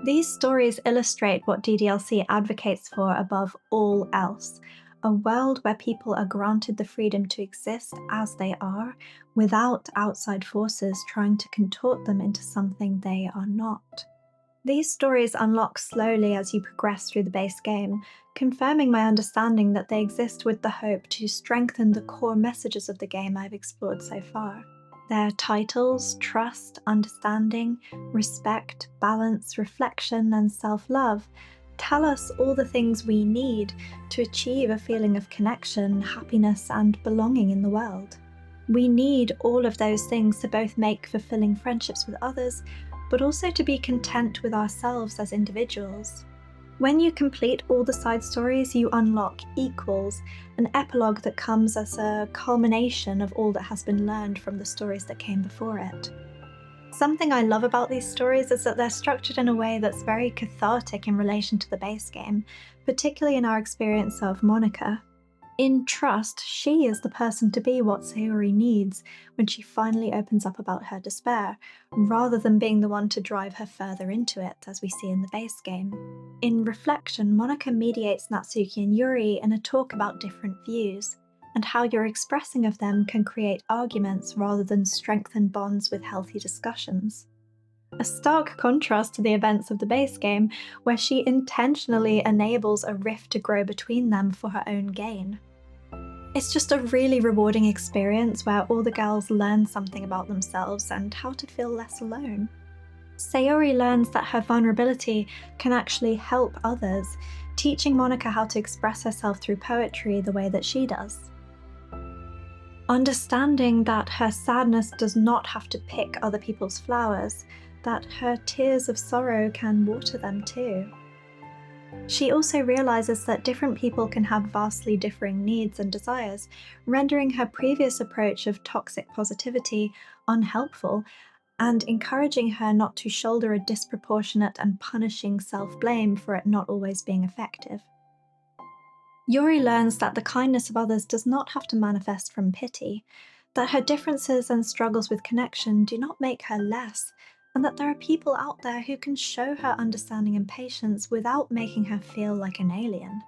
These stories illustrate what DDLC advocates for above all else: a world where people are granted the freedom to exist as they are, without outside forces trying to contort them into something they are not. These stories unlock slowly as you progress through the base game, confirming my understanding that they exist with the hope to strengthen the core messages of the game I've explored so far. Their titles, trust, understanding, respect, balance, reflection, and self-love tell us all the things we need to achieve a feeling of connection, happiness, and belonging in the world. We need all of those things to both make fulfilling friendships with others, but also to be content with ourselves as individuals. When you complete all the side stories, you unlock Equals, an epilogue that comes as a culmination of all that has been learned from the stories that came before it. Something I love about these stories is that they're structured in a way that's very cathartic in relation to the base game, particularly in our experience of Monika. In Trust, she is the person to be what Sayori needs when she finally opens up about her despair, rather than being the one to drive her further into it, as we see in the base game. In Reflection, Monika mediates Natsuki and Yuri in a talk about different views, and how your expressing of them can create arguments rather than strengthen bonds with healthy discussions. A stark contrast to the events of the base game, where she intentionally enables a rift to grow between them for her own gain. It's just a really rewarding experience where all the girls learn something about themselves and how to feel less alone. Sayori learns that her vulnerability can actually help others, teaching Monika how to express herself through poetry the way that she does. Understanding that her sadness does not have to pick other people's flowers, that her tears of sorrow can water them too. She also realizes that different people can have vastly differing needs and desires, rendering her previous approach of toxic positivity unhelpful and encouraging her not to shoulder a disproportionate and punishing self-blame for it not always being effective. Yuri learns that the kindness of others does not have to manifest from pity, that her differences and struggles with connection do not make her less, and that there are people out there who can show her understanding and patience without making her feel like an alien.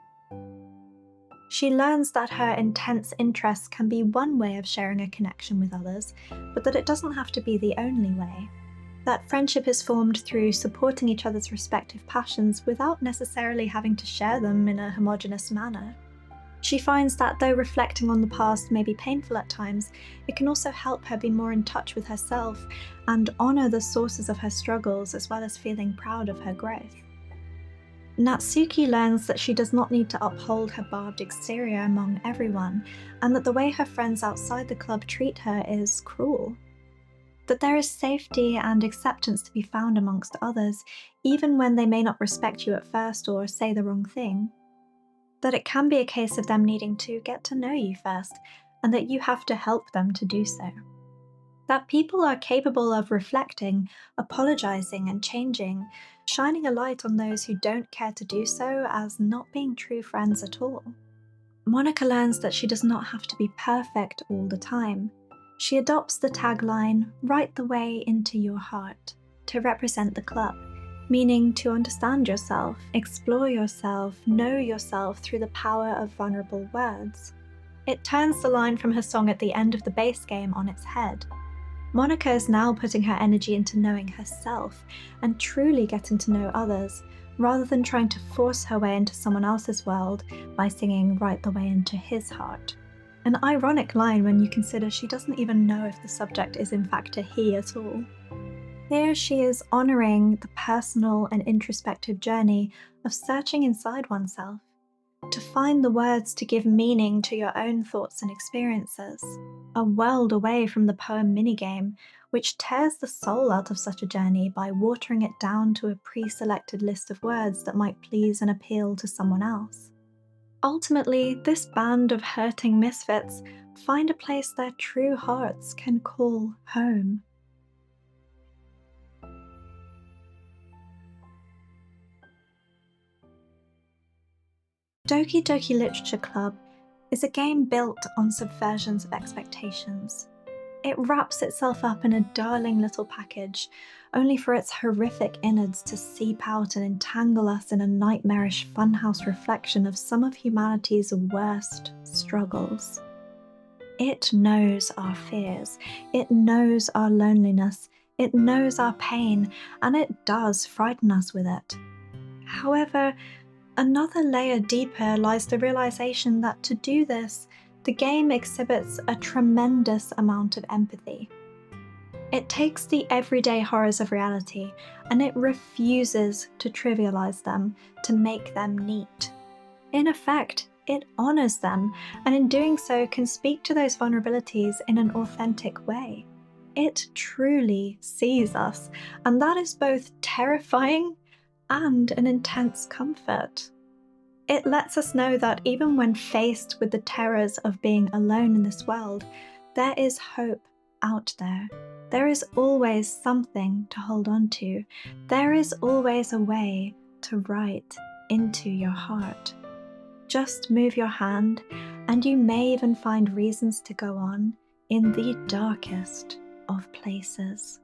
She learns that her intense interests can be one way of sharing a connection with others, but that it doesn't have to be the only way. That friendship is formed through supporting each other's respective passions without necessarily having to share them in a homogeneous manner. She finds that though reflecting on the past may be painful at times, it can also help her be more in touch with herself and honour the sources of her struggles as well as feeling proud of her growth. Natsuki learns that she does not need to uphold her barbed exterior among everyone, and that the way her friends outside the club treat her is cruel. That there is safety and acceptance to be found amongst others, even when they may not respect you at first or say the wrong thing. That it can be a case of them needing to get to know you first, and that you have to help them to do so. That people are capable of reflecting, apologizing, and changing, shining a light on those who don't care to do so as not being true friends at all. Monika learns that she does not have to be perfect all the time. She adopts the tagline, "Right the way into your heart," to represent the club, meaning to understand yourself, explore yourself, know yourself through the power of vulnerable words. It turns the line from her song at the end of the base game on its head. Monika is now putting her energy into knowing herself and truly getting to know others, rather than trying to force her way into someone else's world by singing "Right the way into his heart." An ironic line when you consider she doesn't even know if the subject is in fact a he at all. Here she is honouring the personal and introspective journey of searching inside oneself, to find the words to give meaning to your own thoughts and experiences, a world away from the poem minigame, which tears the soul out of such a journey by watering it down to a pre-selected list of words that might please and appeal to someone else. Ultimately, this band of hurting misfits find a place their true hearts can call home. Doki Doki Literature Club is a game built on subversions of expectations. It wraps itself up in a darling little package, only for its horrific innards to seep out and entangle us in a nightmarish funhouse reflection of some of humanity's worst struggles. It knows our fears, it knows our loneliness, it knows our pain, and it does frighten us with it. However, another layer deeper lies the realization that to do this, the game exhibits a tremendous amount of empathy. It takes the everyday horrors of reality and it refuses to trivialize them, to make them neat. In effect, it honors them, and in doing so can speak to those vulnerabilities in an authentic way. It truly sees us, and that is both terrifying and an intense comfort. It lets us know that even when faced with the terrors of being alone in this world, there is hope out there. There is always something to hold on to. There is always a way to write into your heart. Just move your hand, and you may even find reasons to go on in the darkest of places.